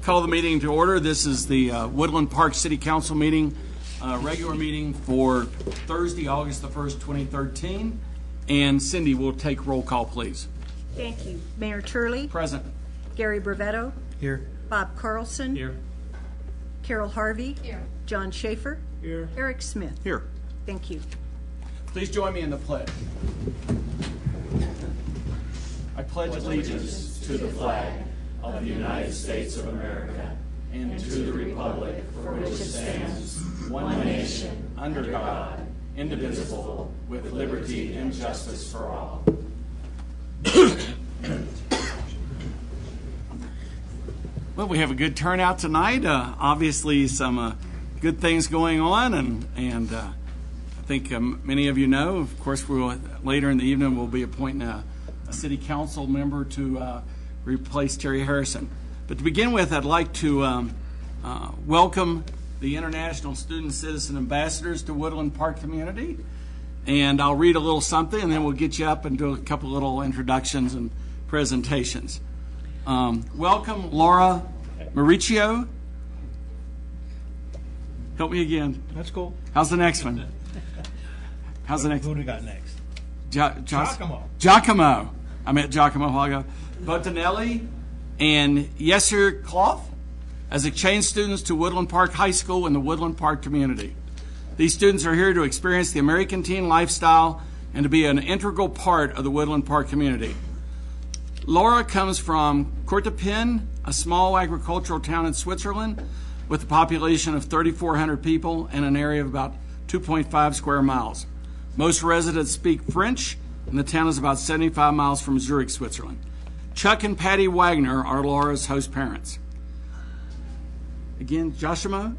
Call the meeting to order. This is the Woodland Park City Council meeting, regular meeting for Thursday, August the 1st, 2013. And Cindy will take roll call, please. Thank you. Mayor Turley. Present. Gary Brevetto. Here. Bob Carlson. Here. Carol Harvey. Here. John Schaefer. Here. Eric Smith. Here. Thank you. Please join me in the pledge. I pledge allegiance to the flag of the United States of America and to the republic for which it stands, one nation, under God, indivisible, with liberty and justice for all. Well, we have a good turnout tonight. Obviously, some good things going on, and I think many of you know. Of course, later in the evening we'll be appointing a city council member to replace Terry Harrison. But to begin with, I'd like to welcome the International Student Citizen Ambassadors to Woodland Park Community. And I'll read a little something, and then we'll get you up and do a couple little introductions and presentations. Welcome, Laura Mauricio. Help me again. That's cool. How's the next one? How's the next Who one? do we got next? Giacomo. Giacomo. I met Giacomo a while ago. Botanelli and Yesser Clough as exchange students to Woodland Park High School in the Woodland Park community. These students are here to experience the American teen lifestyle and to be an integral part of the Woodland Park community. Laura comes from Courtepin, a small agricultural town in Switzerland with a population of 3,400 people and an area of about 2.5 square miles. Most residents speak French, and the town is about 75 miles from Zurich, Switzerland. Chuck and Patty Wagner are Laura's host parents. Again, Giacomo.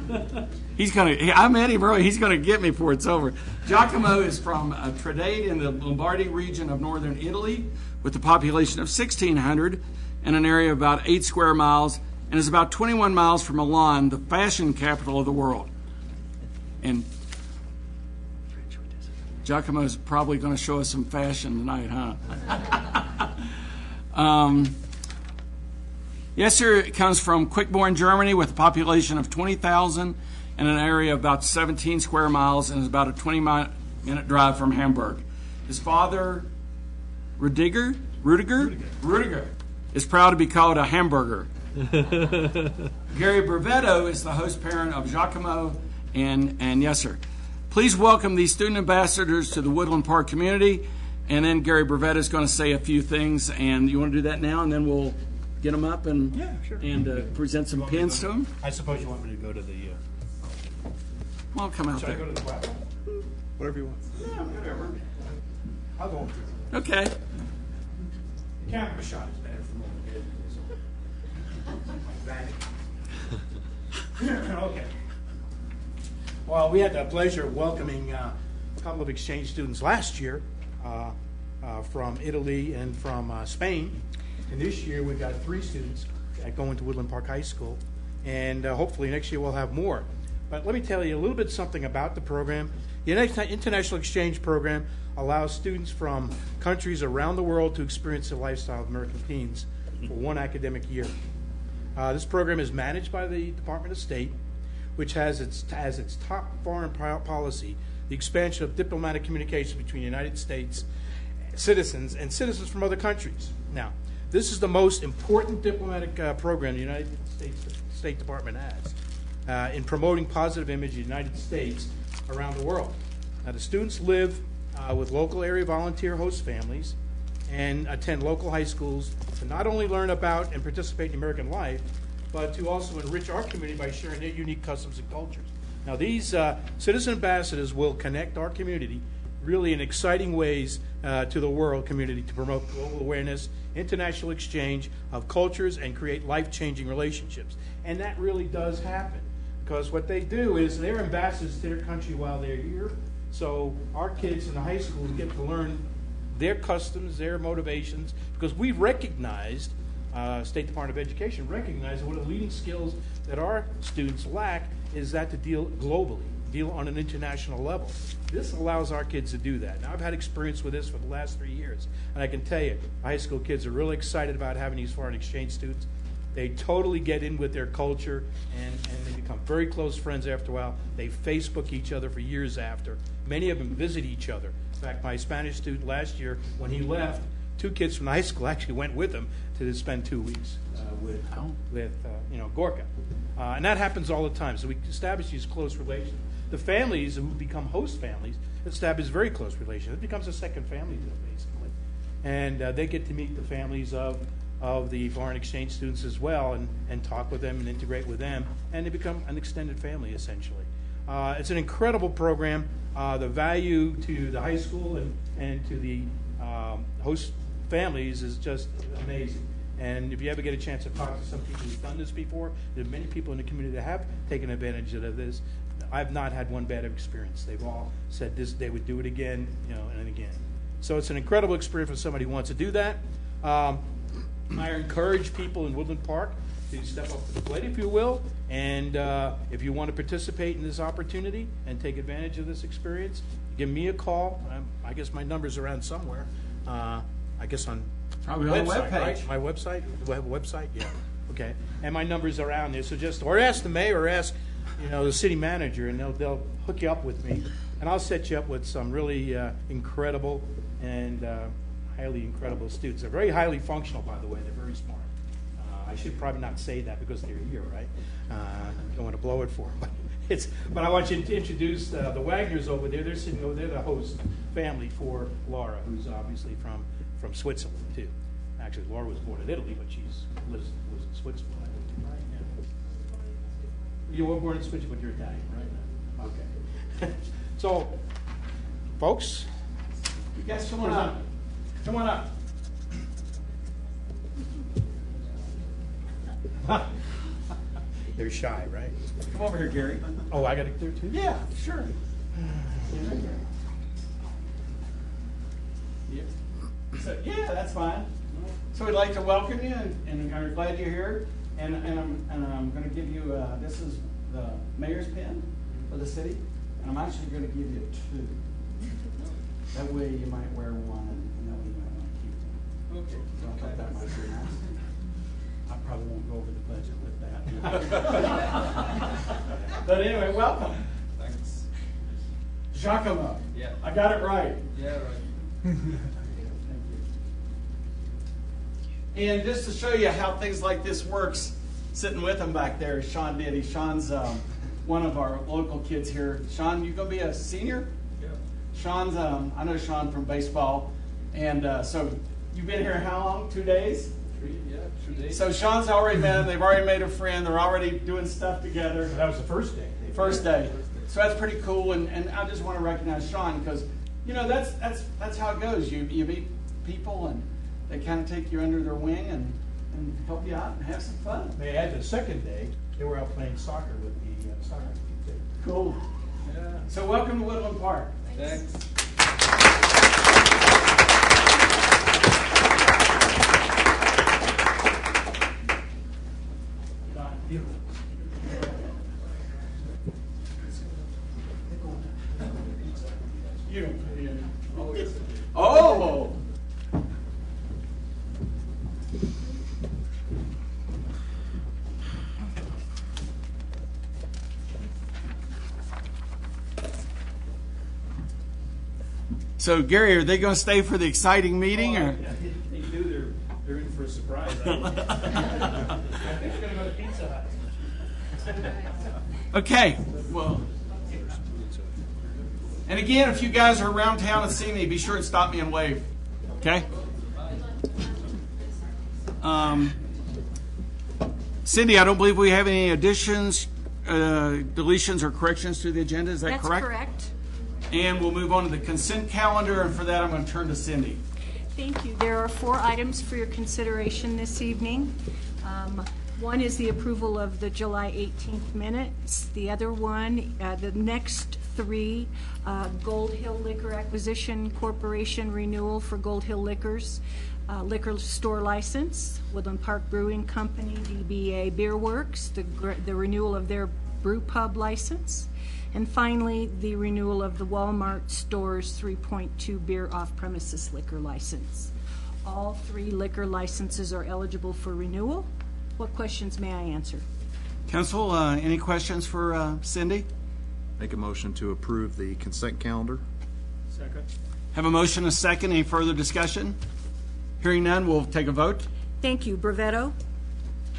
I met him earlier. He's going to get me before it's over. Giacomo is from Tredate in the Lombardy region of northern Italy with a population of 1,600 and an area of about 8 square miles, and is about 21 miles from Milan, the fashion capital of the world. And Giacomo is probably going to show us some fashion tonight, huh? Yesser comes from Quickborn, Germany, with a population of 20,000 and an area of about 17 square miles, and is about a 20-minute drive from Hamburg. His father, Rudiger, is proud to be called a hamburger. Gary Brevetto is the host parent of Giacomo and Yesser. Please welcome these student ambassadors to the Woodland Park community, and then Gary Brevetto is going to say a few things, and you want to do that now, and then we'll get them up and present some pins to them. I suppose you want me to go to the... Well, come out Should there. I go to the platform? Whatever you want. Yeah, whatever. I'll go. Okay. The camera shot is better from over here. Okay. Well, we had the pleasure of welcoming a couple of exchange students last year from Italy and from Spain. And this year we've got 3 students going to Woodland Park High School. And hopefully next year we'll have more. But let me tell you a little bit something about the program. The International Exchange Program allows students from countries around the world to experience the lifestyle of American teens for 1 academic year. This program is managed by the Department of State, which has its top foreign policy the expansion of diplomatic communication between the United States citizens and citizens from other countries. Now, this is the most important diplomatic program the United States State Department has in promoting positive image of the United States around the world. Now, the students live with local area volunteer host families and attend local high schools to not only learn about and participate in American life, but to also enrich our community by sharing their unique customs and cultures. Now, these citizen ambassadors will connect our community really in exciting ways to the world community to promote global awareness, international exchange of cultures, and create life-changing relationships. And that really does happen, because what they do is they're ambassadors to their country while they're here. So our kids in the high schools get to learn their customs, their motivations, because we've recognized, State Department of Education recognized that one of the leading skills that our students lack is that to deal globally, deal on an international level. This allows our kids to do that. Now, I've had experience with this for the last 3 years, and I can tell you, high school kids are really excited about having these foreign exchange students. They totally get in with their culture, and they become very close friends after a while. They Facebook each other for years after. Many of them visit each other. In fact, my Spanish student last year, when he left, 2 kids from high school actually went with him to spend 2 weeks with Gorka. And that happens all the time. So we establish these close relations. The families who become host families establish very close relations. It becomes a second family to them, basically. And they get to meet the families of the foreign exchange students as well, and talk with them and integrate with them, and they become an extended family, essentially. It's an incredible program. The value to the high school and to the host families is just amazing. And if you ever get a chance to talk to some people who've done this before, there are many people in the community that have taken advantage of this. I've not had one bad experience. They've all said this, they would do it again, and again. So it's an incredible experience for somebody who wants to do that. I encourage people in Woodland Park to step up to the plate, if you will, and if you want to participate in this opportunity and take advantage of this experience, give me a call. I guess my number's around somewhere. I guess on probably on the webpage. Right? My website? Do I have a website? Yeah. Okay. And my number's around there. So or ask the mayor, or ask the city manager, and they'll hook you up with me, and I'll set you up with some really incredible and highly incredible students. They're very highly functional, by the way. They're very smart. I should probably not say that because they're here, right? Don't want to blow it for them. But I want you to introduce the Wagners over there. They're sitting over there, the host family for Laura, who's obviously from Switzerland, too. Actually, Laura was born in Italy, but she lives in Switzerland. Right? Yeah. You were born in Switzerland, but you're Italian, right? Okay. So, folks, you guys come on up. Come on up. They're shy, right? Come over here, Gary. Oh, I got to clear too? Yeah, sure. So, yeah, that's fine. So we'd like to welcome you, and we're glad you're here. And I'm going to give you, this is the mayor's pen for the city, and I'm actually going to give you 2. That way you might wear one, and that way you might want to keep one. Okay. So I thought that might be nice. I probably won't go over the budget with that. But anyway, welcome. Thanks. Giacomo. Yeah. I got it right. Yeah, right. Thank you. And just to show you how things like this works, sitting with him back there, Sean Diddy. Sean's one of our local kids here. Sean, you gonna be a senior? Yeah. Sean's, I know Sean from baseball, and so you've been here how long? 2 days? 2 days. So Sean's already met him. They've already made a friend. They're already doing stuff together. That was the first day. First day. So that's pretty cool, and I just want to recognize Sean because that's how it goes. You meet people, and they kind of take you under their wing and help you out and have some fun. They had the second day. They were out playing soccer with the soccer team. Cool. Yeah. So welcome to Woodland Park. Thanks. You don't pay in. Oh! So Gary, are they going to stay for the exciting meeting, or? They do. They're in for a surprise. I think they're going to go to Pizza Hut. Okay. Well. And again, if you guys are around town and see me, be sure and stop me and wave. Okay? Cindy, I don't believe we have any additions, deletions, or corrections to the agenda. Is that correct? That's correct. And we'll move on to the consent calendar, and for that I'm going to turn to Cindy. Thank you. There are 4 items for your consideration this evening. One is the approval of the July 18th minutes. The other one, the next 3, Gold Hill Liquor Acquisition Corporation renewal for Gold Hill Liquors, liquor store license, Woodland Park Brewing Company, DBA Beer Works, the renewal of their brew pub license, And finally, the renewal of the Walmart Stores 3.2 beer off-premises liquor license. All 3 liquor licenses are eligible for renewal. What questions may I answer? Council, any questions for Cindy? Make a motion to approve the consent calendar. Second. Have a motion, a second. Any further discussion? Hearing none, we'll take a vote. Thank you. Brevetto?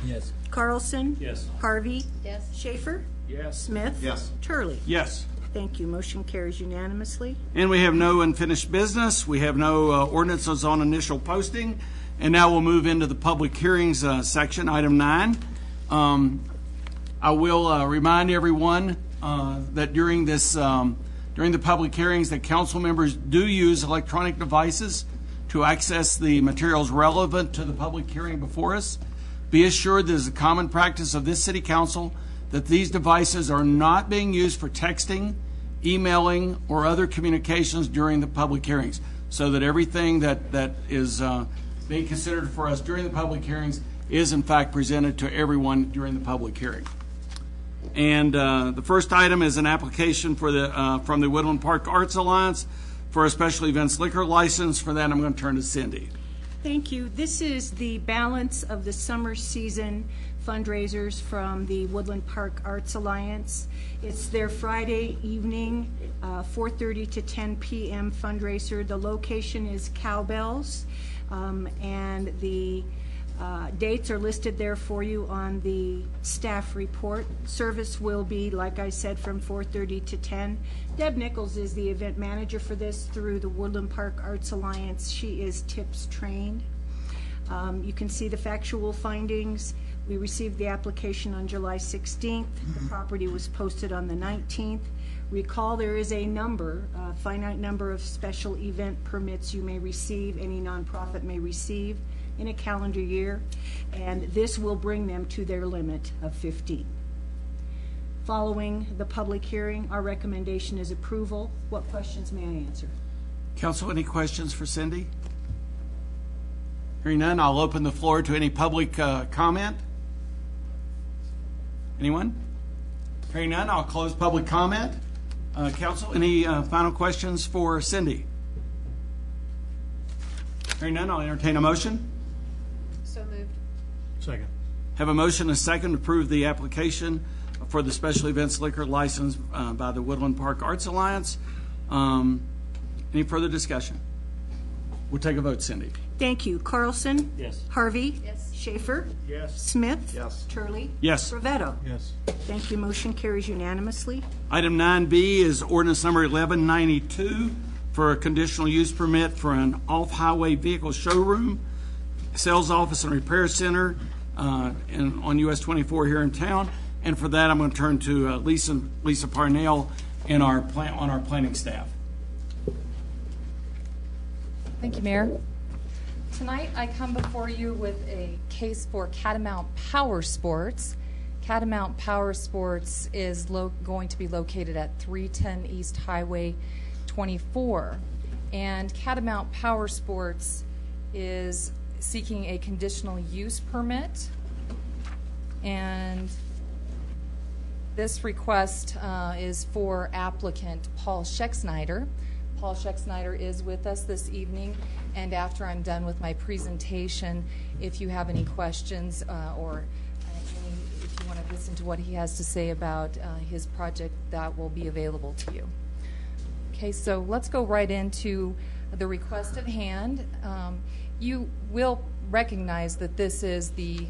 Yes. Carlson? Yes. Harvey? Yes. Schaefer? Yes. Smith? Yes. Turley? Yes. Thank you. Motion carries unanimously. And we have no unfinished business. We have no ordinances on initial posting. And now we'll move into the public hearings section, item 9. I will remind everyone that during the public hearings that council members do use electronic devices to access the materials relevant to the public hearing before us. Be assured that it is a common practice of this city council that these devices are not being used for texting, emailing, or other communications during the public hearings, so that everything that is being considered for us during the public hearings is in fact presented to everyone during the public hearing. And the first item is an application for from the Woodland Park Arts Alliance for a special events liquor license. For that, I'm going to turn to Cindy. Thank you. This is the balance of the summer season fundraisers from the Woodland Park Arts Alliance. It's their Friday evening, 4:30 to 10 p.m. fundraiser. The location is Cowbells, and the dates are listed there for you on the staff report. Service will be, like I said, from 4:30 to 10. Deb Nichols is the event manager for this through the Woodland Park Arts Alliance. She is TIPS trained. You can see the factual findings. We received the application on July 16th. The property was posted on the 19th. Recall there is a finite number of special event permits you may receive, any nonprofit may receive in a calendar year, and this will bring them to their limit of 15. Following the public hearing, our recommendation is approval. What questions may I answer? Council, any questions for Cindy? Hearing none, I'll open the floor to any public comment. Anyone? Hearing none, I'll close public comment. Council, any final questions for Cindy? Hearing none, I'll entertain a motion. So moved. Second. Have a motion and a second to approve the application for the special events liquor license by the Woodland Park Arts Alliance. Any further discussion? We'll take a vote, Cindy. Thank you. Carlson? Yes. Harvey? Yes. Schaefer? Yes. Smith? Yes. Turley? Yes. Brevetto? Yes. Thank you. Motion carries unanimously. Item 9B is ordinance number 1192 for a conditional use permit for an off-highway vehicle showroom, sales office, and repair center on US 24 here in town. And for that, I'm going to turn to Lisa Parnell on our planning staff. Thank you, Mayor. Tonight, I come before you with a case for Catamount Power Sports. Catamount Power Sports is going to be located at 310 East Highway 24. And Catamount Power Sports is seeking a conditional use permit. And this request is for applicant Paul Schexnayder. Paul Schexnayder is with us this evening, and after I'm done with my presentation, if you have any questions or if you want to listen to what he has to say about his project, that will be available to you. Okay, so let's go right into the request at hand. You will recognize that this is the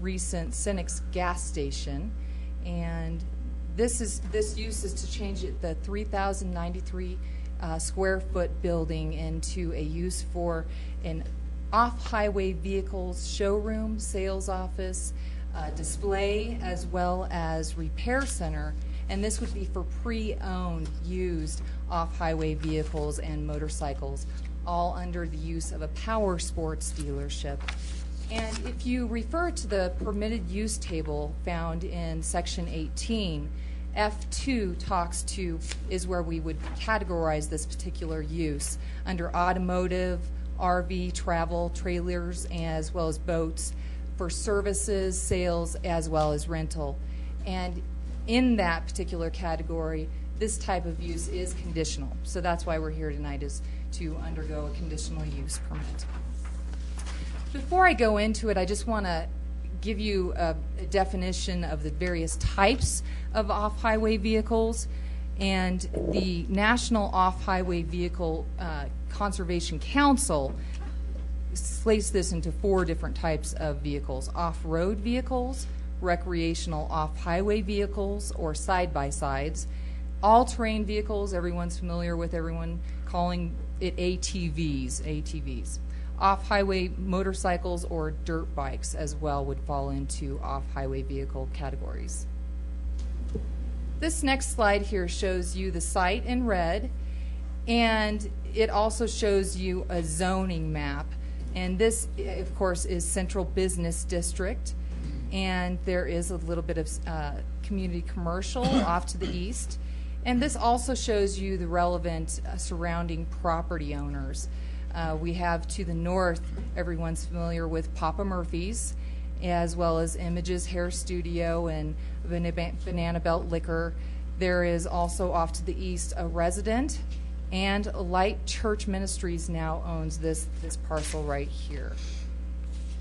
recent Cenex gas station, and this use is to change the 3,093 square foot building into a use for an off-highway vehicles showroom, sales office, display, as well as repair center. And this would be for pre-owned, used off-highway vehicles and motorcycles, all under the use of a power sports dealership. And if you refer to the permitted use table found in section 18, F2 is where we would categorize this particular use under automotive, RV, travel, trailers, as well as boats, for services, sales, as well as rental. And in that particular category, this type of use is conditional. So that's why we're here tonight, is to undergo a conditional use permit. Before I go into it, I just want to give you a definition of the various types of off-highway vehicles. And the National Off-Highway Vehicle Conservation Council slates this into 4 different types of vehicles: off-road vehicles, recreational off-highway vehicles or side-by-sides, all-terrain vehicles, everyone's familiar with everyone calling it ATVs. Off-highway motorcycles or dirt bikes as well would fall into off-highway vehicle categories. This next slide here shows you the site in red, and it also shows you a zoning map. And this, of course, is Central Business District, and there is a little bit of community commercial off to the east. And this also shows you the relevant surrounding property owners. We have to the north, everyone's familiar with Papa Murphy's, as well as Images Hair Studio and Banana Belt Liquor. There is also off to the east a resident, and Light Church Ministries now owns this parcel right here.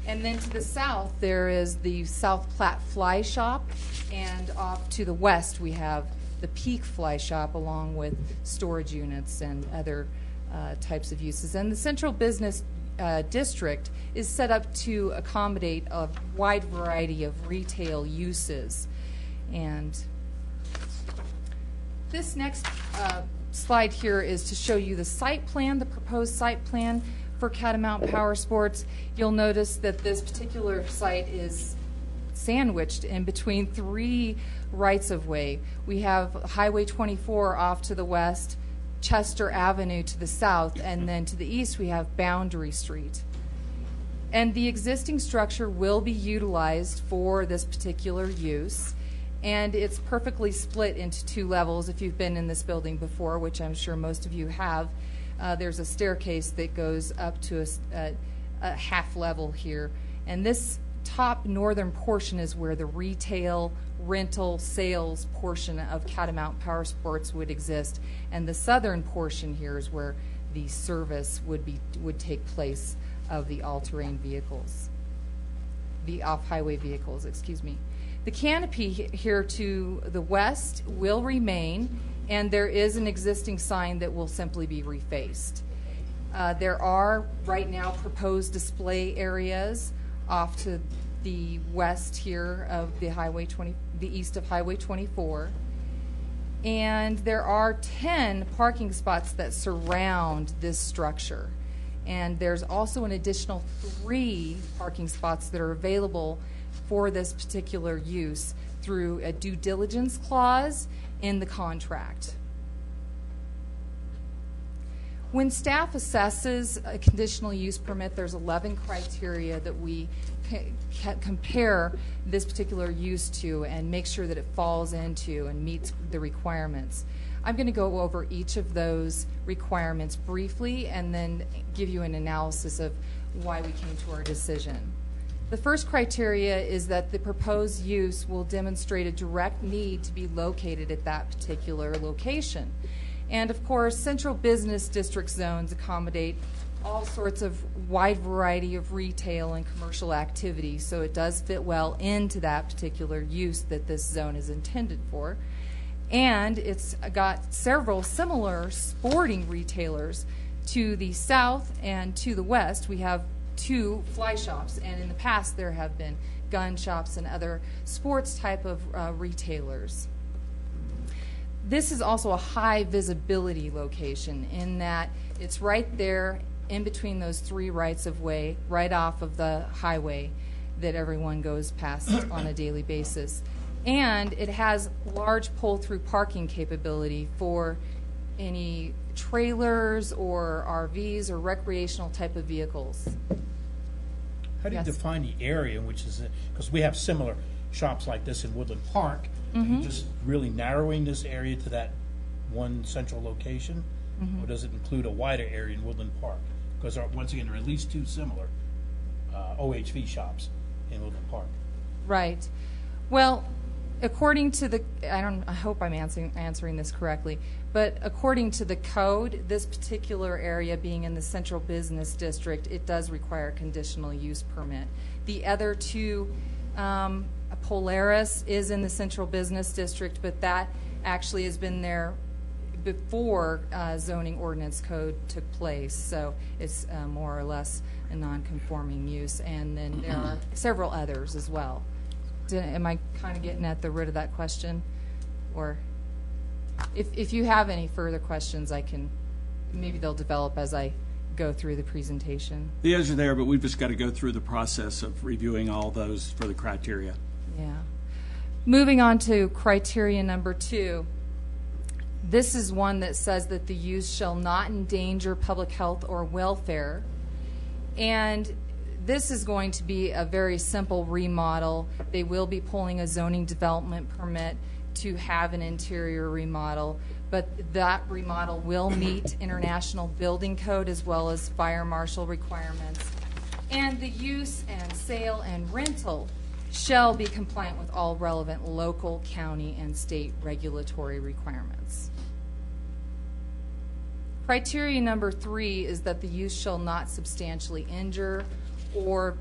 And then to the south, there is the South Platte Fly Shop, and off to the west, we have the Peak Fly Shop, along with storage units and other types of uses. And the Central Business District is set up to accommodate a wide variety of retail uses. And this next slide here is to show you the site plan, the proposed site plan for Catamount Power Sports. You'll notice that this particular site is sandwiched in between 3 rights-of-way. We have Highway 24 off to the west, Chester Avenue to the south, and then to the east we have Boundary Street. And the existing structure will be utilized for this particular use, and it's perfectly split into 2 levels. If you've been in this building before, which I'm sure most of you have, there's a staircase that goes up to a half level here. And this top northern portion is where the retail, rental, sales portion of Catamount Power Sports would exist, and the southern portion here is where the service would take place of the all-terrain vehicles, the off-highway vehicles, excuse me. The canopy here to the west will remain, and there is an existing sign that will simply be refaced. There are right now proposed display areas off to the west here of the east of Highway 24. And there are 10 parking spots that surround this structure. And there's also an additional 3 parking spots that are available for this particular use through a due diligence clause in the contract. When staff assesses a conditional use permit, there's 11 criteria that we compare this particular use to and make sure that it falls into and meets the requirements. I'm going to go over each of those requirements briefly and then give you an analysis of why we came to our decision. The first criteria is that the proposed use will demonstrate a direct need to be located at that particular location. And of course, central business district zones accommodate all sorts of wide variety of retail and commercial activity, so it does fit well into that particular use that this zone is intended for. And it's got several similar sporting retailers to the south and to the west. We have 2 fly shops, and in the past there have been gun shops and other sports type of retailers. This is also a high visibility location in that it's right there in between those 3 rights of way, right off of the highway that everyone goes past on a daily basis. And it has large pull-through parking capability for any trailers or RVs or recreational type of vehicles. How do you Yes. define the area in which is it? Because we have similar shops like this in Woodland Park. Are you just really narrowing this area to that one central location? Or does it include a wider area in Woodland Park? Because once again, there are at least 2 similar OHV shops in Woodland Park. Right. Well, according to the, I hope I'm answering this correctly, but according to the code, this particular area being in the central business district, it does require a conditional use permit. The other two, Polaris is in the central business district, but that actually has been there before zoning ordinance code took place, so it's more or less a non-conforming use, and then there are several others as well. Am I kind of getting at the root of that question? Or if you have any further questions, maybe they'll develop as I go through the presentation. The others are there, but we've just got to go through the process of reviewing all those for the criteria. Yeah. Moving on to criteria number 2. This is one that says that the use shall not endanger public health or welfare. And this is going to be a very simple remodel. They will be pulling a zoning development permit to have an interior remodel, but that remodel will meet international building code as well as fire marshal requirements. And the use and sale and rental shall be compliant with all relevant local, county, and state regulatory requirements. Criteria number 3 is that the use shall not substantially injure or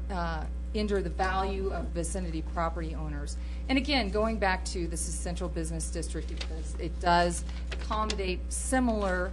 injure the value of vicinity property owners. And again, going back to this is central business district, because it does accommodate similar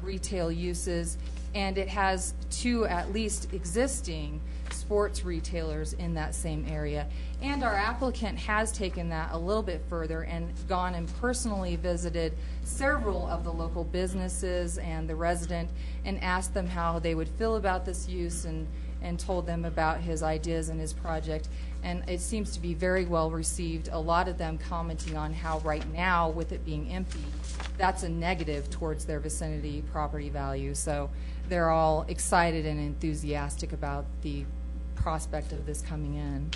retail uses, and it has 2 at least existing sports retailers in that same area. And our applicant has taken that a little bit further and gone and personally visited several of the local businesses and the resident and asked them how they would feel about this use, and told them about his ideas and his project. And it seems to be very well received. A lot of them commenting on how right now, with it being empty, that's a negative towards their vicinity property value. So they're all excited and enthusiastic about the prospect of this coming in.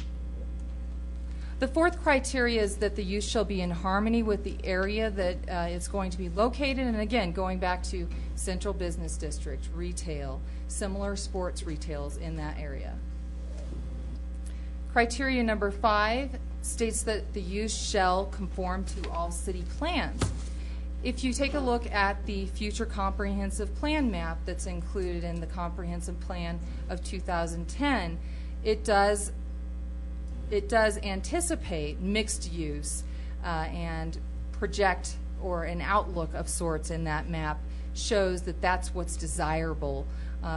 The 4th criteria is that the use shall be in harmony with the area that it's going to be located. And again, going back to central business district, retail, similar sports retails in that area. Criteria number 5 states that the use shall conform to all city plans. If you take a look at the future comprehensive plan map that's included in the comprehensive plan of 2010, it does anticipate mixed use and project, or an outlook of sorts in that map shows that that's what's desirable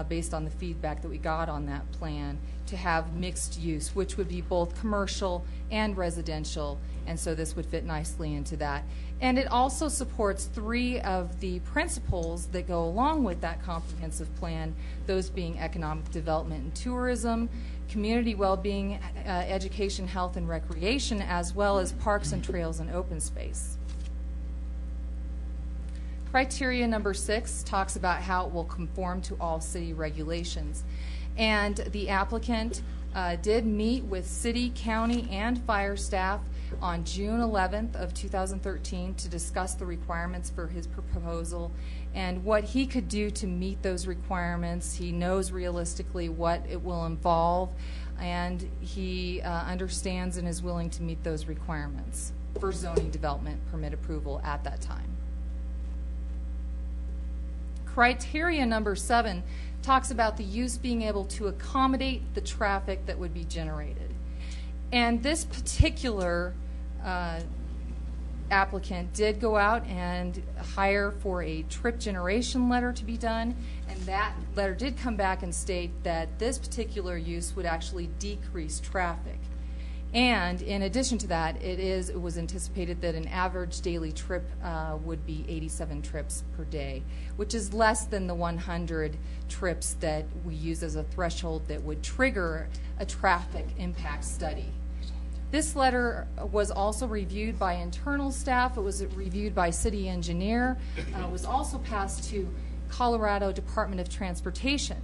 based on the feedback that we got on that plan, to have mixed use, which would be both commercial and residential, and so this would fit nicely into that. And it also supports 3 of the principles that go along with that comprehensive plan, those being economic development and tourism, community well-being, education, health, and recreation, as well as parks and trails and open space. Criteria number 6 talks about how it will conform to all city regulations. And the applicant did meet with city, county, and fire staff on June 11th of 2013 to discuss the requirements for his proposal and what he could do to meet those requirements. He knows realistically what it will involve, and he understands and is willing to meet those requirements for zoning development permit approval at that time. Criteria number 7 talks about the use being able to accommodate the traffic that would be generated. And this particular applicant did go out and hire for a trip generation letter to be done, and that letter did come back and state that this particular use would actually decrease traffic. And in addition to that, it was anticipated that an average daily trip would be 87 trips per day, which is less than the 100 trips that we use as a threshold that would trigger a traffic impact study. This letter was also reviewed by internal staff. It was reviewed by city engineer. It was also passed to Colorado Department of Transportation.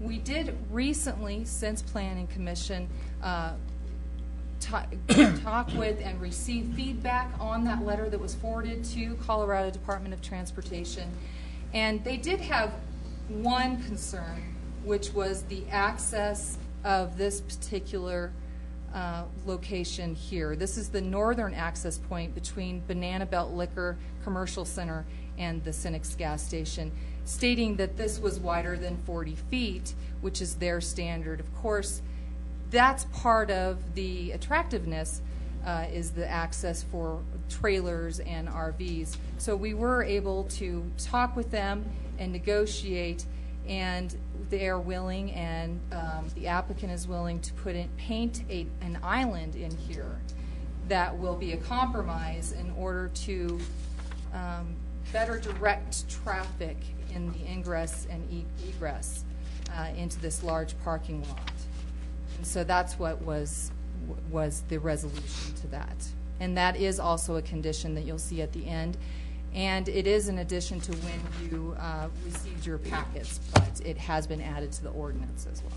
We did recently, since Planning Commission, talk with and receive feedback on that letter that was forwarded to Colorado Department of Transportation. And they did have one concern, which was the access of this particular location here. This is the northern access point between Banana Belt Liquor Commercial Center and the Cynics gas station, stating that this was wider than 40 feet, which is their standard. Of course, that's part of the attractiveness, is the access for trailers and RVs. So we were able to talk with them and negotiate, and they are willing, and the applicant is willing to paint an island in here that will be a compromise in order to better direct traffic in the ingress and egress into this large parking lot. And so that's what was the resolution to that. And that is also a condition that you'll see at the end. And it is in addition to when you received your packets, but it has been added to the ordinance as well.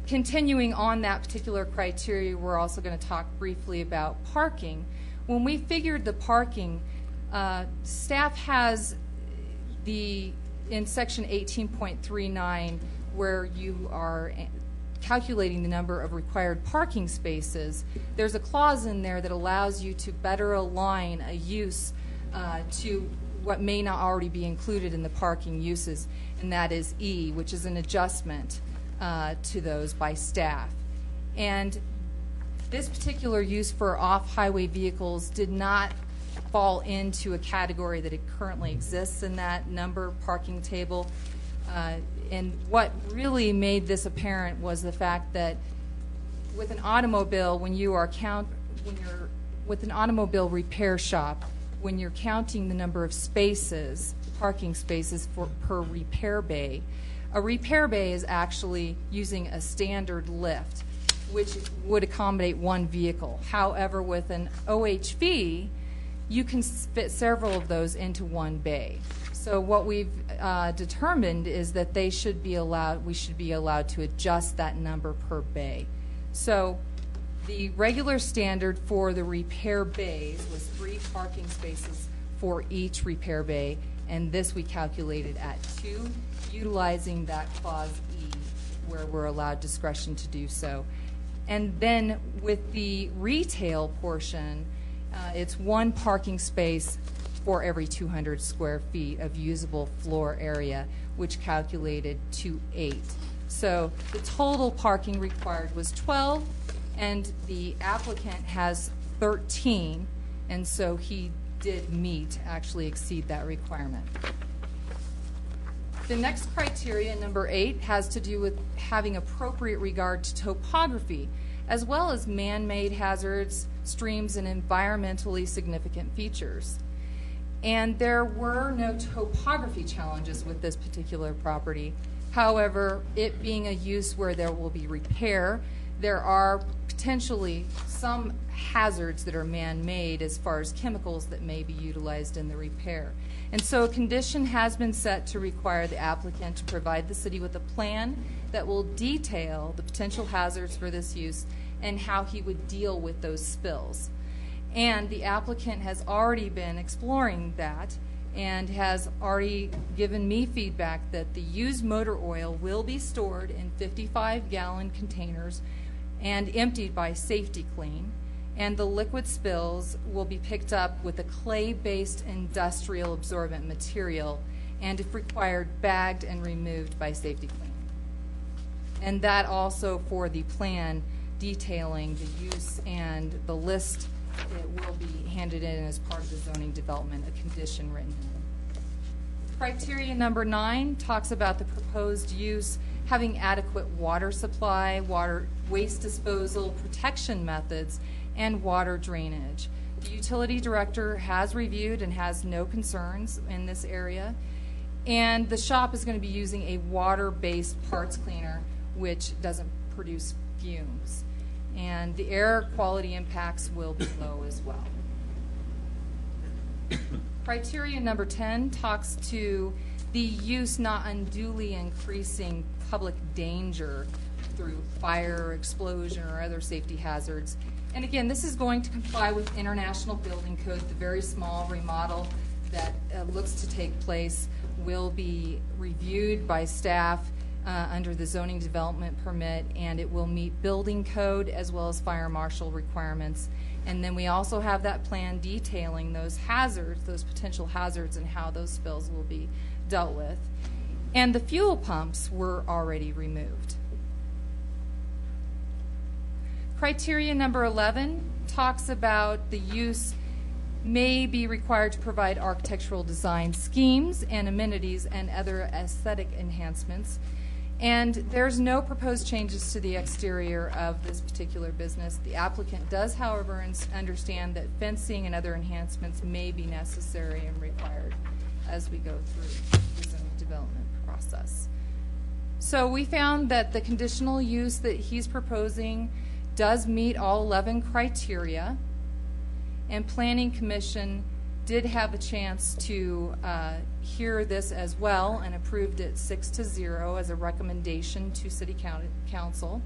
Continuing on that particular criteria, we're also going to talk briefly about parking. When we figured the parking, staff has in section 18.39, where you are calculating the number of required parking spaces, there's a clause in there that allows you to better align a use to what may not already be included in the parking uses, and that is E, which is an adjustment to those by staff. And this particular use for off-highway vehicles did not fall into a category that it currently exists in that number parking table. And what really made this apparent was the fact that with an automobile, with an automobile repair shop, when you're counting the number of spaces, parking spaces per repair bay, a repair bay is actually using a standard lift, which would accommodate one vehicle. However, with an OHV, you can fit several of those into one bay. So what we've determined is that we should be allowed to adjust that number per bay. So the regular standard for the repair bays was 3 parking spaces for each repair bay, and this we calculated at 2, utilizing that clause E, where we're allowed discretion to do so. And then with the retail portion, it's 1 parking space for every 200 square feet of usable floor area, which calculated to 8. So the total parking required was 12, and the applicant has 13, and so he did actually exceed that requirement. The next criteria, number 8, has to do with having appropriate regard to topography, as well as man-made hazards, streams, and environmentally significant features. And there were no topography challenges with this particular property. However, it being a use where there will be repair, there are potentially some hazards that are man-made as far as chemicals that may be utilized in the repair. And so a condition has been set to require the applicant to provide the city with a plan that will detail the potential hazards for this use and how he would deal with those spills. And the applicant has already been exploring that and has already given me feedback that the used motor oil will be stored in 55-gallon containers and emptied by Safety Clean, and the liquid spills will be picked up with a clay-based industrial absorbent material, and if required, bagged and removed by Safety Clean. And that also for the plan detailing the use and the list, it will be handed in as part of the zoning development, a condition written in. Criteria number 9 talks about the proposed use having adequate water supply, waste disposal, protection methods, and water drainage. The utility director has reviewed and has no concerns in this area. And the shop is going to be using a water-based parts cleaner, which doesn't produce fumes. And the air quality impacts will be low as well. Criteria number 10 talks to the use not unduly increasing public danger through fire, explosion, or other safety hazards. And again, this is going to comply with International Building Code. The very small remodel that looks to take place will be reviewed by staff under the zoning development permit, and it will meet building code as well as fire marshal requirements. And then we also have that plan detailing those hazards, those potential hazards, and how those spills will be dealt with. And the fuel pumps were already removed. Criteria number 11 talks about the use may be required to provide architectural design schemes and amenities and other aesthetic enhancements. And there's no proposed changes to the exterior of this particular business. The applicant does, however, understand that fencing and other enhancements may be necessary and required as we go through the zoning development process. So we found that the conditional use that he's proposing does meet all 11 criteria, and Planning Commission did have a chance to hear this as well and approved it 6-0 as a recommendation to City Council.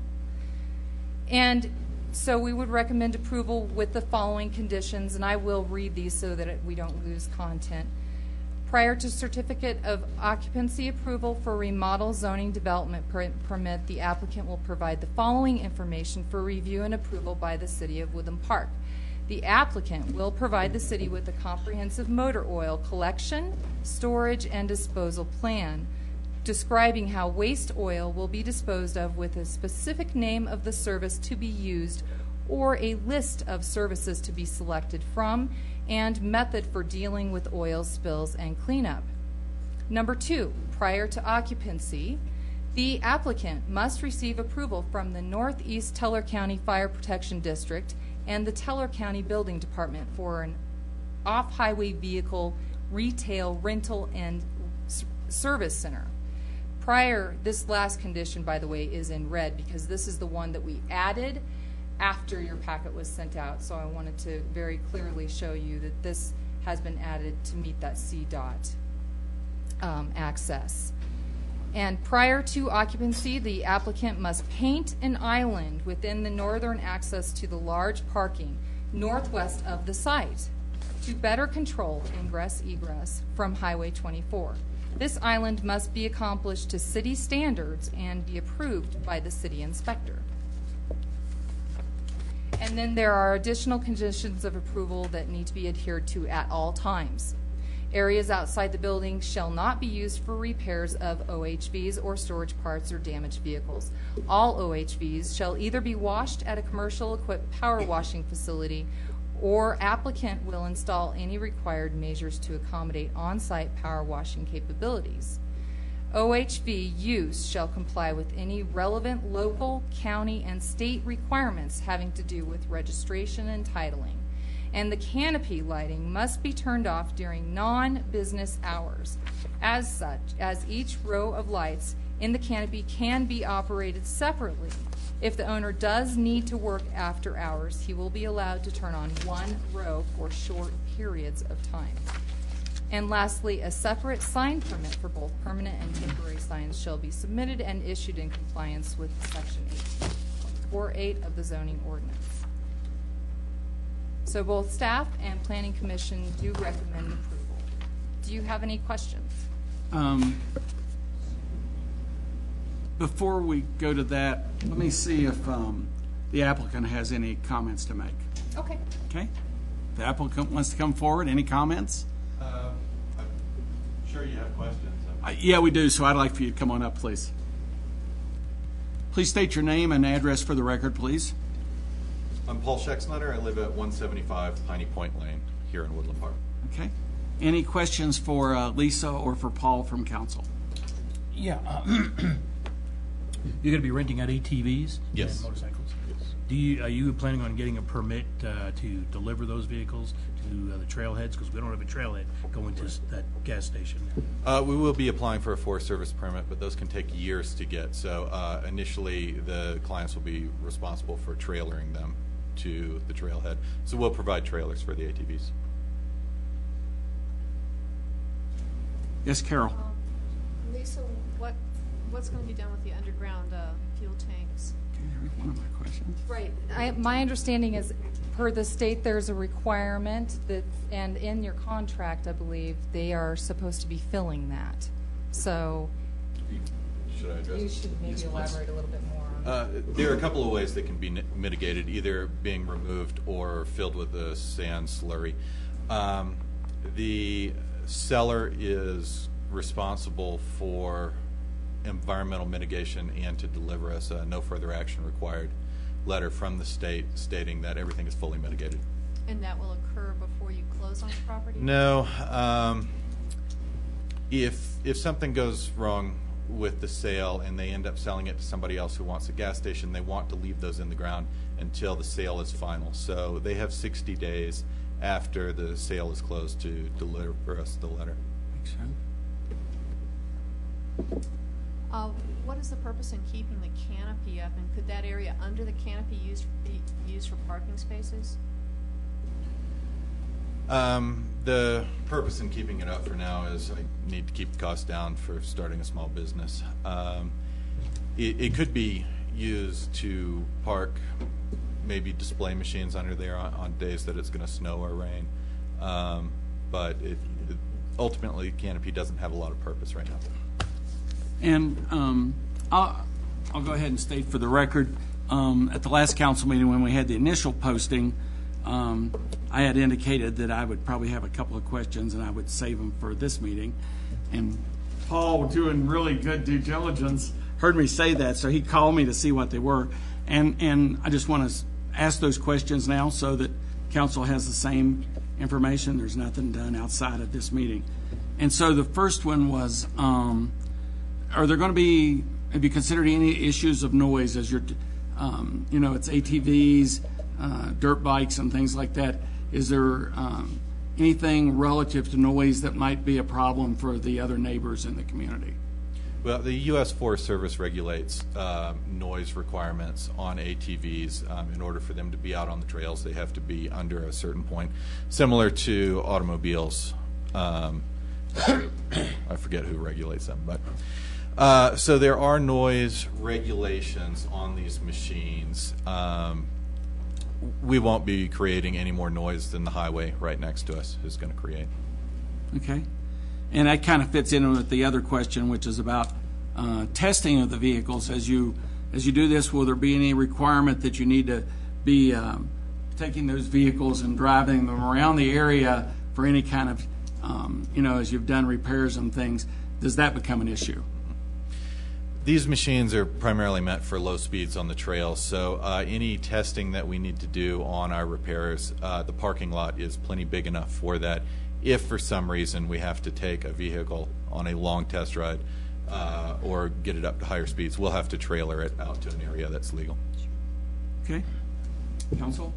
And so we would recommend approval with the following conditions, and I will read these so that we don't lose content. Prior to certificate of occupancy approval for remodel zoning development permit, the applicant will provide the following information for review and approval by the City of Woodland Park. The applicant will provide the city with a comprehensive motor oil collection, storage, and disposal plan describing how waste oil will be disposed of with a specific name of the service to be used or a list of services to be selected from and method for dealing with oil spills and cleanup. Number 2, prior to occupancy, the applicant must receive approval from the Northeast Teller County Fire Protection District and the Teller County Building Department for an off-highway vehicle retail rental and service center. This last condition, by the way, is in red because this is the one that we added after your packet was sent out. So I wanted to very clearly show you that this has been added to meet that CDOT access. And prior to occupancy, the applicant must paint an island within the northern access to the large parking northwest of the site to better control ingress-egress from Highway 24. This island must be accomplished to city standards and be approved by the city inspector. And then there are additional conditions of approval that need to be adhered to at all times. Areas outside the building shall not be used for repairs of OHVs or storage parts or damaged vehicles. All OHVs shall either be washed at a commercial equipped power washing facility or applicant will install any required measures to accommodate on-site power washing capabilities. OHV use shall comply with any relevant local, county, and state requirements having to do with registration and titling. And the canopy lighting must be turned off during non-business hours. As such, as each row of lights in the canopy can be operated separately. If the owner does need to work after hours, he will be allowed to turn on one row for short periods of time. And lastly, a separate sign permit for both permanent and temporary signs shall be submitted and issued in compliance with Section 8.48 of the zoning ordinance. So both staff and Planning Commission do recommend approval. Do you have any questions? Before we go to that, let me see if the applicant has any comments to make. Okay. Okay? The applicant wants to come forward. Any comments? I'm sure you have questions. Yeah, we do, so I'd like for you to come on up, please. Please state your name and address for the record, please. I'm Paul Schexnayder. I live at 175 Piney Point Lane here in Woodland Park. Okay. Any questions for Lisa or for Paul from council? Yeah. You're going to be renting out ATVs? Yes. And motorcycles? Yes. Are you planning on getting a permit to deliver those vehicles to the trailheads? Because we don't have a trailhead going to that gas station. We will be applying for a Forest Service permit, but those can take years to get. So initially, the clients will be responsible for trailering them to the trailhead. So we'll provide trailers for the ATVs. Yes, Carol. Lisa, what's going to be done with the underground fuel tanks? One of my questions. Right. My understanding is, per the state, there's a requirement that, and in your contract, I believe, they are supposed to be filling that. So Should I address You it? should maybe Yes, please. elaborate a little bit more on There are a couple of ways that can be mitigated, either being removed or filled with a sand slurry. The seller is responsible for environmental mitigation and to deliver us a no further action required letter from the state stating that everything is fully mitigated. And that will occur before you close on the property? No. If something goes wrong with the sale and they end up selling it to somebody else who wants a gas station, they want to leave those in the ground until the sale is final. So they have 60 days after the sale is closed to deliver us the letter. Makes sense. What is the purpose in keeping the canopy up, and could that area under the canopy be used for parking spaces? The purpose in keeping it up for now is I need to keep the cost down for starting a small business. It could be used to park maybe display machines under there on days that it's going to snow or rain. But ultimately, canopy doesn't have a lot of purpose right now. And I'll go ahead and state for the record, at the last council meeting when we had the initial posting, I had indicated that I would probably have a couple of questions and I would save them for this meeting. And Paul, doing really good due diligence, heard me say that, so he called me to see what they were. And I just want to ask those questions now so that council has the same information. There's nothing done outside of this meeting. And so the first one was, are there going to be, have you considered any issues of noise as you're, it's ATVs, dirt bikes and things like that? Is there anything relative to noise that might be a problem for the other neighbors in the community? Well, the U.S. Forest Service regulates noise requirements on ATVs. In order for them to be out on the trails, they have to be under a certain point, similar to automobiles. I forget who regulates them, but so there are noise regulations on these machines. We won't be creating any more noise than the highway right next to us is going to create. Okay. And that kind of fits in with the other question, which is about testing of the vehicles. As you do this, will there be any requirement that you need to be taking those vehicles and driving them around the area for any kind of, as you've done repairs and things? Does that become an issue? These machines are primarily meant for low speeds on the trail, so any testing that we need to do on our repairs, the parking lot is plenty big enough for that. If for some reason we have to take a vehicle on a long test ride or get it up to higher speeds, we'll have to trailer it out to an area that's legal. Okay. Council?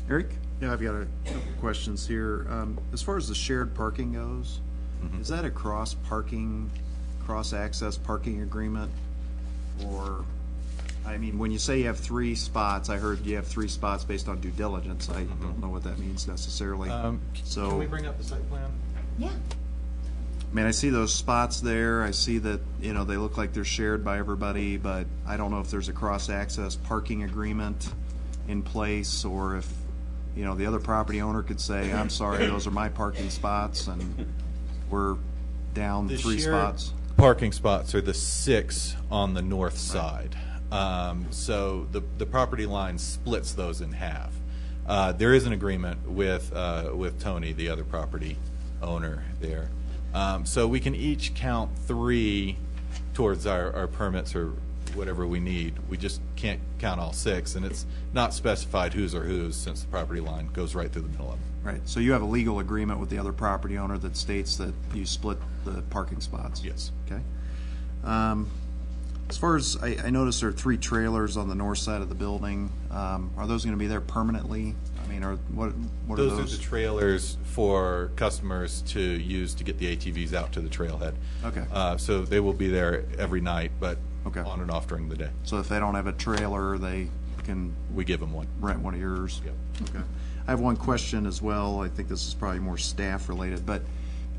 Eric? Yeah, I've got a couple questions here. As far as the shared parking goes, is that a cross-access parking agreement? Or, I mean, when you say you have 3 spots, I heard you have 3 spots based on due diligence. I don't know what that means necessarily. So, can we bring up the site plan? Yeah. I mean, I see those spots there. I see that, they look like they're shared by everybody, but I don't know if there's a cross-access parking agreement in place, or if, the other property owner could say, I'm sorry, those are my parking spots, and we're down The 3 shared spots. Parking spots are the 6 on the north side. So the property line splits those in half. There is an agreement with Tony, the other property owner there. So we can each count 3 towards our permits or whatever we need. We just can't count all 6, and it's not specified whose or whose, since the property line goes right through the middle of them. Right, so you have a legal agreement with the other property owner that states that you split the parking spots? Yes. Okay. As far as, I noticed there are 3 trailers on the north side of the building. Are those going to be there permanently? I mean, what are those? Those are the trailers for customers to use to get the ATVs out to the trailhead. Okay. So they will be there every night, but Okay. on and off during the day. So if they don't have a trailer, they can We give them one. rent one of yours? Yep. Okay. I have one question as well. I think this is probably more staff related, but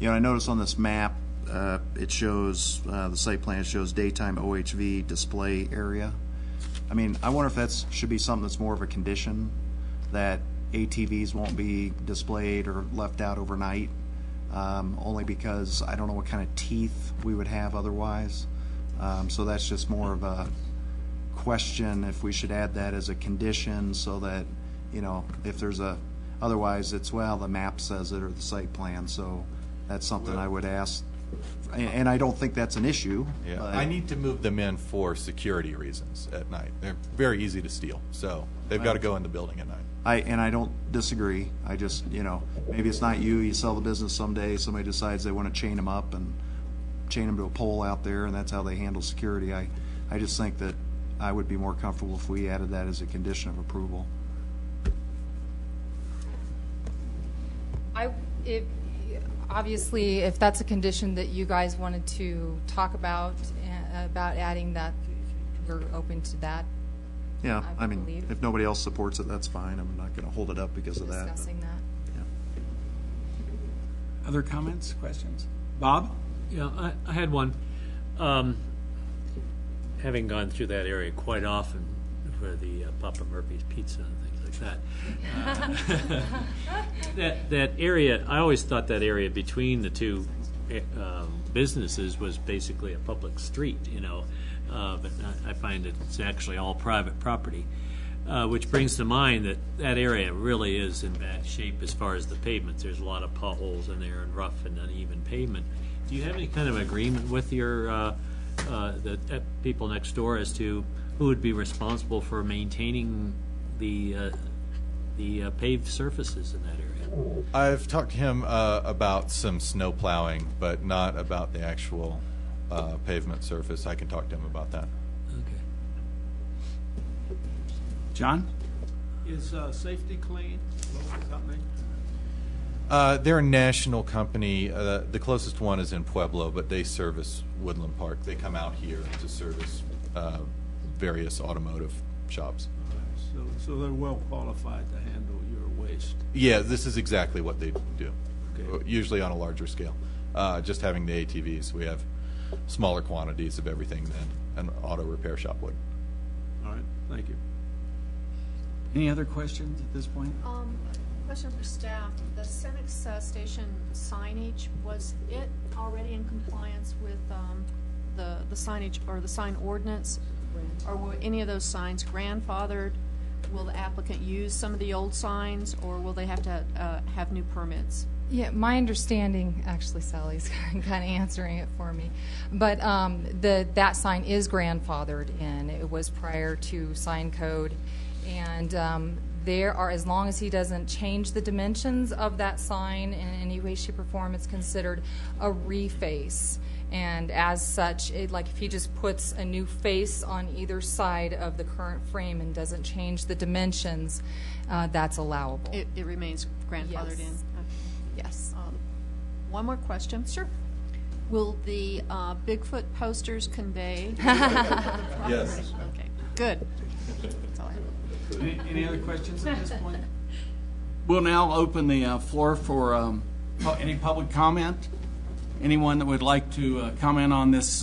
I noticed on this map it shows the site plan shows daytime OHV display area. I mean, I wonder if that should be something that's more of a condition, that ATVs won't be displayed or left out overnight, only because I don't know what kind of teeth we would have otherwise. So that's just more of a question if we should add that as a condition so that, if there's otherwise it's, well, the map says it or the site plan, so that's something I would ask. And I don't think that's an issue. Yeah, but- I need to move them in for security reasons at night. They're very easy to steal, so they've got to go in the building at night. I don't disagree. I just, maybe it's not you sell the business someday, somebody decides they want to chain them up and chain them to a pole out there, and that's how they handle security. I just think that I would be more comfortable if we added that as a condition of approval. Obviously, if that's a condition that you guys wanted to talk about adding that, we're open to that. Yeah, I believe. if nobody else supports it, that's fine. I'm not going to hold it up because of that. Discussing that. Yeah. Other comments, questions? Bob? Yeah, I had one. Having gone through that area quite often for the Papa Murphy's Pizza and things like that, that area, I always thought that area between the two businesses was basically a public street, but I find that it's actually all private property, which brings to mind that that area really is in bad shape as far as the pavements. There's a lot of potholes in there and rough and uneven pavement. Do you have any kind of agreement with your the people next door as to who would be responsible for maintaining the paved surfaces in that area? I've talked to him about some snow plowing, but not about the actual pavement surface. I can talk to him about that. Okay. John? Is Safety Clean local company? They're a national company. The closest one is in Pueblo, but they service Woodland Park. They come out here to service various automotive shops. So they're well qualified to handle your waste. Yeah, this is exactly what they do, Okay. usually on a larger scale. Just having the ATVs, we have smaller quantities of everything than an auto repair shop would. All right, thank you. Any other questions at this point? Question for staff. The Cemex station signage, was it already in compliance with the signage or the sign ordinance? Or were any of those signs grandfathered? Will the applicant use some of the old signs, or will they have to have new permits? Yeah, my understanding, actually Sally's kind of answering it for me, but that sign is grandfathered in. It was prior to sign code, and there are, as long as he doesn't change the dimensions of that sign in any way, shape, or form, it's considered a reface. And as such, like if he just puts a new face on either side of the current frame and doesn't change the dimensions, that's allowable. It remains grandfathered in? Yes. Okay. Yes. One more question. Sure. Will the Bigfoot posters convey? Yes. Okay, good. That's all I have. Any other questions at this point? We'll now open the floor for any public comment. Anyone that would like to comment on this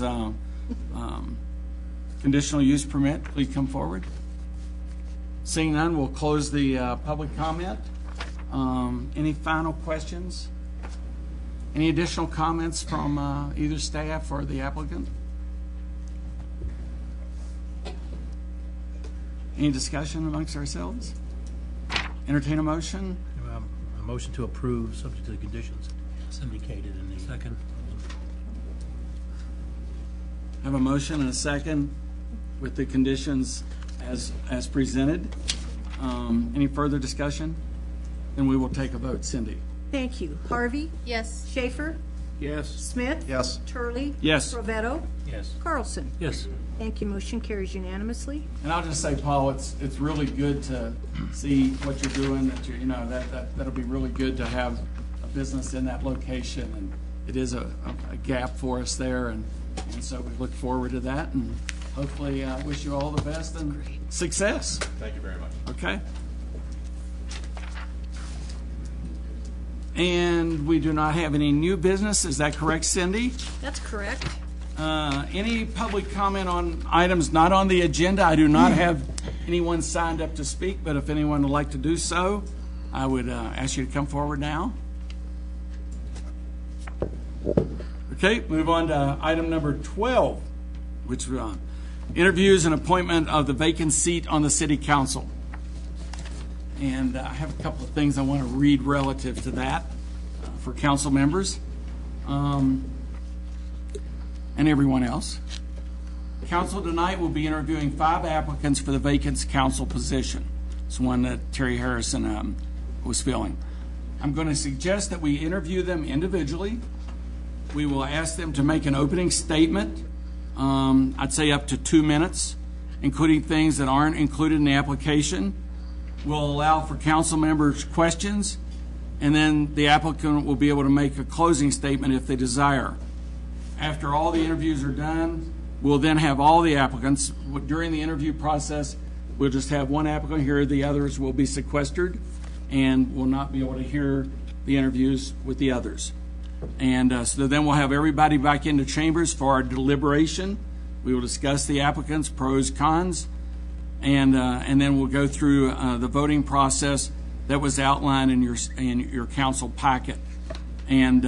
conditional use permit, please come forward. Seeing none, we'll close the public comment. Any final questions? Any additional comments from either staff or the applicant? Any discussion amongst ourselves? Entertain a motion? A motion to approve, subject to the conditions indicated in the second. Have a motion and a second with the conditions as presented. Any further discussion? Then we will take a vote. Cindy? Thank you. Harvey? Yes. Schaefer? Yes. Smith? Yes. Turley? Yes. Rovetto? Yes. Carlson? Yes. Thank you. Motion carries unanimously. And I'll just say, Paul, it's really good to see what you're doing. That'll be really good to have a business in that location, and it is a gap for us there, and so we look forward to that, and hopefully wish you all the best and success. Thank you very much. Okay. And we do not have any new business. Is that correct, Cindy? That's correct. Any public comment on items not on the agenda? I do not have anyone signed up to speak, but if anyone would like to do so, I would ask you to come forward now. Okay, move on to item number 12. which interviews and appointment of the vacant seat on the city council. And I have a couple of things I want to read relative to that for council members and everyone else. Council tonight will be interviewing 5 applicants for the vacant council position. It's one that Terry Harrison was filling. I'm going to suggest that we interview them individually. We will ask them to make an opening statement, I'd say up to 2 minutes, including things that aren't included in the application. We'll allow for council members' questions, and then the applicant will be able to make a closing statement if they desire. After all the interviews are done, we'll then have all the applicants. During the interview process, we'll just have one applicant here. The others will be sequestered and will not be able to hear the interviews with the others. And so then we'll have everybody back into chambers for our deliberation. We will discuss the applicants, pros, cons, and then we'll go through the voting process that was outlined in your council packet. And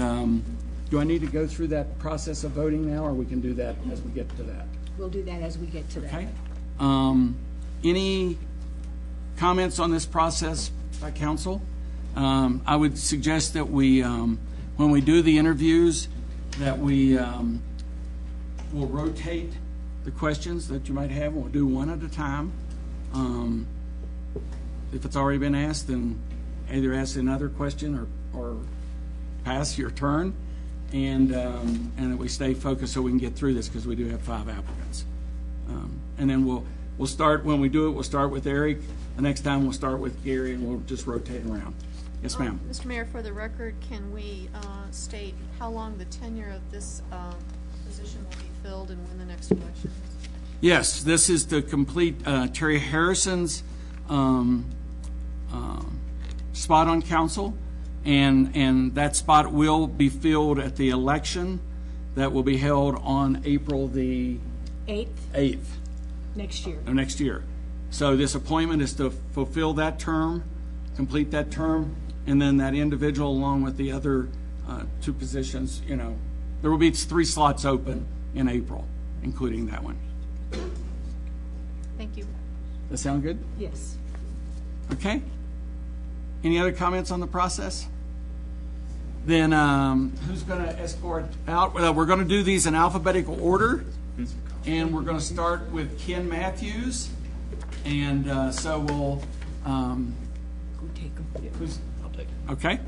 do I need to go through that process of voting now, or we can do that as we get to that? We'll do that as we get to that. Okay. Any comments on this process by council? I would suggest that we, when we do the interviews, that we will rotate the questions that you might have. We'll do one at a time. If it's already been asked, then either ask another question or pass your turn, and that we stay focused so we can get through this, because we do have 5 applicants. And then we'll start, when we do it, we'll start with Eric. The next time we'll start with Gary, and we'll just rotate around. Yes, ma'am. Mr. Mayor, for the record, can we state how long the tenure of this position will be filled and when the next election is? Yes, this is to complete Terry Harrison's spot on council, and that spot will be filled at the election that will be held on April the 8th Next year. of next year. So this appointment is to fulfill that term, complete that term, and then that individual, along with the other 2 positions, there will be 3 slots open in April, including that one. Thank you. That sound good? Yes. Okay. Any other comments on the process? Then who's going to escort out? Well, we're going to do these in alphabetical order, and we're going to start with Ken Matthews. And so we'll... Go take them. I'll take it. Okay.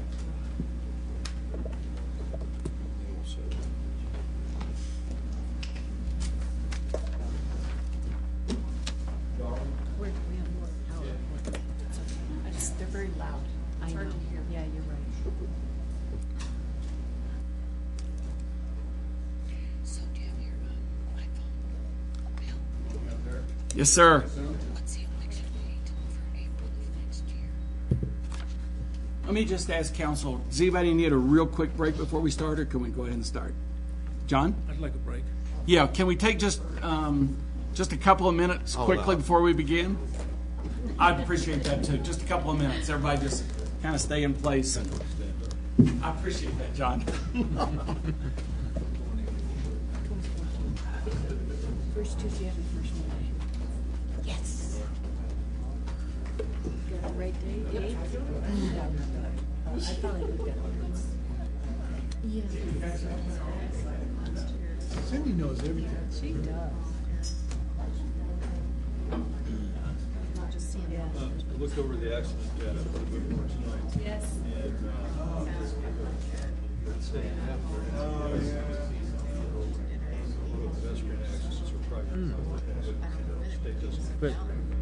They're very loud. I know. Yeah, you're right. So do you have your iPhone? Bill? Yes, sir. What's the election date for April of next year? Let me just ask council, does anybody need a real quick break before we start, or can we go ahead and start? John? I'd like a break. Yeah, can we take just a couple of minutes quickly before we begin? I'd appreciate that too. Just a couple of minutes. Everybody just kind of stay in place. And I appreciate that, John. First Tuesday after first Monday. Yes. Got the right date? 8th? I thought I looked at it. Cindy knows everything. She does. Not just seeing it. I looked over the accident data for the good morning tonight. Yes. And, I'd say half of it. One of the pedestrian accidents are private. State doesn't. But,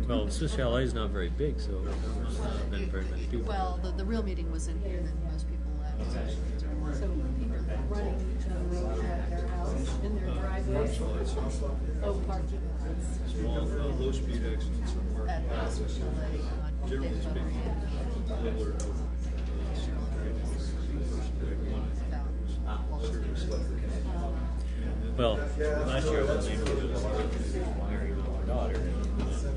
well, Swiss Chalet is not very big, so there's not been very many people. Well, the real meeting was in here, and then most people left. So people running the road at their house, in their driveway. Oh, parking lots. Small, low-speed accidents are At marked. the Swiss Chalet on Generally Daytona speaking, and, little or no. Well, last year I was named wiring my daughter, and so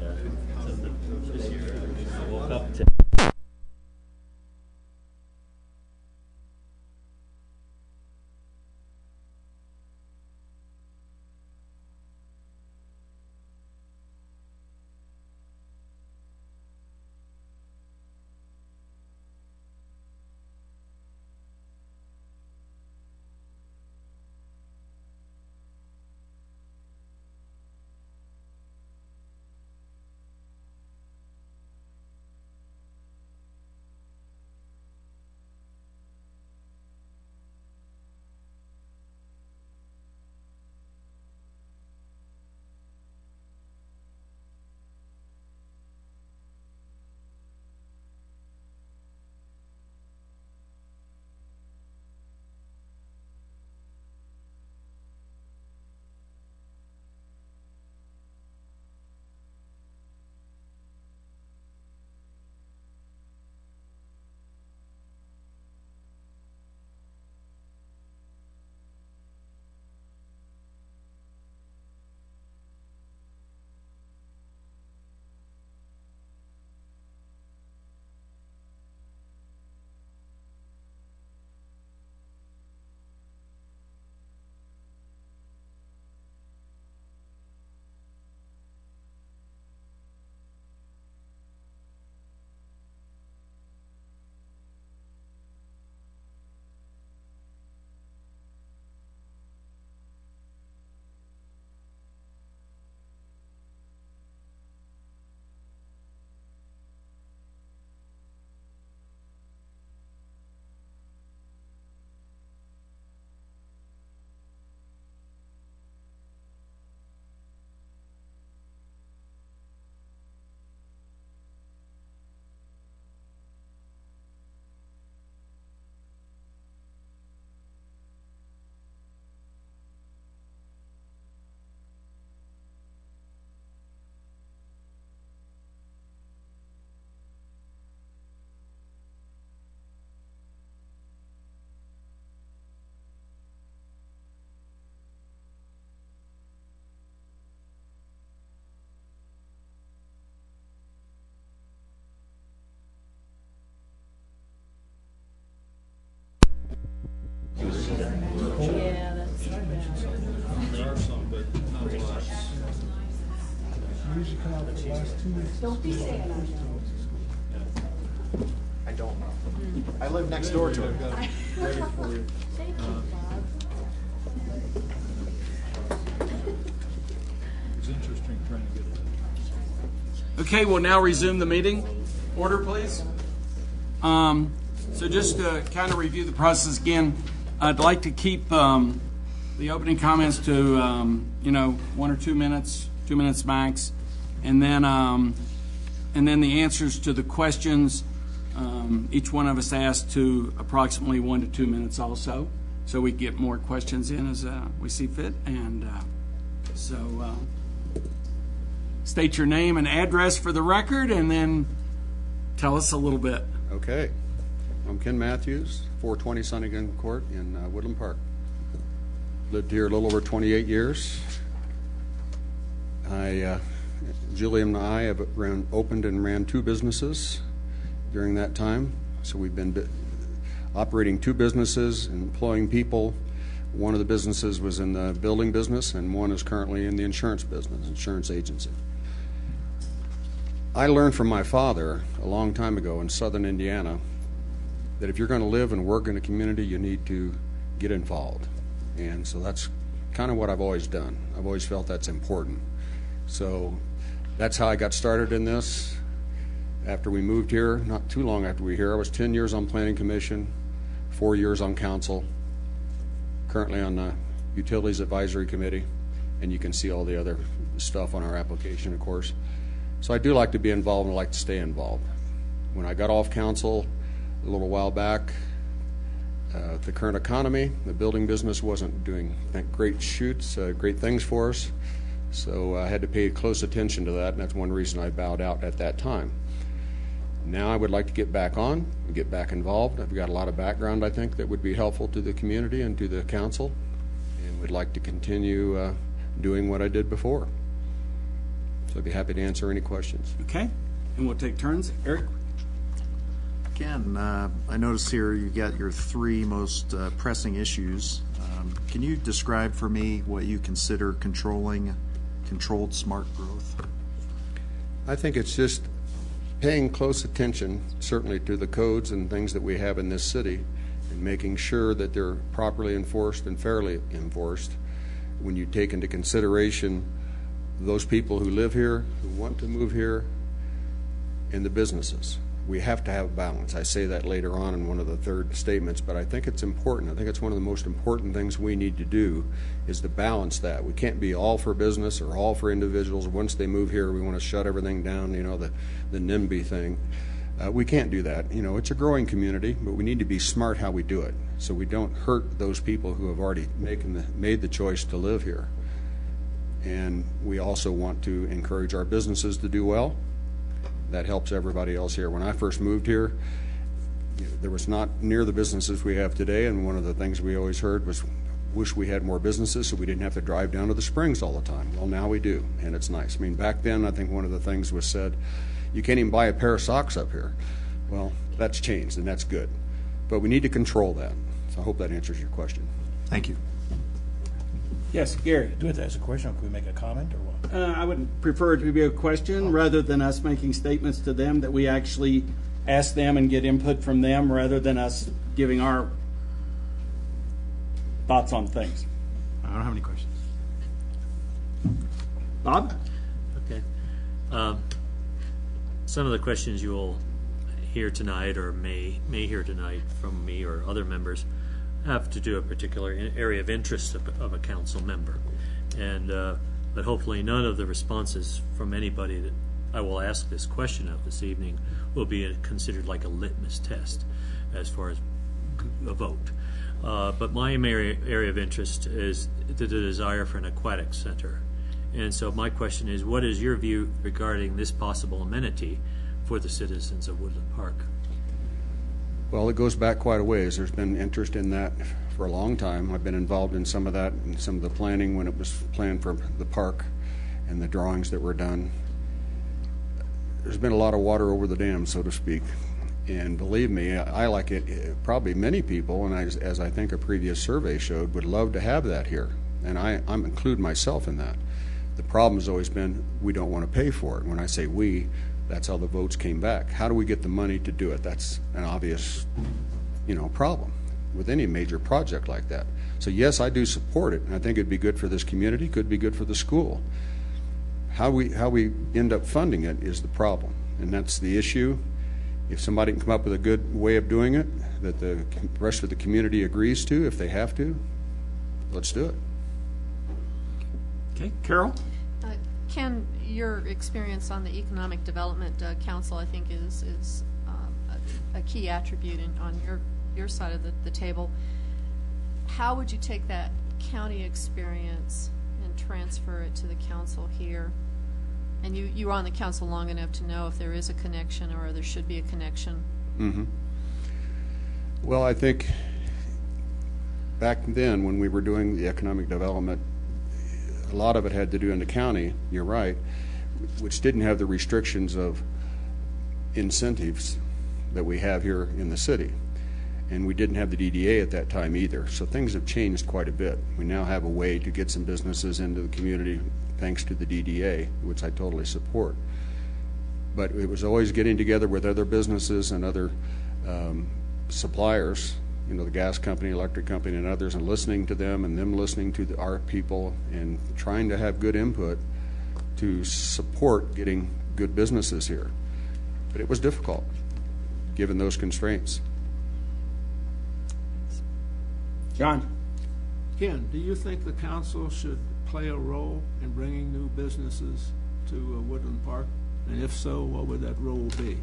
this year I woke up to Don't be saying I know. I don't know. I live next door to him. Thank you, Bob. It's interesting trying to get it. Okay, we'll now resume the meeting. Order, please. So just to kind of review the process again, I'd like to keep the opening comments to 1 or 2 minutes, 2 minutes max, and then the answers to the questions. Each one of us asked to approximately 1 to 2 minutes also, so we get more questions in as we see fit. And state your name and address for the record, and then tell us a little bit. Okay. I'm Ken Matthews, 420 Sunnigan Court in Woodland Park. Lived here a little over 28 years. Julian and I have opened and ran 2 businesses during that time. So we've been operating 2 businesses, employing people. One of the businesses was in the building business, and one is currently in the insurance business, insurance agency. I learned from my father a long time ago in southern Indiana that if you're going to live and work in a community, you need to get involved. And so that's kind of what I've always done. I've always felt that's important. So that's how I got started in this. After we moved here, not too long after we were here, I was 10 years on Planning Commission, 4 years on council, currently on the Utilities Advisory Committee, and you can see all the other stuff on our application, of course. So I do like to be involved and I like to stay involved. When I got off council a little while back, the current economy, the building business wasn't doing great things for us. So I had to pay close attention to that, and that's one reason I bowed out at that time. Now I would like to get back on and get back involved. I've got a lot of background, I think, that would be helpful to the community and to the council, and would like to continue doing what I did before. So I'd be happy to answer any questions. Okay, and we'll take turns. Eric? Ken, I noticed here you got your 3 most pressing issues. Can you describe for me what you consider controlled smart growth? I think it's just paying close attention, certainly to the codes and things that we have in this city, and making sure that they're properly enforced and fairly enforced. When you take into consideration those people who live here, who want to move here, and the businesses. We have to have balance. I say that later on in one of the third statements, but I think it's important. I think it's one of the most important things we need to do is to balance that. We can't be all for business or all for individuals. Once they move here, we want to shut everything down, the NIMBY thing. We can't do that. It's a growing community, but we need to be smart how we do it so we don't hurt those people who have already made the choice to live here. And we also want to encourage our businesses to do well. That helps everybody else here. When I first moved here, there was not near the businesses we have today, and one of the things we always heard was, wish we had more businesses so we didn't have to drive down to the Springs all the time. Well, now we do, and it's nice. I mean, back then, I think one of the things was said, you can't even buy a pair of socks up here. Well, that's changed, and that's good. But we need to control that. So I hope that answers your question. Thank you. Yes, Gary. Do we have to ask a question, or can we make a comment, or what? I would prefer it to be a question rather than us making statements to them, that we actually ask them and get input from them rather than us giving our thoughts on things. I don't have any questions. Bob? Okay. Some of the questions you will hear tonight or may hear tonight from me or other members have to do a particular area of interest of a council member. And but hopefully none of the responses from anybody that I will ask this question of this evening will be considered like a litmus test as far as a vote. But my area of interest is the desire for an aquatic center. And so my question is, what is your view regarding this possible amenity for the citizens of Woodland Park? Well, it goes back quite a ways. There's been interest in that for a long time. I've been involved in some of that, and some of the planning when it was planned for the park and the drawings that were done. There's been a lot of water over the dam, so to speak. And believe me, I like it. Probably many people, and as I think a previous survey showed, would love to have that here. And I'm include myself in that. The problem has always been, we don't want to pay for it. When I say we, that's how the votes came back. How do we get the money to do it? That's an obvious, problem with any major project like that. So yes, I do support it, and I think it'd be good for this community, could be good for the school. How we end up funding it is the problem, and that's the issue. If somebody can come up with a good way of doing it that the rest of the community agrees to, if they have to, let's do it. Okay, Carol? Ken, your experience on the Economic Development Council, I think, is a key attribute on your side of the table. How would you take that county experience and transfer it to the council here? And you were on the council long enough to know if there is a connection or there should be a connection. Mm-hmm. Well, I think back then when we were doing the economic development, a lot of it had to do in the county, you're right, which didn't have the restrictions of incentives that we have here in the city. And we didn't have the DDA at that time either. So things have changed quite a bit. We now have a way to get some businesses into the community thanks to the DDA, which I totally support. But it was always getting together with other businesses and other suppliers, the gas company, electric company, and others, and listening to them and them listening to our people and trying to have good input to support getting good businesses here. But it was difficult, given those constraints. John? Ken, do you think the council should play a role in bringing new businesses to Woodland Park? And if so, what would that role be?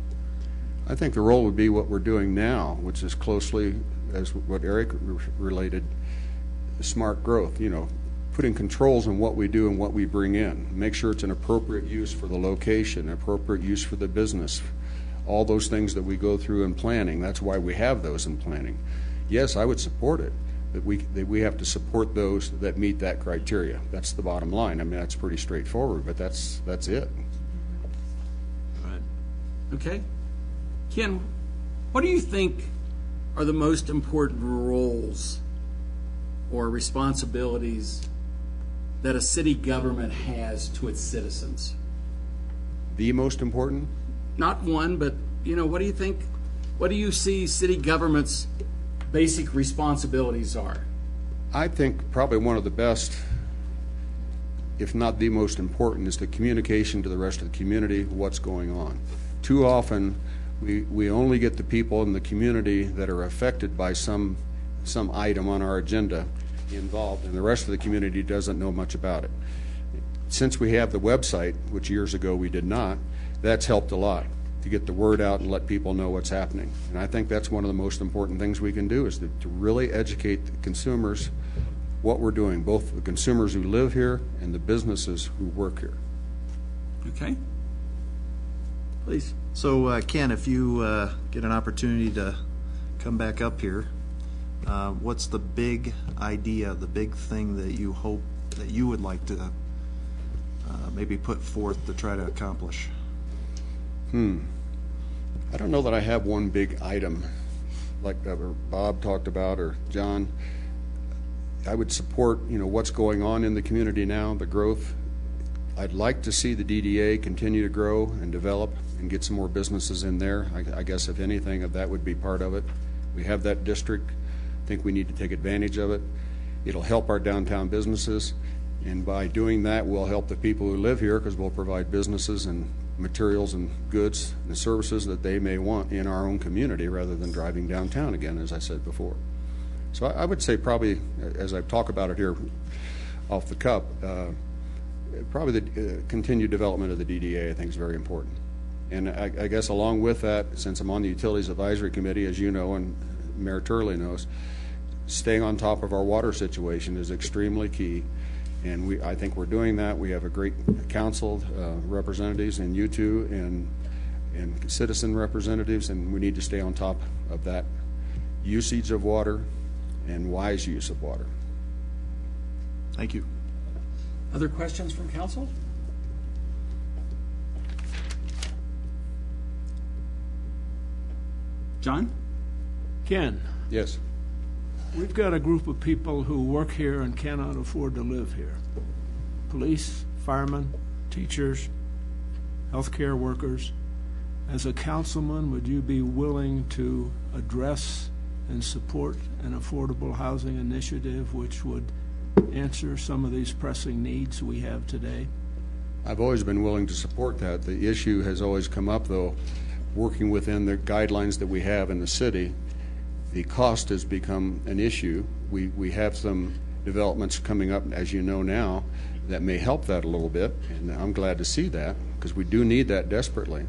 I think the role would be what we're doing now, which is closely, as what Eric related, smart growth, putting controls on what we do and what we bring in. Make sure it's an appropriate use for the location, appropriate use for the business, all those things that we go through in planning. That's why we have those in planning. Yes, I would support it. That we have to support those that meet that criteria. That's the bottom line. I mean, that's pretty straightforward, but that's it. Right. Okay. Ken, what do you think are the most important roles or responsibilities that a city government has to its citizens? The most important? Not one, but, what do you think? What do you see city government's basic responsibilities are? I think probably one of the best, if not the most important, is the communication to the rest of the community, what's going on. Too often, we only get the people in the community that are affected by some item on our agenda involved, and the rest of the community doesn't know much about it. Since we have the website, which years ago we did not, that's helped a lot to get the word out and let people know what's happening. And I think that's one of the most important things we can do, is to really educate the consumers what we're doing, both the consumers who live here and the businesses who work here. Okay. Please. So, Ken, if you get an opportunity to come back up here, what's the big idea, the big thing that you hope that you would like to maybe put forth to try to accomplish? I don't know that I have one big item like Bob talked about or John. I would support, what's going on in the community now, the growth. I'd like to see the DDA continue to grow and develop and get some more businesses in there. I guess if anything, that would be part of it. We have that district. I think we need to take advantage of it. It'll help our downtown businesses, and by doing that, we'll help the people who live here because we'll provide businesses and materials and goods and services that they may want in our own community rather than driving downtown again, as I said before. So I would say probably, as I talk about it here off the cup, probably the continued development of the DDA I think is very important. And I guess along with that, since I'm on the Utilities Advisory Committee, as you know, and Mayor Turley knows, staying on top of our water situation is extremely key. And I think we're doing that. We have a great council representatives and you two and citizen representatives, and we need to stay on top of that usage of water and wise use of water. Thank you. Other questions from council? John? Ken, Yes. we've got a group of people who work here and cannot afford to live here. Police, firemen, teachers, healthcare workers. As a councilman, would you be willing to address and support an affordable housing initiative which would answer some of these pressing needs we have today? I've always been willing to support that. The issue has always come up, though, working within the guidelines that we have in the city. The cost has become an issue. We have some developments coming up, as you know now, that may help that a little bit, and I'm glad to see that, because we do need that desperately.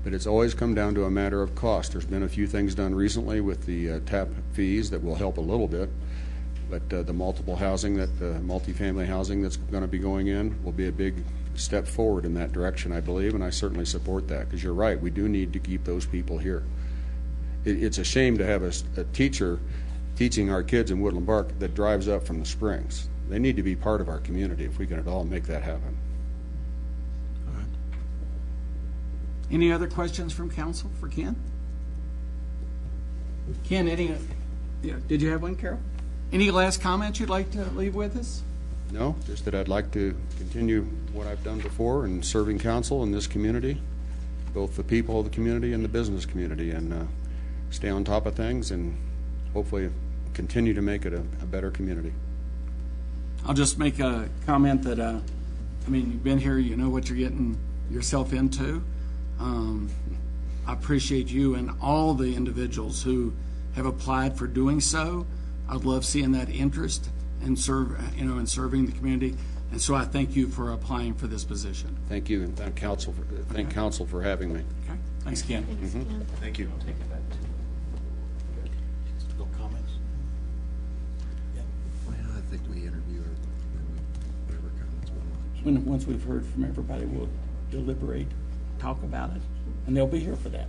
But it's always come down to a matter of cost. There's been a few things done recently with the tap fees that will help a little bit, but the multiple housing, multifamily housing that's going to be going in will be a big step forward in that direction, I believe, and I certainly support that, because you're right, we do need to keep those people here. It's a shame to have a teacher teaching our kids in Woodland Park that drives up from the Springs. They need to be part of our community if we can at all make that happen. Any other questions from council for Ken? Ken, did you have one, Carol? Any last comments you'd like to leave with us? No, just that I'd like to continue what I've done before in serving council in this community, both the people of the community and the business community, and stay on top of things and hopefully continue to make it a better community. I'll just make a comment that, you've been here, you know what you're getting yourself into. I appreciate you and all the individuals who have applied for doing so. I'd love seeing that interest in serving the community, and so I thank you for applying for this position. Thank you, and thank council for having me. Okay, thanks, Ken. Thank you. Still comments? Well, I think we interview her, whatever comments we want. Once we've heard from everybody, we'll deliberate, talk about it, and they'll be here for that.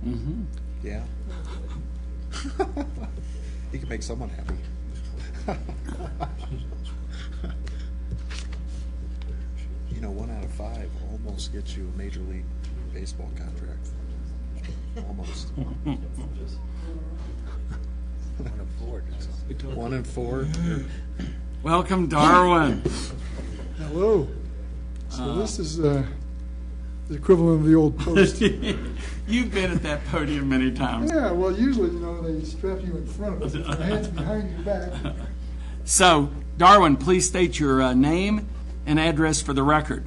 Mm-hmm. Yeah. You can make someone happy. 1 out of 5 almost gets you a Major League Baseball contract. Almost. 1 in 4. Welcome, Darwin. Hello. So this is the equivalent of the old post. You've been at that podium many times. Yeah, well, usually, they strap you in front of it, with your hands behind your back. So, Darwin, please state your name and address for the record.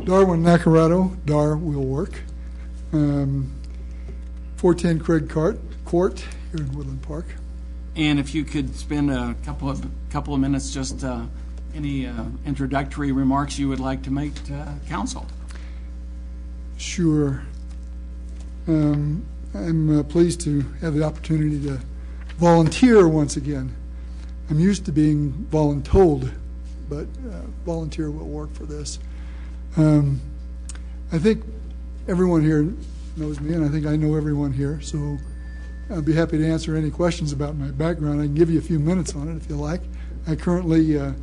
Darwin Nacarado, Dar will work. 410 Craig Court here in Woodland Park. And if you could spend a couple of minutes, just any introductory remarks you would like to make to council. Sure. I'm pleased to have the opportunity to volunteer once again. I'm used to being voluntold, but volunteer will work for this. I think everyone here knows me, and I think I know everyone here, so I'd be happy to answer any questions about my background. I can give you a few minutes on it if you like. I currently am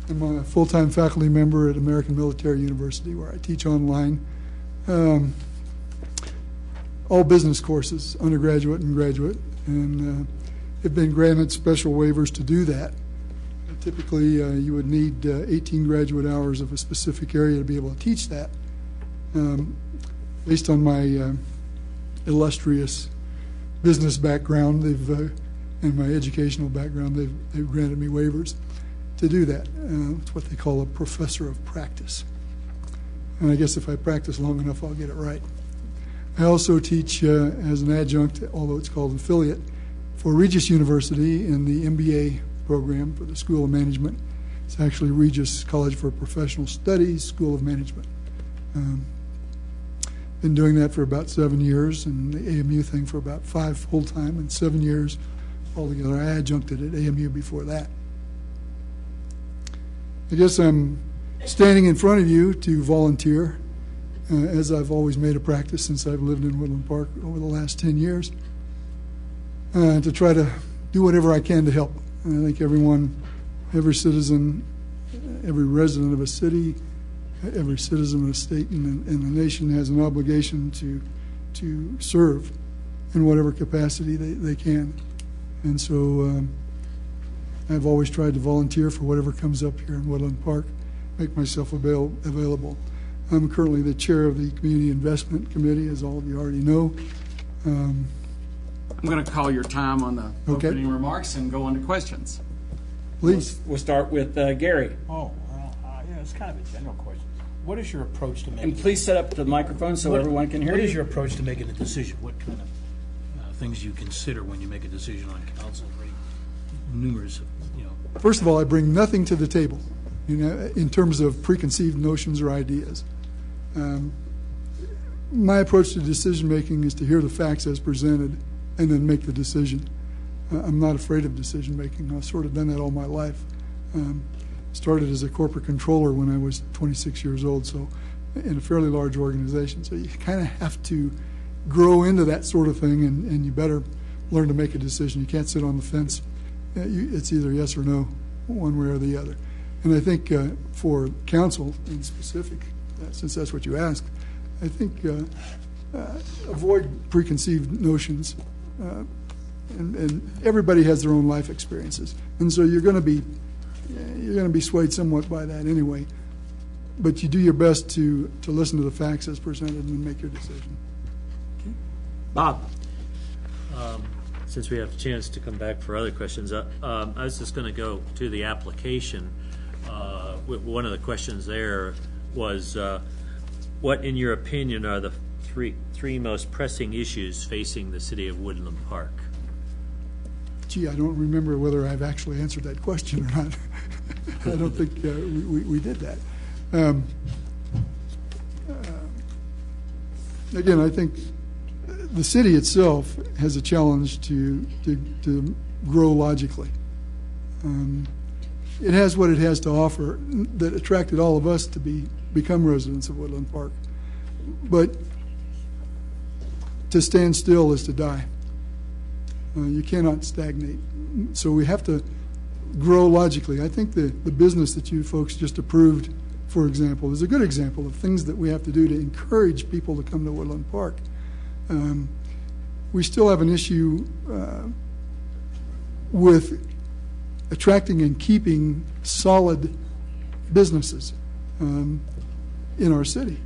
a full-time faculty member at American Military University, where I teach online all business courses, undergraduate and graduate, and have been granted special waivers to do that. Typically, you would need 18 graduate hours of a specific area to be able to teach that. Based on my illustrious business background, and my educational background, they've granted me waivers to do that. It's what they call a professor of practice. And I guess if I practice long enough, I'll get it right. I also teach as an adjunct, although it's called affiliate, for Regis University in the MBA program for the School of Management. It's actually Regis College for Professional Studies, School of Management. Been doing that for about 7 years, and the AMU thing for about 5 full-time and 7 years altogether. I adjuncted at AMU before that. I guess I'm standing in front of you to volunteer, as I've always made a practice since I've lived in Woodland Park over the last 10 years, to try to do whatever I can to help. And I think every citizen, every resident of a city, every citizen of a state and the nation has an obligation to serve in whatever capacity they can. And so I've always tried to volunteer for whatever comes up here in Woodland Park, make myself available. I'm currently the chair of the Community Investment Committee, as all of you already know. I'm going to call your time on the Okay. opening remarks and go on to questions. Please. We'll start with Gary. Oh, well, yeah, it's kind of a general question. What is your approach to making? And please set up the microphone so everyone can hear What you. is your approach to making a decision? What kind of things you consider when you make a decision on council? Numerous, First of all, I bring nothing to the table, in terms of preconceived notions or ideas. My approach to decision-making is to hear the facts as presented and then make the decision. I'm not afraid of decision-making. I've sort of done that all my life. Started as a corporate controller when I was 26 years old, so in a fairly large organization. So you kind of have to grow into that sort of thing, and you better learn to make a decision. You can't sit on the fence. It's either yes or no, one way or the other. And I think for council in specific, since that's what you asked, I think avoid preconceived notions. And everybody has their own life experiences, and so you're going to be swayed somewhat by that anyway. But you do your best to listen to the facts as presented and make your decision. Okay. Bob. Since we have a chance to come back for other questions, I was just going to go to the application. One of the questions there was, what, in your opinion, are the three most pressing issues facing the city of Woodland Park? Gee, I don't remember whether I've actually answered that question or not. I don't think we did that. Again, I think the city itself has a challenge to grow logically. It has what it has to offer that attracted all of us to become residents of Woodland Park. But to stand still is to die. You cannot stagnate. So we have to grow logically. I think the business that you folks just approved, for example, is a good example of things that we have to do to encourage people to come to Woodland Park. We still have an issue with attracting and keeping solid businesses in our city,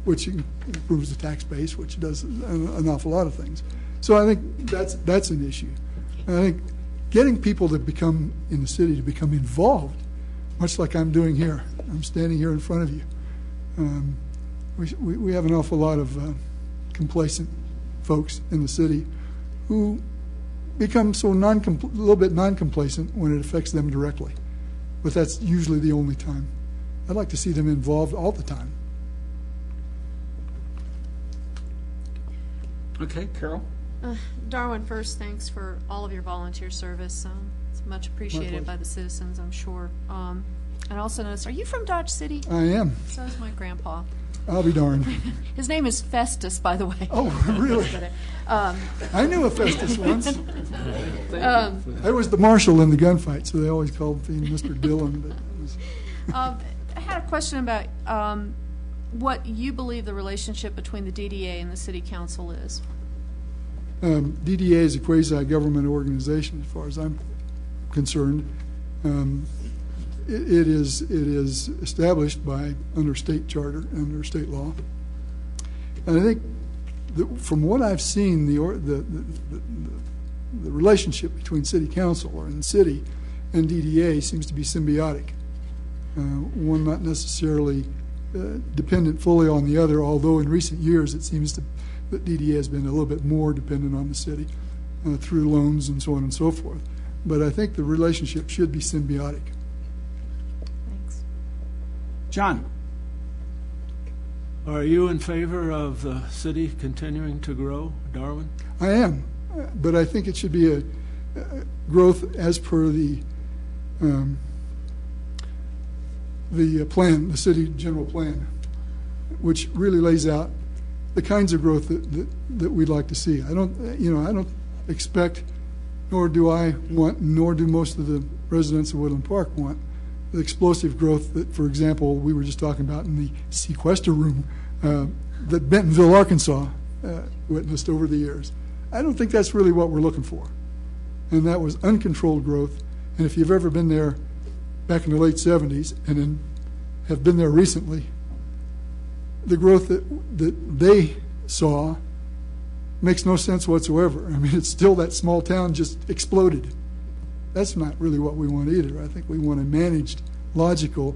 which improves the tax base, which does an awful lot of things. So I think that's an issue. And I think getting people to become, in the city, to become involved, much like I'm doing here. I'm standing here in front of you. We have an awful lot of complacent folks in the city who become so a little bit non-complacent when it affects them directly. But that's usually the only time. I'd like to see them involved all the time. Okay, Carol. Darwin, first, thanks for all of your volunteer service. It's much appreciated by the citizens, I'm sure. And also notice, are you from Dodge City? I am. So is my grandpa. I'll be darned. His name is Festus, by the way. Oh, really? I knew a Festus once. I was the marshal in the gunfight, so they always called me Mr. Dillon. I had a question about what you believe the relationship between the DDA and the City Council is. DDA is a quasi-government organization, as far as I'm concerned. It is established under state charter, under state law, and I think from what I've seen, the relationship between City Council or in the city and DDA seems to be symbiotic. One not necessarily dependent fully on the other, although in recent years it seems that DDA has been a little bit more dependent on the city through loans and so on and so forth. But I think the relationship should be symbiotic. Thanks. John. Are you in favor of the city continuing to grow, Darwin? I am, but I think it should be a growth as per the plan, the city general plan, which really lays out the kinds of growth that we'd like to see. I don't expect, nor do I want, nor do most of the residents of Woodland Park want, the explosive growth that, for example, we were just talking about in the sequester room that Bentonville, Arkansas witnessed over the years. I don't think that's really what we're looking for. And that was uncontrolled growth And if you've ever been there back in the late 70s and then have been there recently, the growth that they saw makes no sense whatsoever. I mean, it's still that small town just exploded. That's not really what we want either. I think we want a managed, logical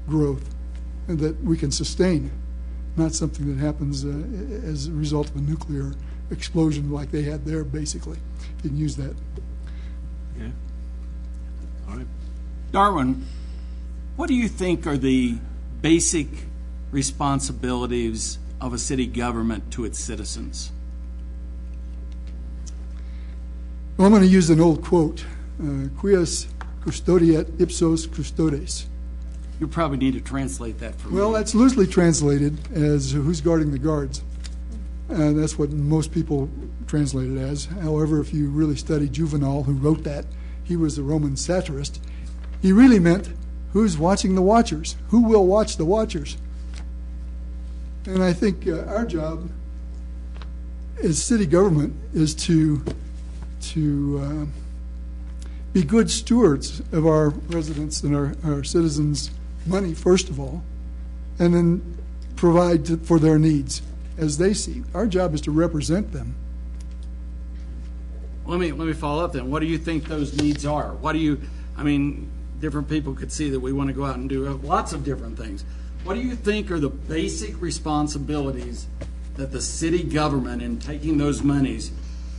growth and that we can sustain, not something that happens as a result of a nuclear explosion like they had there, basically. If you can use that. Okay. All right. Darwin, what do you think are the basic responsibilities of a city government to its citizens? Well, I'm going to use an old quote, quies custodiet ipsos custodes. You probably need to translate that for me. Well, that's loosely translated as who's guarding the guards. That's what most people translate it as. However, if you really study Juvenal, who wrote that, he was a Roman satirist. He really meant who's watching the watchers? Who will watch the watchers? And I think our job as city government is to be good stewards of our residents and our citizens' money, first of all, and then provide for their needs as they see. Our job is to represent them. Let me follow up then. What do you think those needs are? Different people could see that we want to go out and do lots of different things. What do you think are the basic responsibilities that the city government, in taking those monies,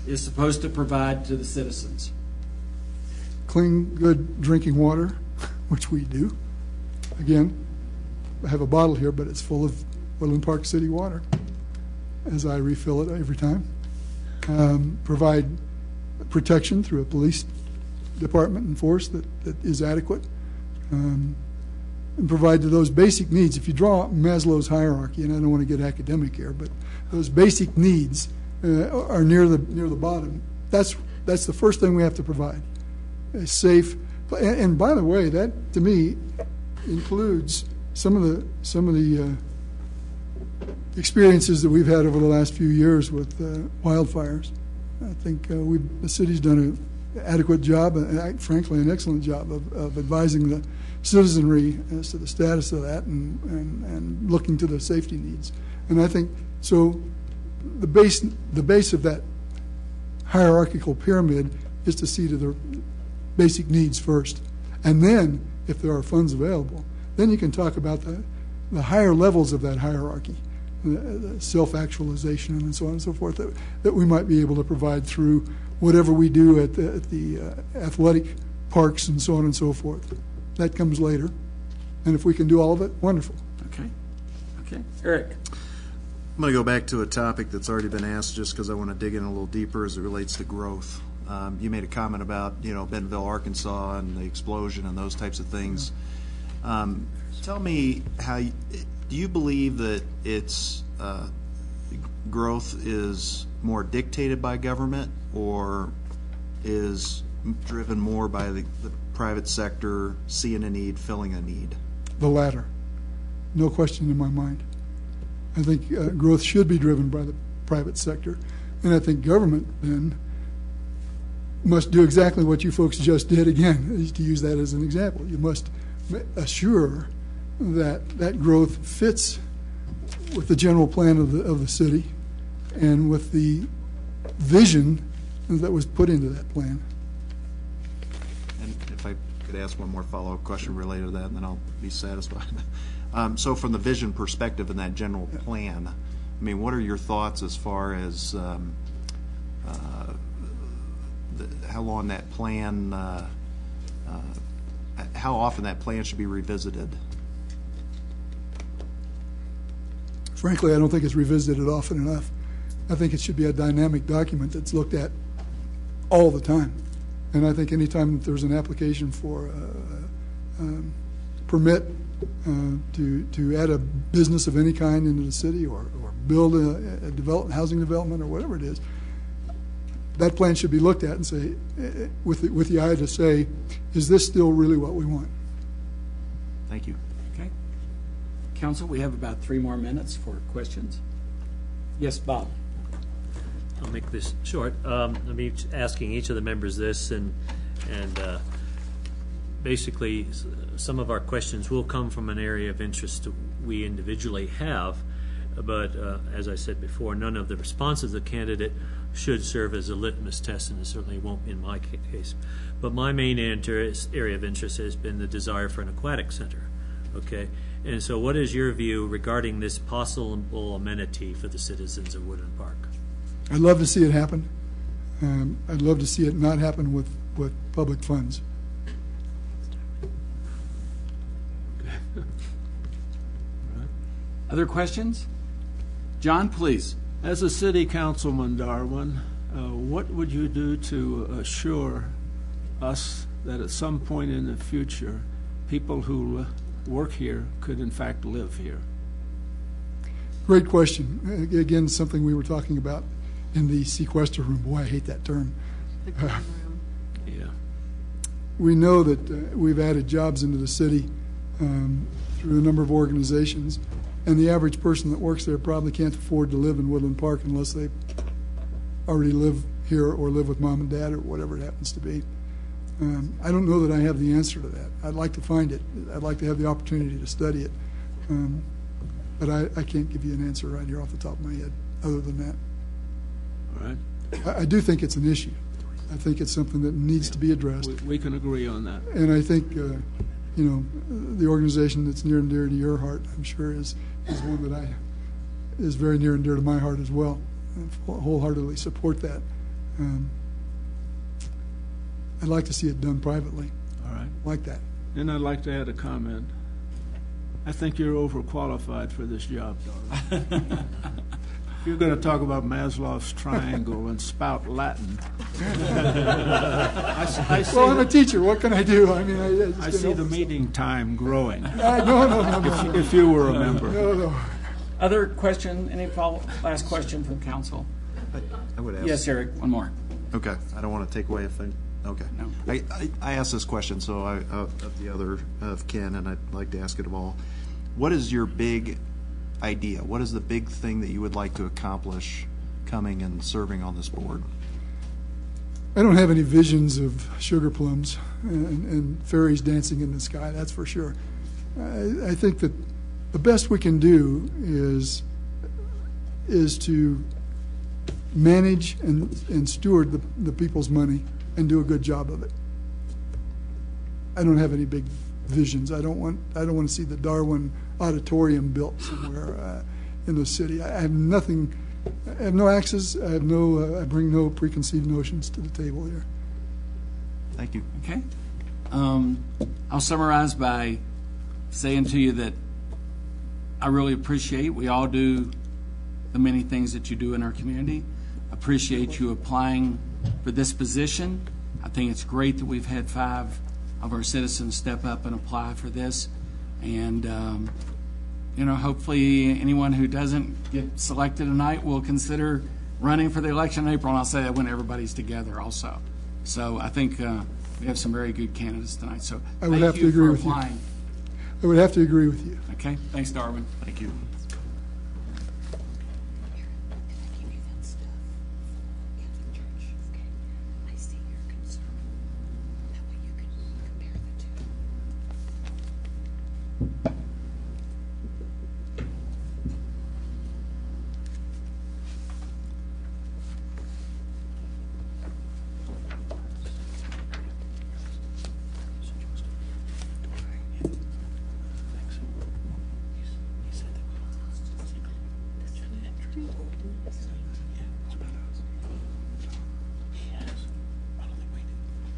is supposed to provide to the citizens? Clean, good drinking water, which we do. Again, I have a bottle here, but it's full of Woodland Park City water as I refill it every time. Provide protection through a police department and force that is adequate. And provide to those basic needs. If you draw Maslow's hierarchy, and I don't want to get academic here, but those basic needs are near the bottom. That's the first thing we have to provide. A safe, and by the way, that to me includes some of the experiences that we've had over the last few years with wildfires. I think the city's done an adequate job, and frankly an excellent job of advising the citizenry as to the status of that and looking to the safety needs. And I think so. The base of that hierarchical pyramid is to see to the basic needs first, and then if there are funds available, then you can talk about the higher levels of that hierarchy, the self-actualization and so on and so forth that we might be able to provide through whatever we do at the athletic parks and so on and so forth. That comes later, and if we can do all of it, wonderful. Okay, Eric. I'm going to go back to a topic that's already been asked just because I want to dig in a little deeper as it relates to growth. You made a comment about, Bentonville, Arkansas and the explosion and those types of things. Tell me do you believe that its growth is more dictated by government or is driven more by the private sector seeing a need, filling a need? The latter. No question in my mind. I think growth should be driven by the private sector. And I think government then must do exactly what you folks just did again, to use that as an example. You must assure that that growth fits with the general plan of the city and with the vision that was put into that plan. And if I could ask one more follow-up question related to that, and then I'll be satisfied. So from the vision perspective in that general plan, what are your thoughts as far as how long that plan, how often that plan should be revisited? Frankly, I don't think it's revisited often enough. I think it should be a dynamic document that's looked at all the time. And I think any time that there's an application for permit to add a business of any kind into the city or build a housing development or whatever it is, that plan should be looked at and say, with the eye to say, is this still really what we want? Thank you. Okay. Council, we have about 3 more minutes for questions. Yes, Bob. I'll make this short. I'll be asking each of the members this, and basically, some of our questions will come from an area of interest that we individually have, but as I said before, none of the responses of the candidate should serve as a litmus test, and it certainly won't in my case. But my main area of interest has been the desire for an aquatic center. Okay, and so what is your view regarding this possible amenity for the citizens of Woodland Park? I'd love to see it happen. I'd love to see it not happen with public funds. Other questions? John, please. As a city councilman, Darwin, what would you do to assure us that at some point in the future, people who work here could in fact live here? Great question. Again, something we were talking about in the sequester room. Boy, I hate that term. Yeah. We know that we've added jobs into the city through a number of organizations, and the average person that works there probably can't afford to live in Woodland Park unless they already live here or live with mom and dad or whatever it happens to be. I don't know that I have the answer to that. I'd like to find it. I'd like to have the opportunity to study it. But I can't give you an answer right here off the top of my head other than that. All right. I do think it's an issue. I think it's something that needs to be addressed. We can agree on that. And I think, the organization that's near and dear to your heart, I'm sure, is one that is very near and dear to my heart as well. I wholeheartedly support that. I'd like to see it done privately. All right. Like that. And I'd like to add a comment. I think you're overqualified for this job, Darwin. If you're going to talk about Maslow's triangle and spout Latin, well, I'm a teacher. What can I do? I mean, I see the meeting time growing. No. If you were a member. No. Other question? Any last question from council? I would ask. Yes, Eric, one more. Okay, I don't want to take away if okay. No. I asked this question, so of the other of Ken, and I'd like to ask it of all. What is your big idea? What is the big thing that you would like to accomplish coming and serving on this board? I don't have any visions of sugar plums and fairies dancing in the sky, that's for sure. I think that the best we can do is to manage and steward the people's money and do a good job of it. I don't have any big visions. I don't want to see the Darwin Auditorium built somewhere in the city. I have nothing. I have no axes. I bring no preconceived notions to the table here. Thank you. Okay. I'll summarize by saying to you that I really appreciate, we all do the many things that you do in our community. Appreciate you applying for this position. I think it's great that we've had 5 of our citizens step up and apply for this. And, hopefully anyone who doesn't get selected tonight will consider running for the election in April. And I'll say that when everybody's together also. So I think we have some very good candidates tonight. So I would have to agree with you. I would have to agree with you. Okay. Thanks, Darwin. Thank you.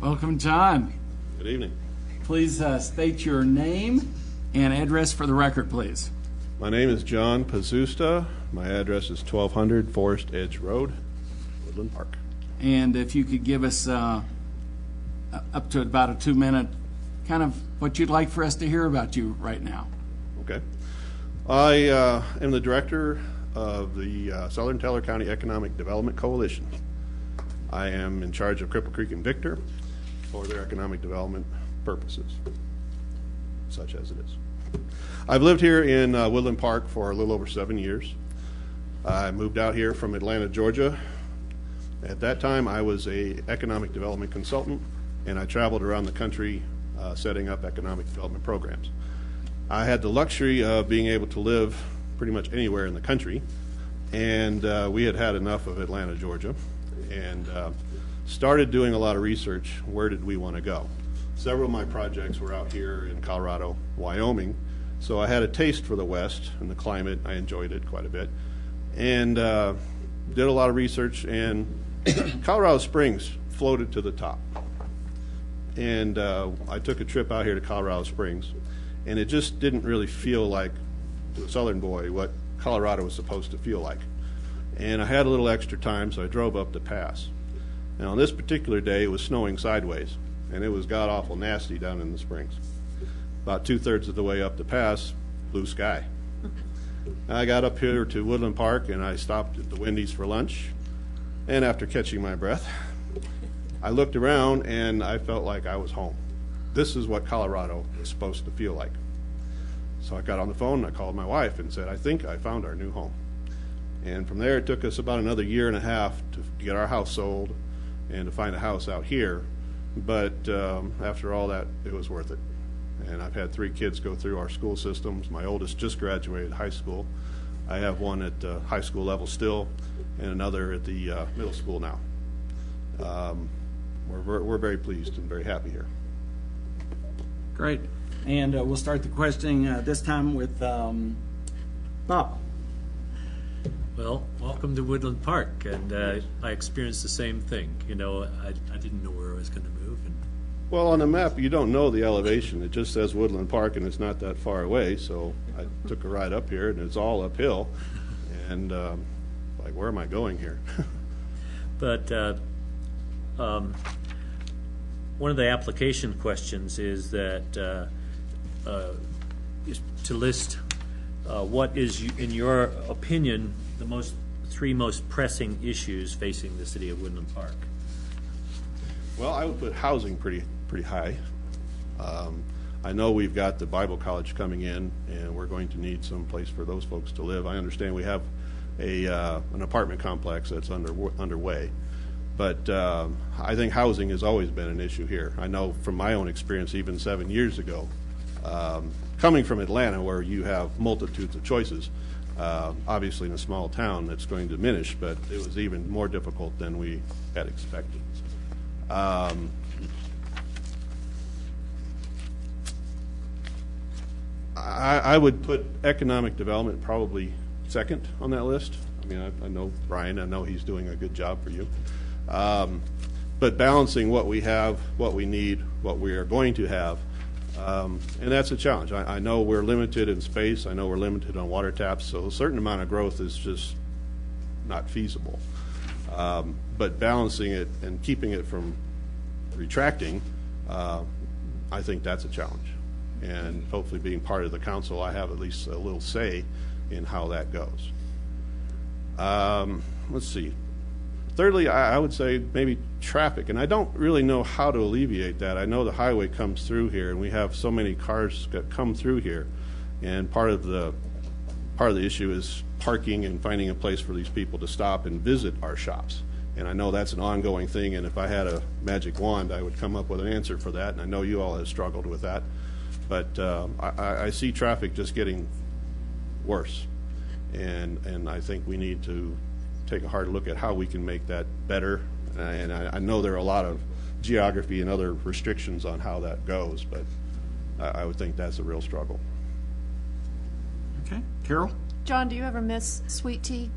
Welcome, John. Good evening. Please state your name and address for the record, please. My name is John Pazusta. My address is 1200 Forest Edge Road, Woodland Park. And if you could give us up to about a 2-minute kind of what you'd like for us to hear about you right now. Okay. I am the director of the Southern Teller County Economic Development Coalition. I am in charge of Cripple Creek and Victor for their economic development purposes, such as it is. I've lived here in Woodland Park for a little over 7 years. I moved out here from Atlanta, Georgia. At that time, I was an economic development consultant, and I traveled around the country setting up economic development programs. I had the luxury of being able to live pretty much anywhere in the country, and we had had enough of Atlanta, Georgia, and started doing a lot of research. Where did we want to go? Several of my projects were out here in Colorado, Wyoming, so I had a taste for the West and the climate. I enjoyed it quite a bit, and did a lot of research, and Colorado Springs floated to the top. And I took a trip out here to Colorado Springs, and it just didn't really feel like, to a Southern boy, what Colorado was supposed to feel like. And I had a little extra time, so I drove up the pass. And on this particular day, it was snowing sideways, and it was god-awful nasty down in the Springs. About 2/3 of the way up the pass, blue sky. I got up here to Woodland Park, and I stopped at the Wendy's for lunch. And after catching my breath, I looked around, and I felt like I was home. This is what Colorado is supposed to feel like. So I got on the phone, and I called my wife and said, I think I found our new home. And from there, it took us about another 1.5 years to get our house sold and to find a house out here. But after all that, it was worth it. And I've had 3 kids go through our school systems. My oldest just graduated high school. I have one at high school level still, and another at the middle school now. We're very pleased and very happy here. Great. And we'll start the questioning this time with Bob. Well, welcome to Woodland Park, and I experienced the same thing. You know, I didn't know where I was going to move. And well, on the map, you don't know the elevation. It just says Woodland Park, and it's not that far away. So I took a ride up here, and it's all uphill. And like, where am I going here? But one of the application questions is that is to list what is, in your opinion, the 3 most pressing issues facing the city of Woodland Park. Well, I would put housing pretty high. I know we've got the Bible College coming in, and we're going to need some place for those folks to live. I understand we have an apartment complex that's underway, but I think housing has always been an issue here. I know from my own experience, even 7 years ago, coming from Atlanta, where you have multitudes of choices, obviously in a small town that's going to diminish, but it was even more difficult than we had expected. I would put economic development probably second on that list. I mean, I know Brian, I know he's doing a good job for you. But balancing what we have, what we need, what we are going to have, and that's a challenge. I know we're limited in space. I know we're limited on water taps, so a certain amount of growth is just not feasible. But balancing it and keeping it from retracting, I think that's a challenge. And hopefully being part of the council, I have at least a little say in how that goes. Let's see. Thirdly, I would say maybe traffic, and I don't really know how to alleviate that. I know the highway comes through here, and we have so many cars that come through here, and part of the issue is parking and finding a place for these people to stop and visit our shops. And I know that's an ongoing thing, and if I had a magic wand, I would come up with an answer for that, and I know you all have struggled with that. But I see traffic just getting worse, and I think we need to take a hard look at how we can make that better. And I know there are a lot of geography and other restrictions on how that goes, but I would think that's a real struggle. Okay. Carol? John, do you ever miss sweet tea?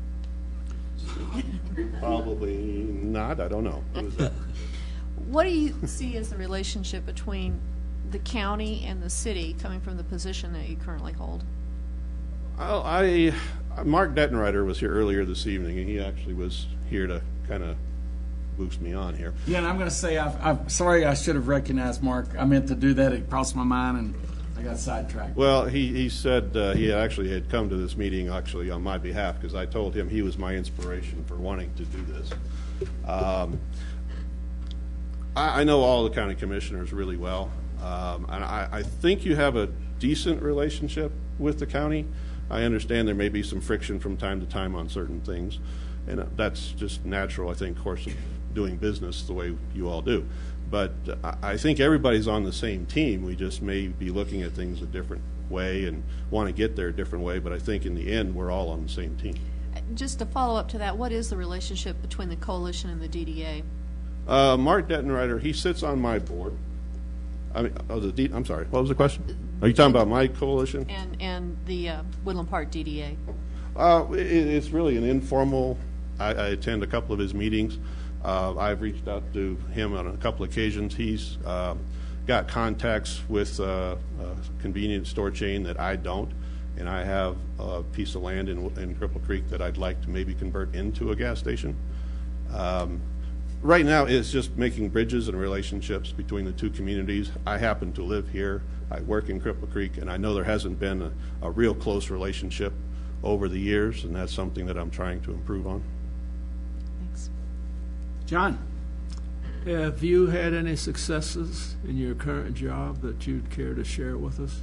Probably not. I don't know. What is that? What do you see as the relationship between the county and the city coming from the position that you currently hold? Mark Dettenreiter was here earlier this evening, and he actually was here to kind of boost me on here. Yeah, and I'm going to say, I'm sorry, I should have recognized Mark. I meant to do that. It crossed my mind, and I got sidetracked. Well, he said he actually had come to this meeting actually on my behalf, because I told him he was my inspiration for wanting to do this. I know all the county commissioners really well, and I think you have a decent relationship with the county. I understand there may be some friction from time to time on certain things, and that's just natural, I think, course of doing business the way you all do. But I think everybody's on the same team. We just may be looking at things a different way and want to get there a different way, but I think in the end, we're all on the same team. Just to follow up to that, what is the relationship between the coalition and the DDA? Mark Dettenreiter, he sits on my board. I'm sorry, what was the question? Are you talking about my coalition? And the Woodland Park DDA? It's really an informal, I attend a couple of his meetings. I've reached out to him on a couple of occasions. He's got contacts with a convenience store chain that I don't, and I have a piece of land in Cripple Creek that I'd like to maybe convert into a gas station. Right now, it's just making bridges and relationships between the two communities. I happen to live here. I work in Cripple Creek, and I know there hasn't been a real close relationship over the years, and that's something that I'm trying to improve on. Thanks. John? Have you had any successes in your current job that you'd care to share with us?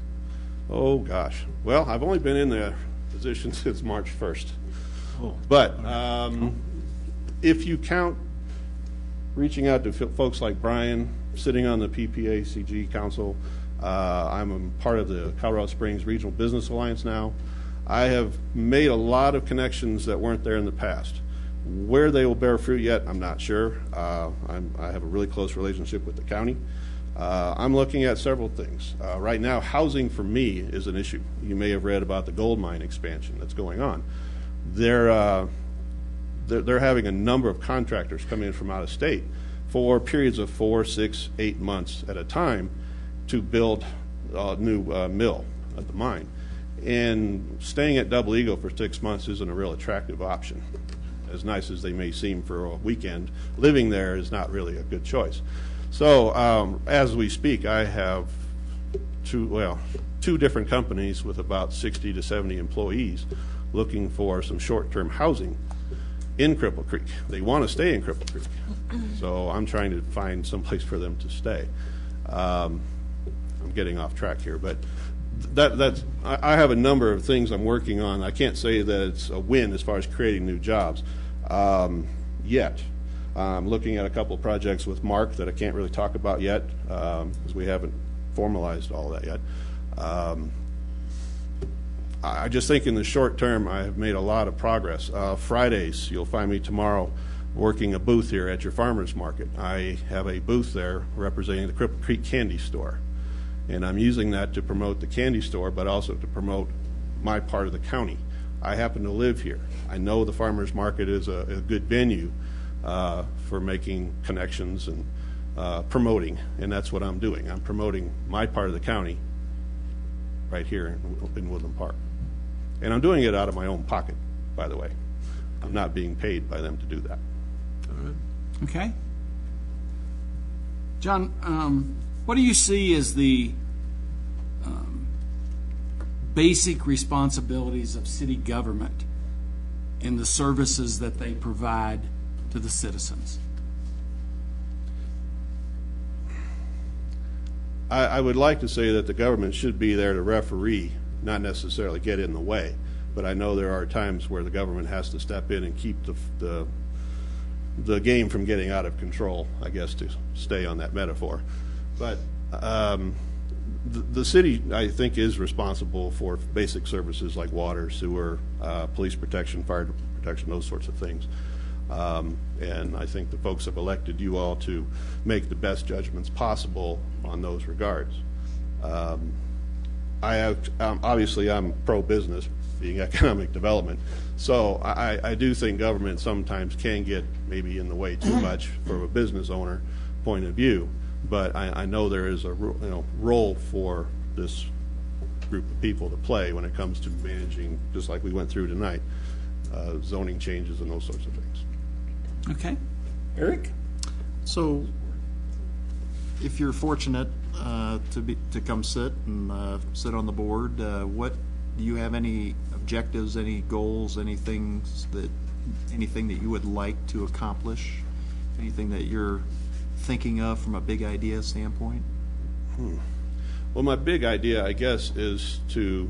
Oh, gosh. Well, I've only been in the position since March 1st. Oh. But if you count reaching out to folks like Brian, sitting on the PPACG Council, I'm a part of the Colorado Springs Regional Business Alliance now. I have made a lot of connections that weren't there in the past. Where they will bear fruit yet, I'm not sure. I have a really close relationship with the county. I'm looking at several things. Right now, housing for me is an issue. You may have read about the gold mine expansion that's going on. They're having a number of contractors come in from out of state for periods of 4, 6, 8 months at a time to build a new mill at the mine. And staying at Double Eagle for 6 months isn't a real attractive option. As nice as they may seem for a weekend, living there is not really a good choice. So as we speak, I have two different companies with about 60 to 70 employees looking for some short-term housing in Cripple Creek. They want to stay in Cripple Creek, so I'm trying to find some place for them to stay. I'm getting off track here, but I have a number of things I'm working on. I can't say that it's a win as far as creating new jobs yet. I'm looking at a couple of projects with Mark that I can't really talk about yet because we haven't formalized all that yet. I just think in the short term I have made a lot of progress. Fridays, you'll find me tomorrow working a booth here at your farmers market. I have a booth there representing the Cripple Creek Candy Store. And I'm using that to promote the candy store, but also to promote my part of the county. I happen to live here. I know the farmers market is a good venue for making connections and promoting, and that's what I'm doing. I'm promoting my part of the county right here in Woodland Park. And I'm doing it out of my own pocket, by the way. I'm not being paid by them to do that. All right. Okay. John, what do you see as the basic responsibilities of city government in the services that they provide to the citizens? I would like to say that the government should be there to referee, not necessarily get in the way. But I know there are times where the government has to step in and keep the game from getting out of control, I guess, to stay on that metaphor. But the city, I think, is responsible for basic services like water, sewer, police protection, fire protection, those sorts of things. And I think the folks have elected you all to make the best judgments possible on those regards. Obviously, I'm pro-business, being economic development, so I do think government sometimes can get maybe in the way too much from a business owner point of view. But I know there is a role for this group of people to play when it comes to managing, just like we went through tonight, zoning changes and those sorts of things. Okay. Eric? So, if you're fortunate to come sit and sit on the board, what do you have any objectives, any goals, anything that you would like to accomplish? Anything that you're thinking of from a big idea standpoint? Well, my big idea, I guess, is to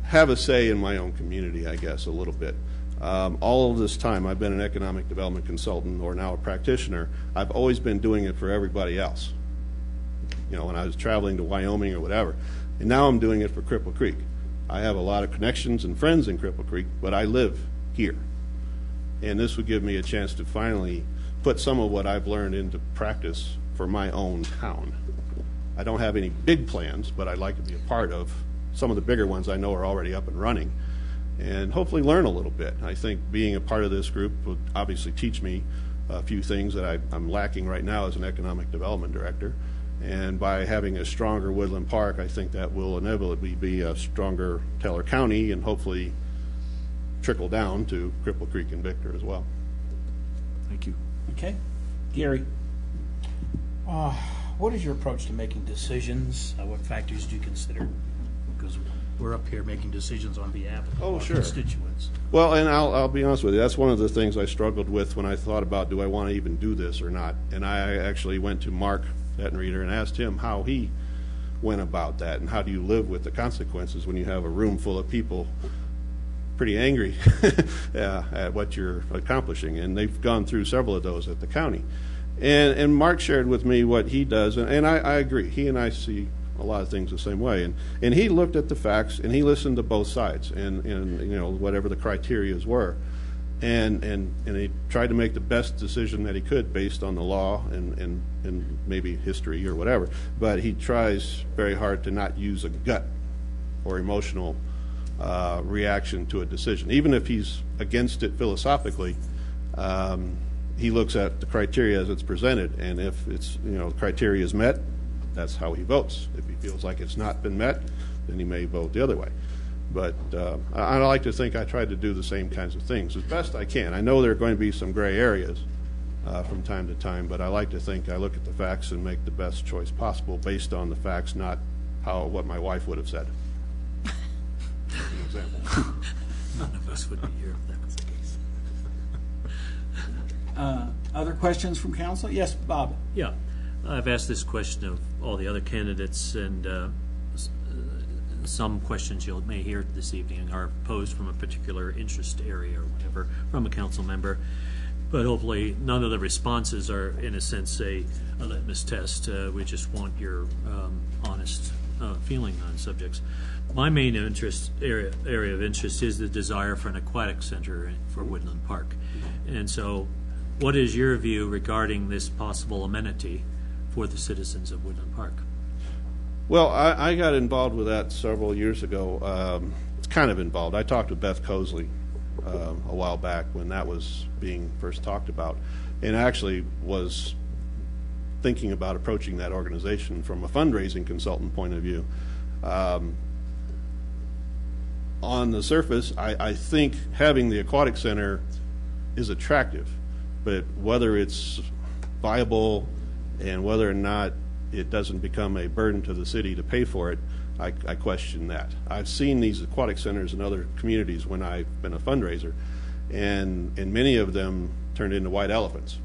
have a say in my own community, I guess, a little bit. All of this time, I've been an economic development consultant or now a practitioner. I've always been doing it for everybody else. You know, when I was traveling to Wyoming or whatever. And now I'm doing it for Cripple Creek. I have a lot of connections and friends in Cripple Creek, but I live here. And this would give me a chance to finally put some of what I've learned into practice for my own town. I don't have any big plans, but I'd like to be a part of some of the bigger ones I know are already up and running, and hopefully learn a little bit. I think being a part of this group would obviously teach me a few things that I'm lacking right now as an economic development director. And by having a stronger Woodland Park, I think that will inevitably be a stronger Teller County and hopefully trickle down to Cripple Creek and Victor as well. Thank you. Okay. Gary, what is your approach to making decisions? What factors do you consider? Because we're up here making decisions on behalf of our constituents. Well, and I'll be honest with you, that's one of the things I struggled with when I thought about, do I want to even do this or not? And I actually went to Mark Ettenreader and asked him how he went about that, and how do you live with the consequences when you have a room full of people pretty angry at what you're accomplishing. And they've gone through several of those at the county. And Mark shared with me what he does, and I agree. He and I see a lot of things the same way. And he looked at the facts, and he listened to both sides, and you know, whatever the criterias were. And he tried to make the best decision that he could based on the law and maybe history or whatever. But he tries very hard to not use a gut or emotional reaction to a decision. Even if he's against it philosophically, he looks at the criteria as it's presented, and if it's, you know, the criteria is met, that's how he votes. If he feels like it's not been met, then he may vote the other way. But I like to think I try to do the same kinds of things as best I can. I know there are going to be some gray areas from time to time, but I like to think I look at the facts and make the best choice possible based on the facts, not what my wife would have said. As an example. None of us would be here if that was the case. Other questions from council? Yes, Bob. Yeah, I've asked this question of all the other candidates, and some questions you may hear this evening are posed from a particular interest area or whatever from a council member, but hopefully none of the responses are, in a sense, a litmus test. We just want your honest feeling on subjects. My main area of interest is the desire for an aquatic center for Woodland Park. And so what is your view regarding this possible amenity for the citizens of Woodland Park? Well, I got involved with that several years ago. Kind of involved. I talked to Beth Cosley a while back when that was being first talked about, and actually was thinking about approaching that organization from a fundraising consultant point of view. On the surface, I think having the aquatic center is attractive, but whether it's viable and whether or not it doesn't become a burden to the city to pay for it, I question that. I've seen these aquatic centers in other communities when I've been a fundraiser, and many of them turned into white elephants.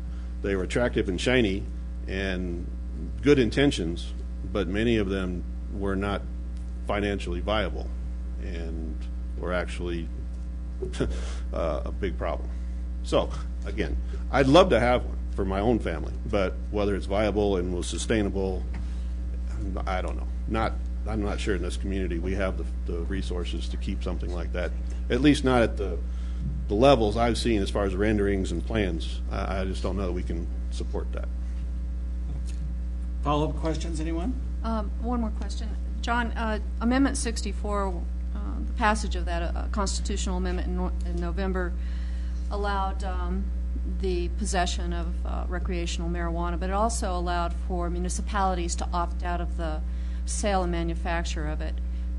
They were attractive and shiny and good intentions, but many of them were not financially viable and were actually a big problem. So, again, I'd love to have one for my own family, but whether it's viable and was sustainable, I don't know. I'm not sure in this community we have the resources to keep something like that, at least not at the levels I've seen as far as renderings and plans. I just don't know that we can support that. Follow-up questions, anyone? One more question. John, Amendment 64, the passage of that constitutional amendment in November allowed the possession of recreational marijuana, but it also allowed for municipalities to opt out of the sale and manufacture of it.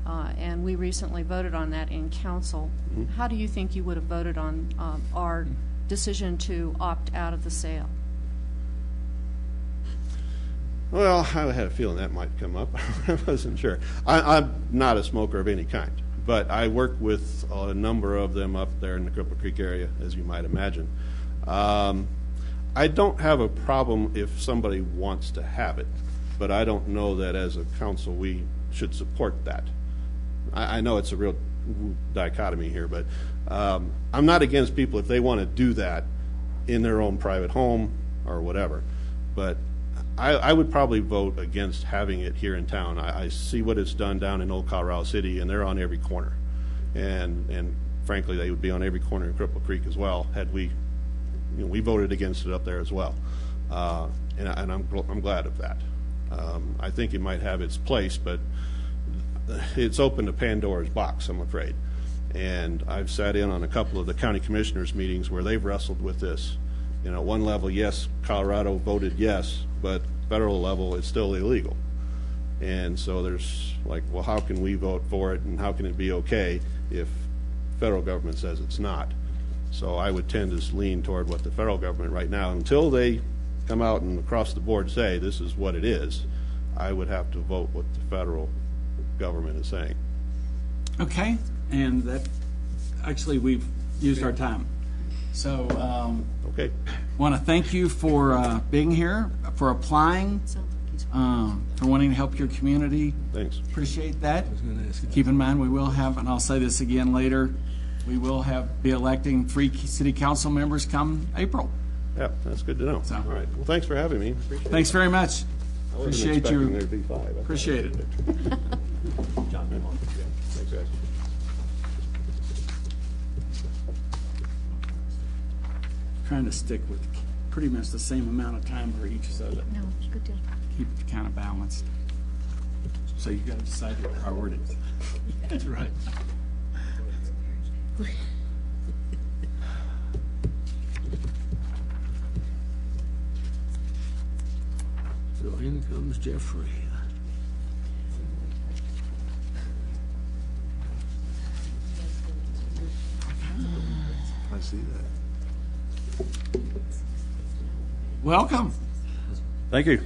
And we recently voted on that in council. Mm-hmm. How do you think you would have voted on our decision to opt out of the sale? Well, I had a feeling that might come up. I wasn't sure. I'm not a smoker of any kind, but I work with a number of them up there in the Cripple Creek area, as you might imagine. I don't have a problem if somebody wants to have it, but I don't know that as a council we should support that. I know it's a real dichotomy here, but I'm not against people if they want to do that in their own private home or whatever. But I would probably vote against having it here in town. I see what it's done down in Old Colorado City, and they're on every corner. And frankly, they would be on every corner in Cripple Creek as well had we, we voted against it up there as well. And I'm glad of that. I think it might have its place, but it's opened a Pandora's box, I'm afraid. And I've sat in on a couple of the county commissioners' meetings where they've wrestled with this. At one level, yes, Colorado voted yes, but federal level, it's still illegal. And so there's like, well, how can we vote for it, and how can it be okay if federal government says it's not? So I would tend to lean toward what the federal government right now, until they come out and across the board say this is what it is, I would have to vote what the federal government is saying. Okay, and that, actually, we've used our time. So, okay. Want to thank you for being here, for applying, for wanting to help your community. Thanks. Appreciate that. Keep in mind, we will have, and I'll say this again later, we will be electing 3 city council members come April. Yeah, that's good to know. So, all right. Well, thanks for having me. Appreciate thanks very much. I wasn't Appreciate expecting you. there to be 5. Appreciate it. Thanks, guys. Trying to stick with pretty much the same amount of time for each, so that good deal. keep it kind of balanced. So you got to decide your priorities. That's right. So in comes Jeffrey. I see that. Welcome. Thank you.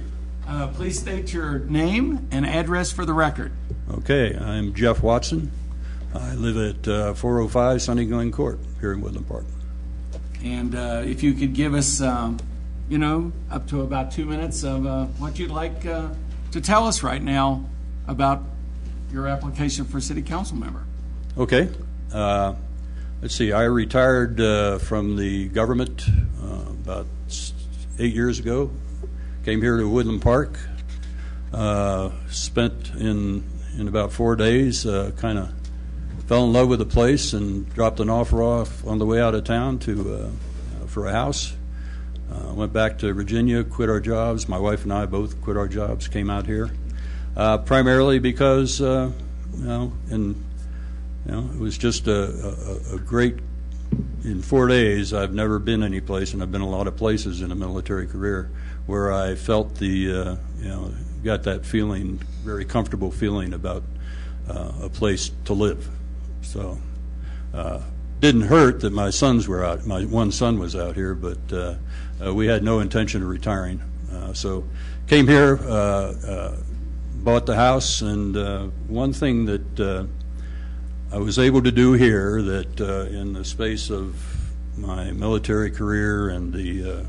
Please state your name and address for the record. Okay, I'm Jeff Watson. I live at 405 Sunny Glen Court here in Woodland Park. And if you could give us, up to about 2 minutes of what you'd like to tell us right now about your application for city council member. Okay. Let's see, I retired from the government about 8 years ago. Came here to Woodland Park. Spent in about 4 days, kind of fell in love with the place and dropped an offer off on the way out of town for a house. Went back to Virginia, quit our jobs. My wife and I both quit our jobs, came out here, primarily because it was just a great. In 4 days, I've never been any place, and I've been a lot of places in a military career, where I felt got that feeling, very comfortable feeling about a place to live. So, didn't hurt that my sons were out. My one son was out here, but we had no intention of retiring. So, came here, bought the house, and one thing that I was able to do here that in the space of my military career and the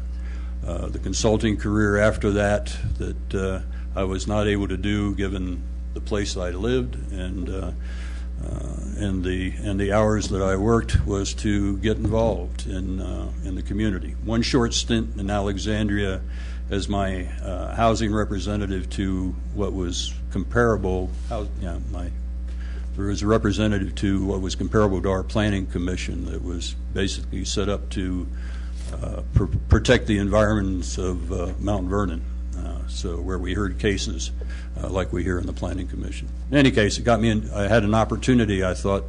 consulting career after that I was not able to do given the place I lived and the hours that I worked, was to get involved in the community. One short stint in Alexandria as my housing representative to what was comparable. There was a representative to what was comparable to our planning commission that was basically set up to protect the environments of Mount Vernon, so where we heard cases like we hear in the planning commission. In any case, it got me in. I had an opportunity, I thought,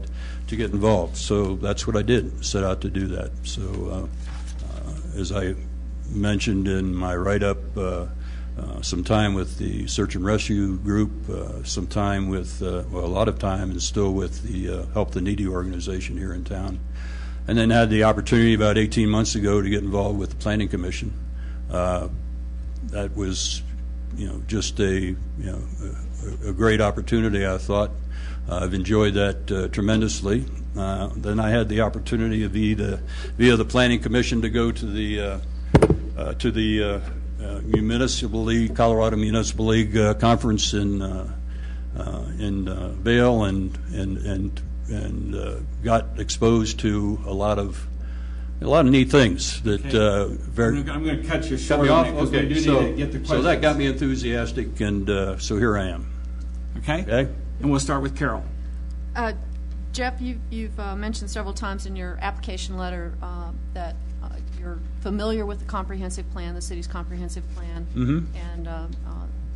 to get involved, so that's what I did, set out to do that. So as I mentioned in my write-up, some time with the search and rescue group, some time with, a lot of time, and still with the Help the Needy organization here in town. And then had the opportunity about 18 months ago to get involved with the Planning Commission. That was, just a great opportunity, I thought. I've enjoyed that tremendously. Then I had the opportunity via the Planning Commission to go to the Municipal League, Colorado Municipal League conference in Vail, and got exposed to a lot of neat things that I'm going to cut you short. Cut me off? on that 'cause Okay, we do so, need to get the so that questions. got me enthusiastic, and so here I am. Okay? Okay? And we'll start with Carol. Jeff, you've mentioned several times in your application letter that you're familiar with the comprehensive plan, the city's comprehensive plan, and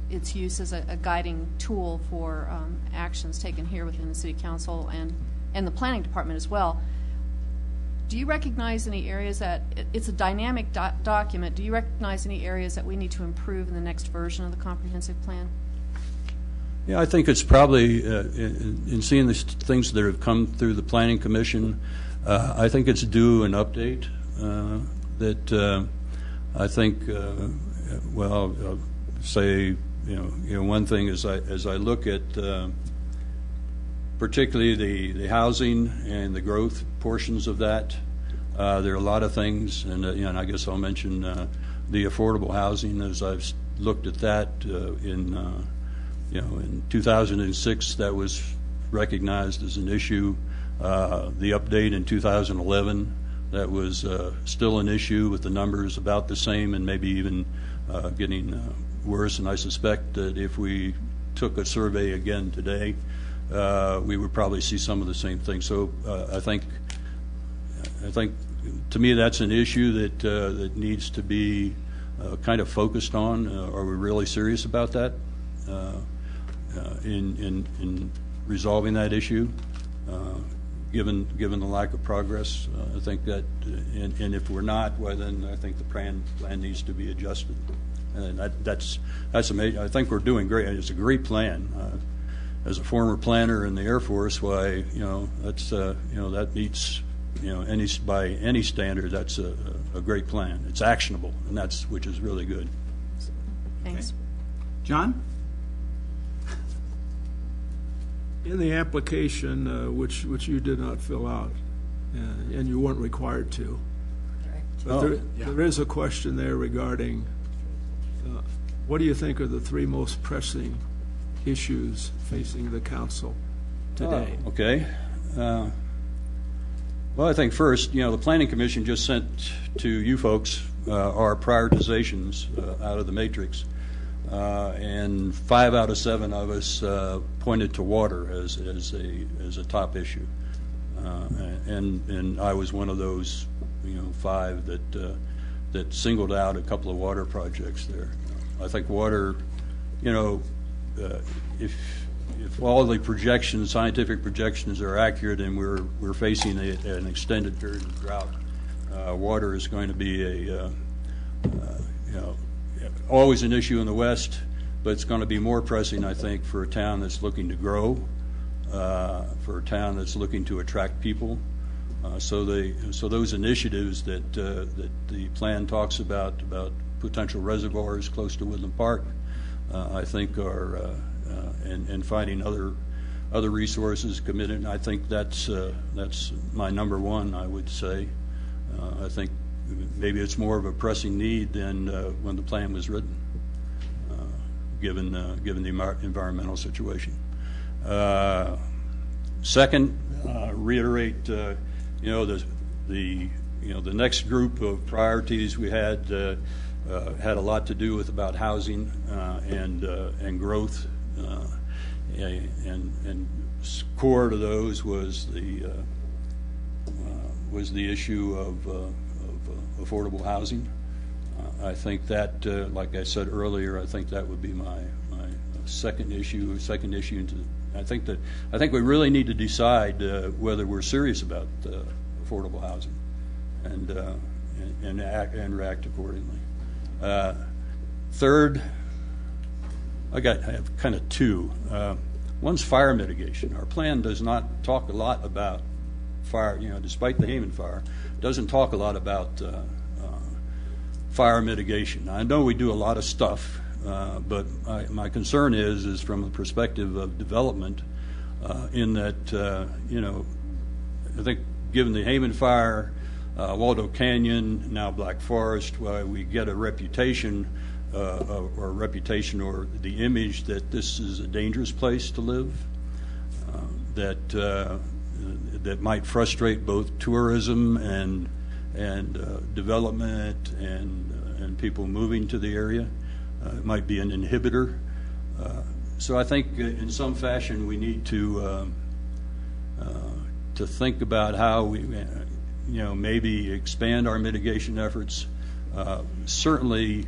its use as a guiding tool for actions taken here within the city council and the planning department as well. Do you recognize any areas that, it's a dynamic document, do you recognize any areas that we need to improve in the next version of the comprehensive plan? Yeah, I think it's probably, in seeing the things that have come through the Planning Commission, I think it's due an update that I think, say, one thing is as I look at particularly the housing and the growth portions of that, there are a lot of things, and and I guess I'll mention the affordable housing as I've looked at that in 2006 that was recognized as an issue. The update in 2011 that was still an issue with the numbers about the same and maybe even getting worse. And I suspect that if we took a survey again today, we would probably see some of the same things. So I think to me that's an issue that needs to be kind of focused on. Are we really serious about that in resolving that issue? Given the lack of progress, I think that, and if we're not, well, then I think the plan needs to be adjusted. And that's amazing. I think we're doing great. It's a great plan. As a former planner in the Air Force, why that's that meets by any standard. That's a great plan. It's actionable, and which is really good. Thanks. Okay. John? In the application, which you did not fill out, and you weren't required to, but there is a question there regarding what do you think are the three most pressing issues facing the council today? Okay. Well, I think first, the Planning Commission just sent to you folks our prioritizations out of the matrix. And 5 out of 7 of us pointed to water as a top issue, and I was one of those 5 that singled out a couple of water projects there. I think water, if all the scientific projections are accurate, and we're facing an extended period of drought, water is going to be always an issue in the West, but it's going to be more pressing, I think, for a town that's looking to grow, for a town that's looking to attract people. So those initiatives that the plan talks about potential reservoirs close to Woodland Park, I think are and finding other resources committed. And I think that's my number one. I would say. I think maybe it's more of a pressing need than when the plan was written, given the environmental situation. Second, reiterate, the next group of priorities we had a lot to do with about housing and growth, and core to those was the issue of affordable housing. I think that, like I said earlier, I think that would be my second issue. I think we really need to decide whether we're serious about affordable housing and react accordingly. Third, I have kind of 2. One's fire mitigation. Our plan does not talk a lot about fire. Despite the Hayman fire, doesn't talk a lot about fire mitigation. I know we do a lot of stuff, but my concern is from the perspective of development, in that I think given the Hayman fire, Waldo Canyon, now Black Forest, we get a reputation or the image that this is a dangerous place to live, that that might frustrate both tourism and development and people moving to the area. It might be an inhibitor. So I think in some fashion we need to think about how we, maybe expand our mitigation efforts. Certainly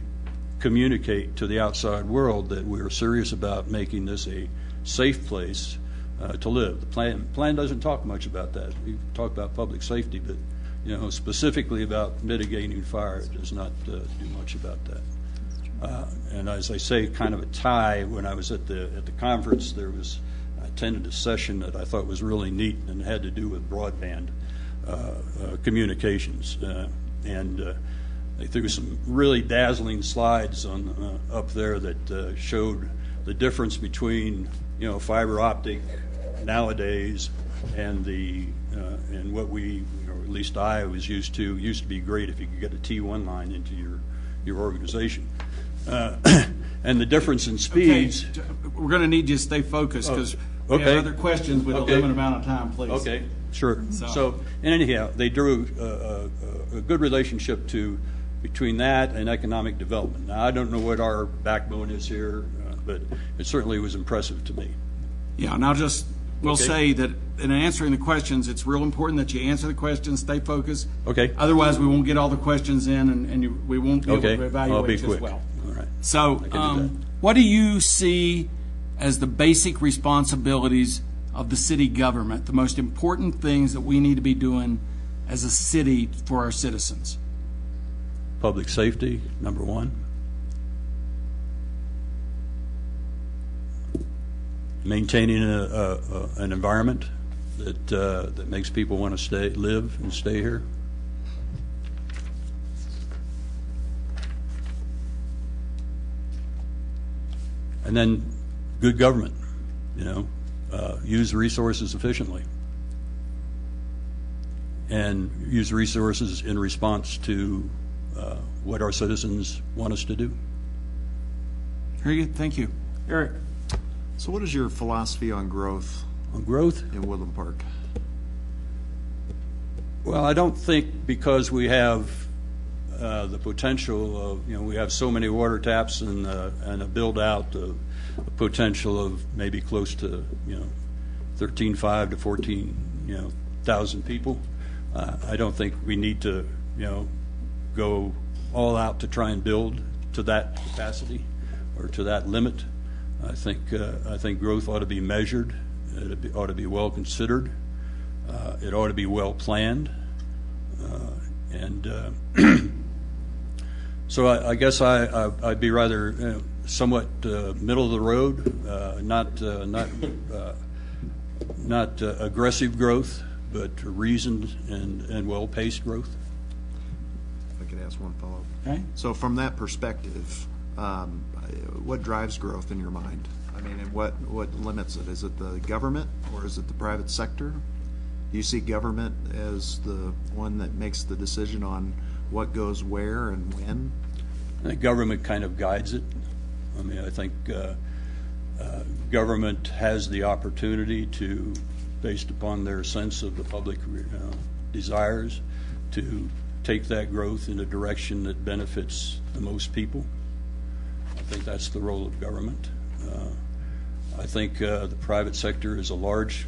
communicate to the outside world that we're serious about making this a safe place to live. The plan doesn't talk much about that. We talk about public safety, but specifically about mitigating fire, it does not do much about that. And as I say, kind of a tie, when I was at the conference, I attended a session that I thought was really neat and had to do with broadband communications. And they threw some really dazzling slides on up there that showed the difference between fiber optic nowadays and and what we, or at least I was used to be great if you could get a T1 line into your organization. And the difference in speeds. Okay. We're going to need you to stay focused because we have other questions with a limited amount of time, please. Okay, sure. So anyhow, they drew a good relationship between that and economic development. Now, I don't know what our backbone is here, but it certainly was impressive to me. Yeah, and we'll say that in answering the questions, it's real important that you answer the questions, stay focused. Okay. Otherwise, we won't get all the questions in, and we won't be able to evaluate I'll be as quick. well. All right. So, what do you see as the basic responsibilities of the city government, the most important things that we need to be doing as a city for our citizens? Public safety, number one. Maintaining an environment that makes people want to live and stay here. And then good government, use resources efficiently. And use resources in response to what our citizens want us to do. Very good, thank you. Eric. So what is your philosophy on growth? On growth? In Woodland Park? Well, I don't think because we have the potential of, we have so many water taps and a build out of a potential of maybe close to, 13,500 to 14,000 people. I don't think we need to, go all out to try and build to that capacity or to that limit. I think growth ought to be measured. It ought to be well considered. It ought to be well planned. So I guess I'd be rather somewhat middle of the road, not aggressive growth, but reasoned and well-paced growth. If I could ask one follow-up. Okay. So from that perspective, what drives growth in your mind? I mean, and what limits it? Is it the government or is it the private sector? Do you see government as the one that makes the decision on what goes where and when? I think government kind of guides it. I mean, I think government has the opportunity to, based upon their sense of the public desires, to take that growth in a direction that benefits the most people. I think that's the role of government. I think the private sector is a large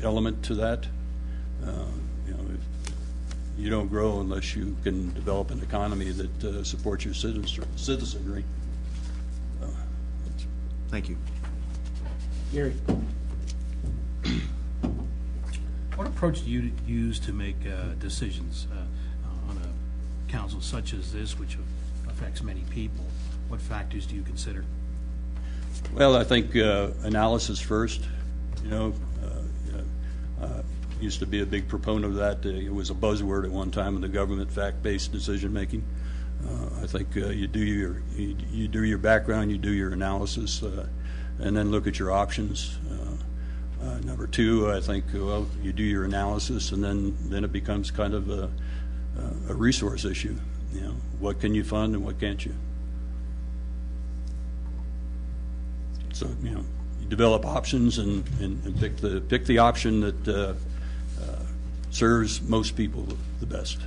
element to that. If you don't grow unless you can develop an economy that supports your citizenry. Thank you. Gary. What approach do you use to make decisions on a council such as this, which affects many people? What factors do you consider? Well, I think analysis first. Used to be a big proponent of that. It was a buzzword at one time in the government, fact-based decision making. I think you do your background, you do your analysis, and then look at your options. Number two, I think you do your analysis, and then it becomes kind of a resource issue. What can you fund and what can't you? So develop options and pick the option that serves most people the best.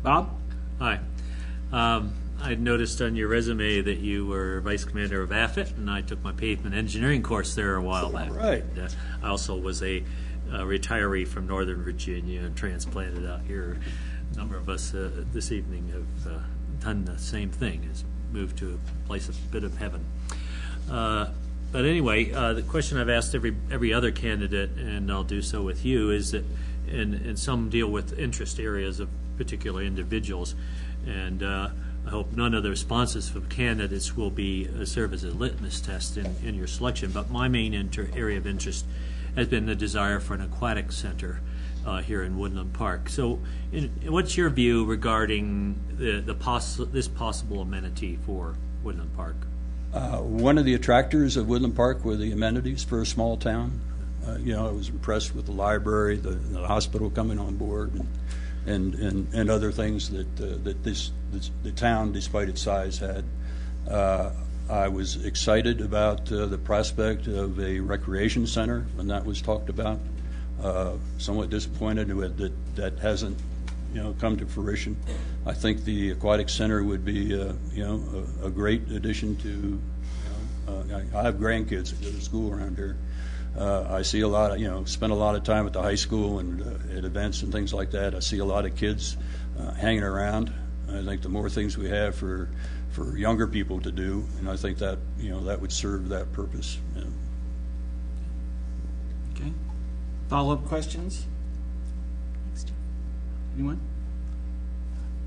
Bob? Hi. I noticed on your resume that you were vice commander of AFIT, and I took my pavement engineering course there a while back. Right. And, I also was a retiree from Northern Virginia and transplanted out here. A number of us this evening have done the same thing, is moved to a place, a bit of heaven. But anyway, the question I've asked every other candidate, and I'll do so with you, is that, and some deal with interest areas of particular individuals, and I hope none of the responses from candidates will be serve as a litmus test in your selection. But my main area of interest has been the desire for an aquatic center here in Woodland Park. So, what's your view regarding this possible amenity for Woodland Park? One of the attractors of Woodland Park were the amenities for a small town. I was impressed with the library, the hospital coming on board, and other things that the town, despite its size, had. I was excited about the prospect of a recreation center when that was talked about. Somewhat disappointed that hasn't come to fruition. I think the aquatic center would be a great addition to. I have grandkids that go to school around here. I see a lot of, spend a lot of time at the high school and at events and things like that. I see a lot of kids hanging around. I think the more things we have for younger people to do, and I think that that would serve that purpose. Okay. Follow-up questions? Anyone?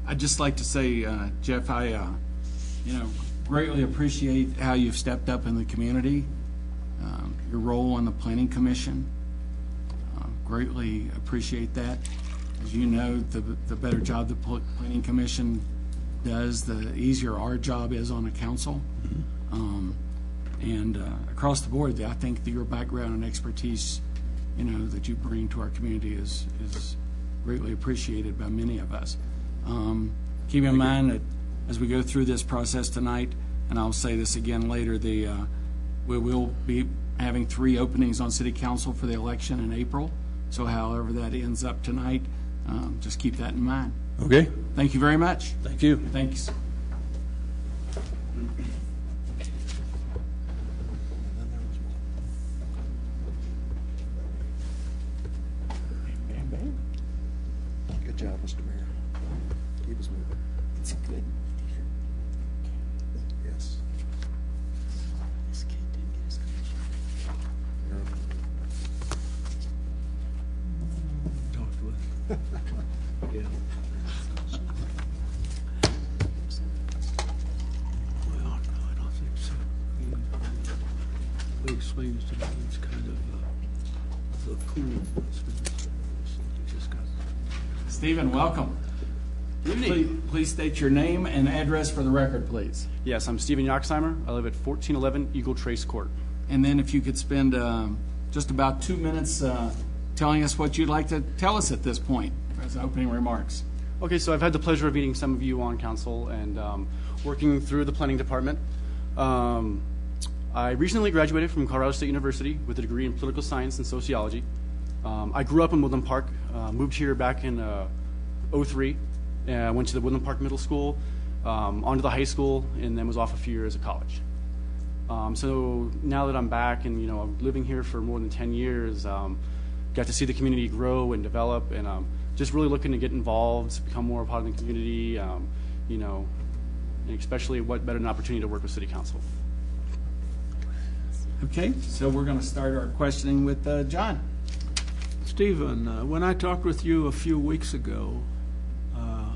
I'd just like to say, Jeff, I greatly appreciate how you've stepped up in the community. Your role on the Planning Commission, greatly appreciate that. As you know, the better job the Planning Commission does, the easier our job is on a council. And across the board, I think that your background and expertise, that you bring to our community is greatly appreciated by many of us. Keep in mind that as we go through this process tonight, and I'll say this again later, we will be having 3 openings on City Council for the election in April. So however that ends up tonight, just keep that in mind. Okay. Thank you very much. Thank you. Thanks. Good job, Mr. Mayor. Keep us moving. It's good. Yes. This kid didn't get his commission. Talked with. Yeah. Well, no, I don't think so. He explains to me it's kind of the pool. He just got. Stephen, welcome. Good evening. Please state your name and address for the record, please. Yes, I'm Stephen Yoxheimer. I live at 1411 Eagle Trace Court. And then if you could spend just about 2 minutes telling us what you'd like to tell us at this point as opening remarks. Okay, so I've had the pleasure of meeting some of you on council and working through the planning department. I recently graduated from Colorado State University with a degree in political science and sociology. I grew up in Woodland Park, moved here back in '03. I went to the Woodland Park Middle School, onto the high school, and then was off a few years of college. So now that I'm back and I'm living here for more than 10 years, got to see the community grow and develop, and just really looking to get involved, become more a part of the community, and especially what better an opportunity to work with City Council. Okay, so we're going to start our questioning with John. Stephen, when I talked with you a few weeks ago,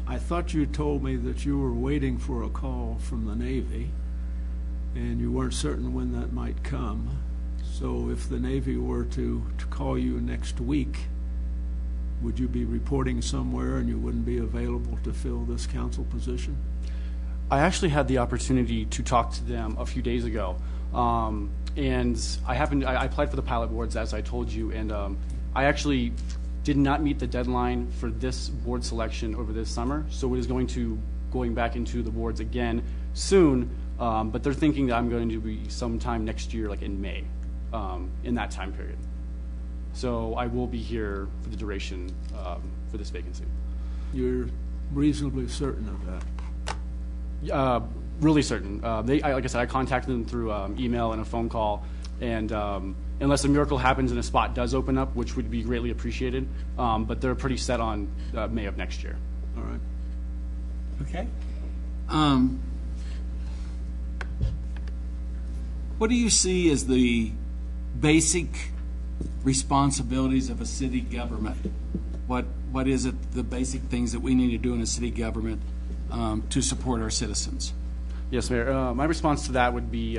I thought you told me that you were waiting for a call from the Navy, and you weren't certain when that might come. So if the Navy were to call you next week, would you be reporting somewhere and you wouldn't be available to fill this council position? I actually had the opportunity to talk to them a few days ago, and I applied for the pilot boards, as I told you, and I actually did not meet the deadline for this board selection over this summer, so it is going back into the boards again soon. But they're thinking that I'm going to be sometime next year, like in May, in that time period. So I will be here for the duration for this vacancy. You're reasonably certain of that? Really certain. Like I said, I contacted them through email and a phone call, and unless a miracle happens and a spot does open up, which would be greatly appreciated, but they're pretty set on May of next year. All right. Okay. What do you see as the basic responsibilities of a city government? What is it, the basic things that we need to do in a city government to support our citizens? Yes, Mayor. My response to that would be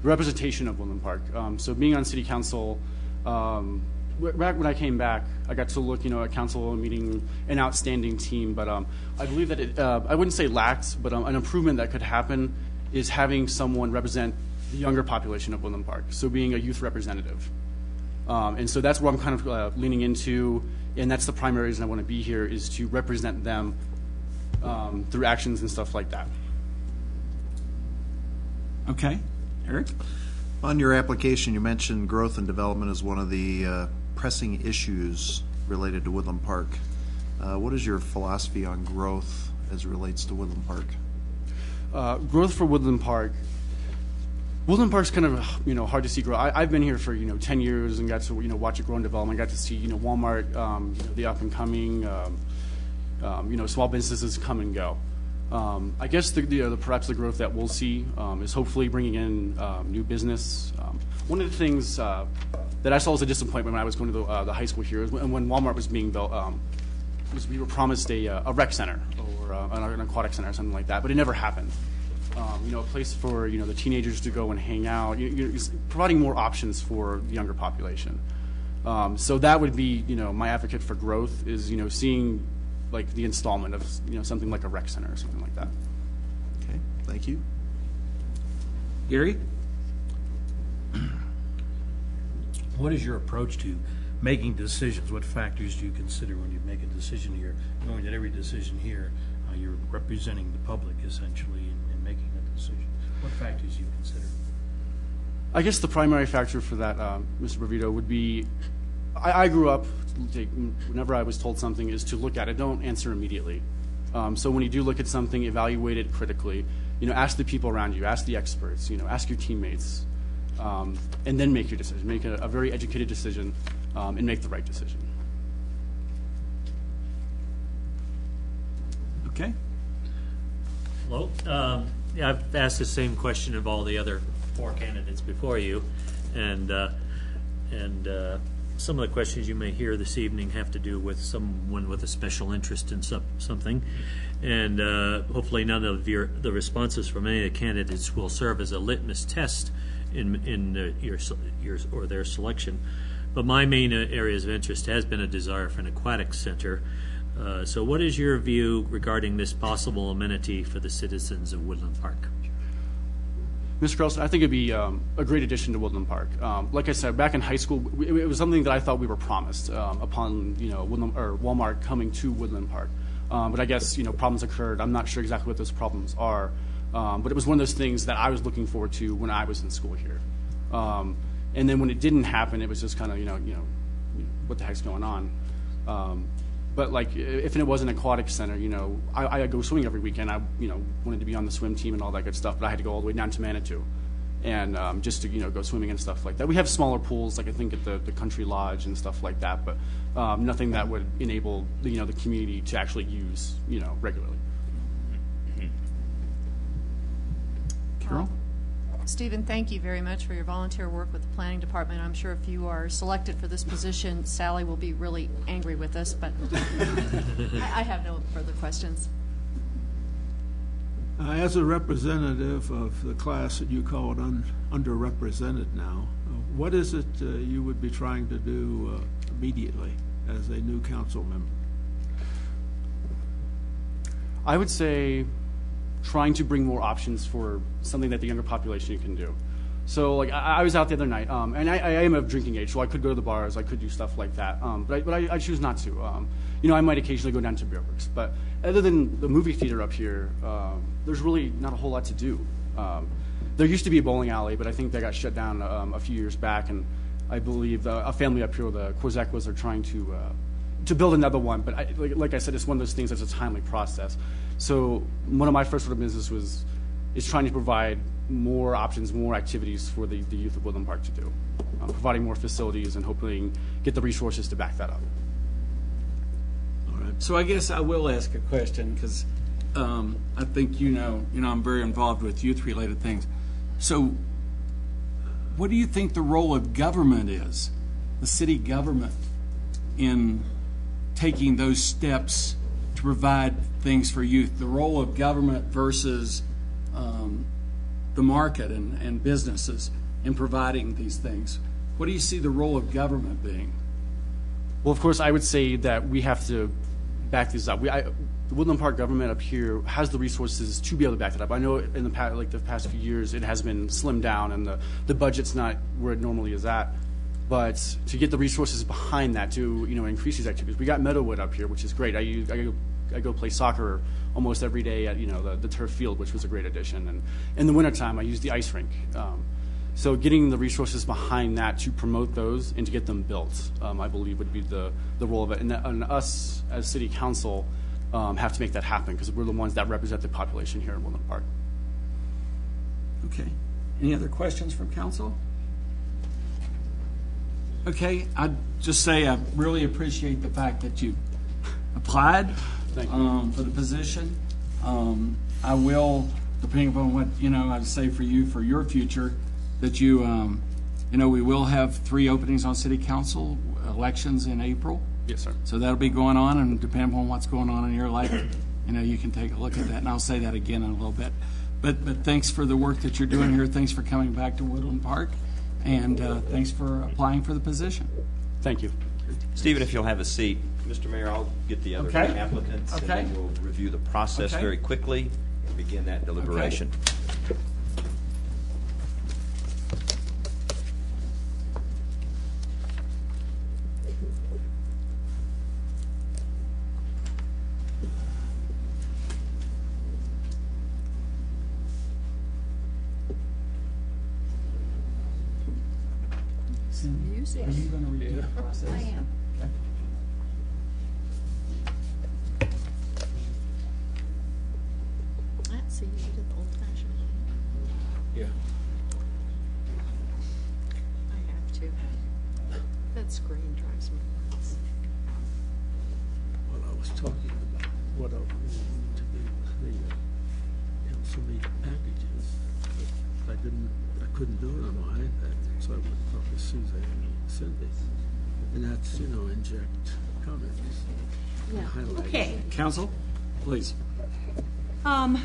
representation of Woodland Park. So being on city council, back when I came back, I got to look, at council meeting an outstanding team, but I believe that it, I wouldn't say lacks, but an improvement that could happen is having someone represent the younger population of Woodland Park, so being a youth representative. And so that's where I'm kind of leaning into, and that's the primary reason I want to be here, is to represent them through actions and stuff like that. Okay. Eric? On your application, you mentioned growth and development as one of the pressing issues related to Woodland Park. What is your philosophy on growth as it relates to Woodland Park? Growth for Woodland Park. Woodland Park's kind of hard to see grow. I've been here for 10 years and got to watch it grow and develop. I got to see Walmart, the up and coming, small businesses come and go. I guess perhaps the growth that we'll see is hopefully bringing in new business. One of the things that I saw as a disappointment when I was going to the high school here is when Walmart was being built. Was we were promised a rec center or an aquatic center or something like that, but it never happened. A place for the teenagers to go and hang out, providing more options for the younger population. So that would be my advocate for growth is seeing like the installment of something like a rec center or something like that. Okay, thank you. Gary? What is your approach to making decisions? What factors do you consider when you make a decision here? Knowing that every decision here, you're representing the public essentially in making a decision. What factors do you consider? I guess the primary factor for that, Mr. Brevito, would be I grew up, whenever I was told something, is to look at it, don't answer immediately. So when you do look at something, evaluate it critically. Ask the people around you, ask the experts, ask your teammates, and then make your decision. Make a very educated decision and make the right decision. Okay. Well, I've asked the same question of all the other 4 candidates before you, and some of the questions you may hear this evening have to do with someone with a special interest in something, and hopefully none of the responses from any of the candidates will serve as a litmus test in your or their selection. But my main areas of interest has been a desire for an aquatic center. So what is your view regarding this possible amenity for the citizens of Woodland Park? Mr. Carlson, I think it'd be a great addition to Woodland Park. Like I said, back in high school, it was something that I thought we were promised upon Woodland, or Walmart coming to Woodland Park. But I guess problems occurred. I'm not sure exactly what those problems are, but it was one of those things that I was looking forward to when I was in school here. And then when it didn't happen, it was just kind of what the heck's going on. But like, if it was an aquatic center, I go swimming every weekend. I, wanted to be on the swim team and all that good stuff, but I had to go all the way down to Manitou, and just to go swimming and stuff like that. We have smaller pools, like I think at the Country Lodge and stuff like that, but nothing that would enable the community to actually use regularly. Carol? Stephen, thank you very much for your volunteer work with the planning department. I'm sure if you are selected for this position, Sally will be really angry with us, but I have no further questions. As a representative of the class that you call underrepresented now, what is it you would be trying to do immediately as a new council member? I would say trying to bring more options for something that the younger population can do. So like I was out the other night, and I am of drinking age, so I could go to the bars, I could do stuff like that, but I choose not to. I might occasionally go down to Beer Works, but other than the movie theater up here, there's really not a whole lot to do. There used to be a bowling alley, but I think that got shut down a few years back, and I believe a family up here, the Corzequas, are trying to build another one. But like I said, it's one of those things that's a timely process. So one of my first order of business is trying to provide more options, more activities for the youth of Woodland Park to do, providing more facilities and hopefully get the resources to back that up. All right. So I guess I will ask a question because I think I'm very involved with youth-related things. So what do you think the role of government is, the city government, in taking those steps to provide things for youth? The role of government versus the market and businesses in providing these things. What do you see the role of government being? Well, of course, I would say that we have to back these up. The Woodland Park government up here has the resources to be able to back it up. I know in the past few years it has been slimmed down and the budget's not where it normally is at. But to get the resources behind that to increase these activities, we got Meadowwood up here, which is great. I go play soccer almost every day at the turf field, which was a great addition. And in the wintertime, I use the ice rink. So getting the resources behind that to promote those and to get them built, I believe would be the role of it. And us as city council have to make that happen because we're the ones that represent the population here in Woodland Park. Okay. Any other questions from council? Okay, I'd just say I really appreciate the fact that you applied for the position. I will, depending upon what I'd say for you for your future, that we will have 3 openings on city council elections in April. Yes, sir. So that'll be going on, and depending upon what's going on in your life, you can take a look at that, and I'll say that again in a little bit. But thanks for the work that you're doing here. Thanks for coming back to Woodland Park. And thanks for applying for the position. Thank you. Stephen, if you'll have a seat. Mr. Mayor, I'll get the other applicants, and then we'll review the process very quickly and begin that deliberation. Are you going to review the process? I am. Okay. Let's see, you did the old-fashioned way. Yeah. I have to. That screen drives me nuts. Well, I was talking about what I wanted to be the council meeting packages, but I couldn't do it on my iPad, so I went and talked to Suzanne and Cindy, and that's, inject comments. Yeah. Highlight. Okay. Council, please.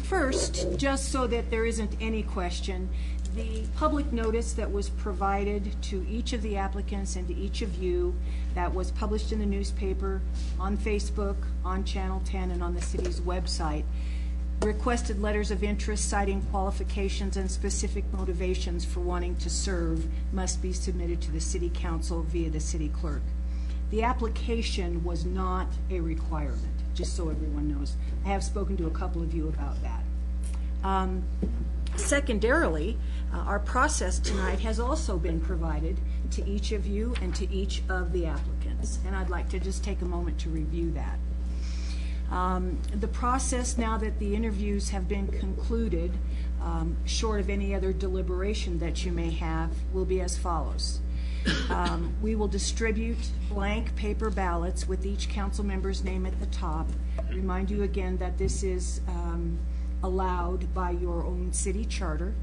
First, just so that there isn't any question, the public notice that was provided to each of the applicants and to each of you that was published in the newspaper, on Facebook, on Channel 10, and on the city's website requested letters of interest citing qualifications and specific motivations for wanting to serve must be submitted to the city council via the city clerk. The application was not a requirement, just so everyone knows. I have spoken to a couple of you about that. Secondarily, our process tonight has also been provided to each of you and to each of the applicants, and I'd like to just take a moment to review that. The process, now that the interviews have been concluded, short of any other deliberation that you may have, will be as follows. We will distribute blank paper ballots with each council member's name at the top. Remind you again that this is allowed by your own city charter.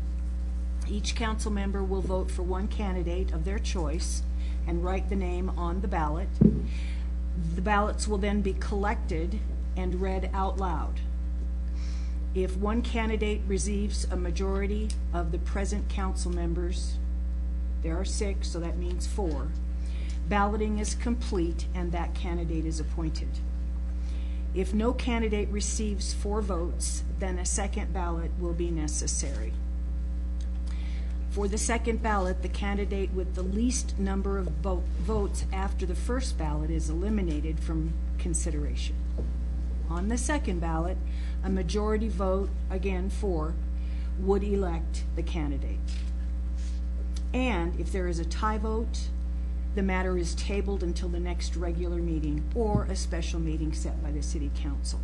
Each council member will vote for one candidate of their choice and write the name on the ballot. The ballots will then be collected and read out loud. If one candidate receives a majority of the present council members, there are 6, so that means 4, balloting is complete and that candidate is appointed. If no candidate receives 4 votes, then a second ballot will be necessary. For the second ballot, the candidate with the least number of votes after the first ballot is eliminated from consideration. On the second ballot, a majority vote, again 4, would elect the candidate. And if there is a tie vote, the matter is tabled until the next regular meeting or a special meeting set by the city council.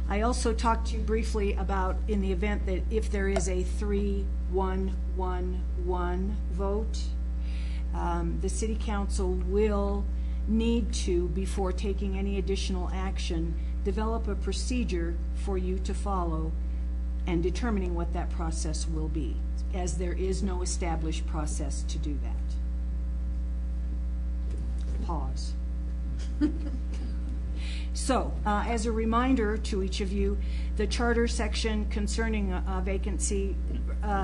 I also talked to you briefly about in the event that if there is a 3-1-1-1 vote, the city council will need to, before taking any additional action, develop a procedure for you to follow and determining what that process will be, as there is no established process to do that. Pause. So, as a reminder to each of you, the charter section concerning a vacancy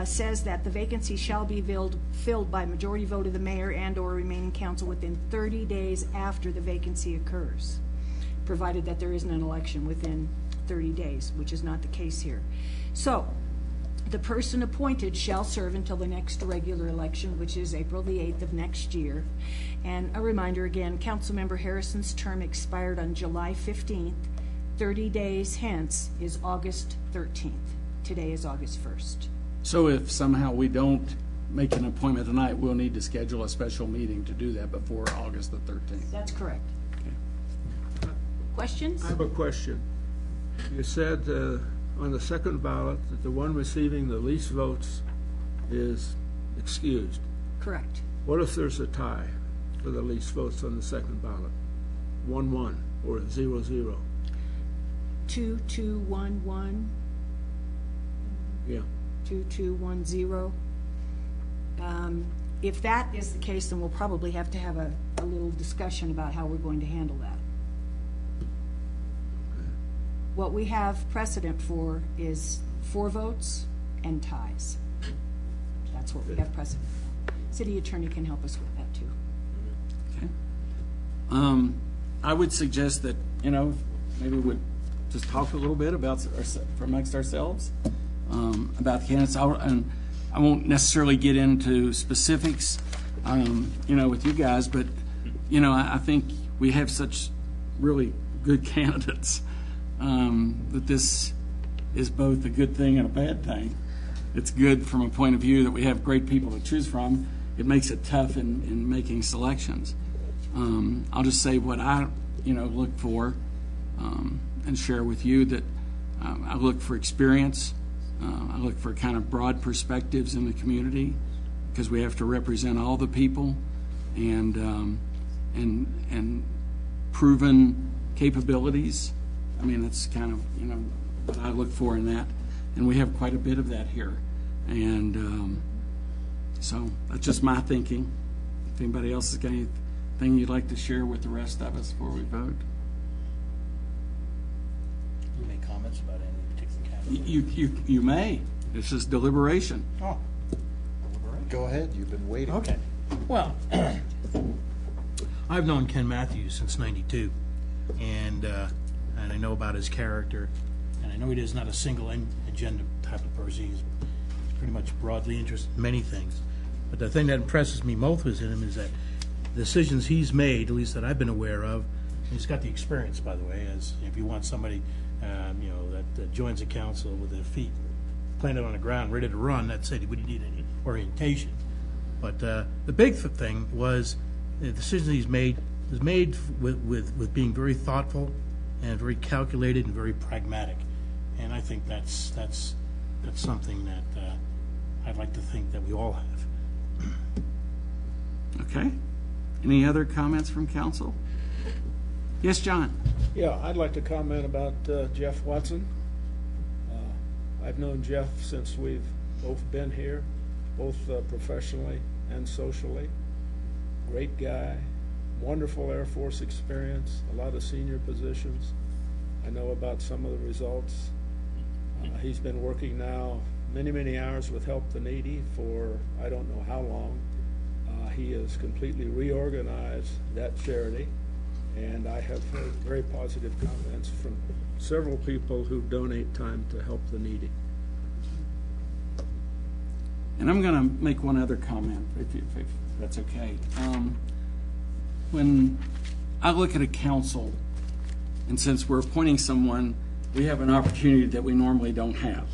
says that the vacancy shall be filled by majority vote of the mayor and/or remaining council within 30 days after the vacancy occurs, provided that there isn't an election within 30 days, which is not the case here. So, the person appointed shall serve until the next regular election, which is April the 8th of next year. And a reminder again, Councilmember Harrison's term expired on July 15th. 30 days hence is August 13th. Today is August 1st. So if somehow we don't make an appointment tonight, we'll need to schedule a special meeting to do that before August the 13th. That's correct. Okay. Questions? I have a question. You said on the second ballot that the one receiving the least votes is excused. Correct. What if there's a tie for the least votes on the second ballot? 1-1 or 0-0? 2-2-1-1. Yeah. 2-2-1-0. If that is the case, then we'll probably have to have a little discussion about how we're going to handle that. What we have precedent for is 4 votes and ties. That's what we have precedent for. City attorney can help us with that too. Okay. I would suggest that, maybe we'd just talk a little bit about amongst ourselves about the candidates. And I won't necessarily get into specifics, with you guys, but, I think we have such really good candidates that this is both a good thing and a bad thing. It's good from a point of view that we have great people to choose from. It makes it tough in making selections. I'll just say what I, look for and share with you that I look for experience. I look for kind of broad perspectives in the community because we have to represent all the people and proven capabilities. I mean, that's kind of, what I look for in that. And we have quite a bit of that here. And so that's just my thinking. If anybody else has got anything you'd like to share with the rest of us before we vote? You make comments about any particular candidate? You may. This is deliberation. Oh. Go ahead, you've been waiting. Okay. Well, I've known Ken Matthews since '92, and I know about his character, and I know he is not a single agenda type of person. He's pretty much broadly interested in many things. But the thing that impresses me most with him is that the decisions he's made, at least that I've been aware of, and he's got the experience, by the way, as if you want somebody, that joins the council with their feet planted on the ground, ready to run, that's it. He wouldn't need any orientation. But the big thing was the decision he's made was made with being very thoughtful and very calculated and very pragmatic. And I think that's something that I'd like to think that we all have. Okay. Any other comments from council? Yes, John. Yeah, I'd like to comment about Jeff Watson. I've known Jeff since we've both been here, both professionally and socially. Great guy, wonderful Air Force experience, a lot of senior positions. I know about some of the results. He's been working now many hours with Help the Needy for I don't know how long. He has completely reorganized that charity, and I have heard very positive comments from several people who donate time to Help the Needy. And I'm going to make one other comment, if that's okay. When I look at a council, and since we're appointing someone, we have an opportunity that we normally don't have.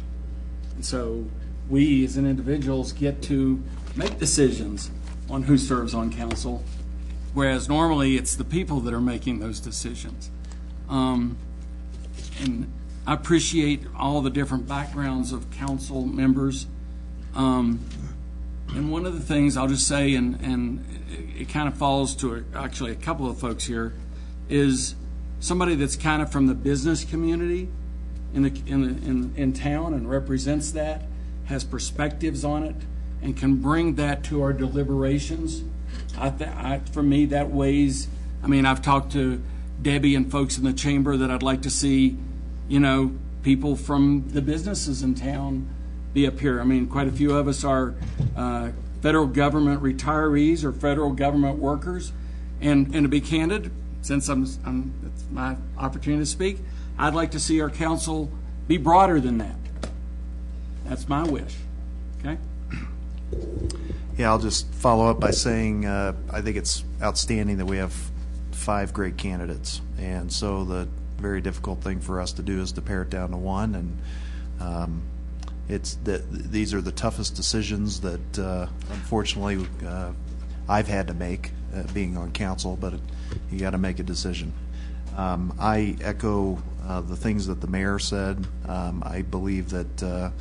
And so we as an individuals get to make decisions on who serves on council, whereas normally it's the people that are making those decisions. And I appreciate all the different backgrounds of council members. And one of the things I'll just say, and it kind of falls to actually a couple of folks here, is somebody that's kind of from the business community in town and represents that, has perspectives on it, and can bring that to our deliberations. For me, that weighs. I mean, I've talked to Debbie and folks in the chamber that I'd like to see, people from the businesses in town be up here. I mean, quite a few of us are federal government retirees or federal government workers. And to be candid, since it's my opportunity to speak, I'd like to see our council be broader than that. That's my wish. Okay? Yeah, I'll just follow up by saying I think it's outstanding that we have 5 great candidates. And so the very difficult thing for us to do is to pare it down to 1. And these are the toughest decisions that unfortunately I've had to make being on council, but you got to make a decision. I echo the things that the mayor said. I believe that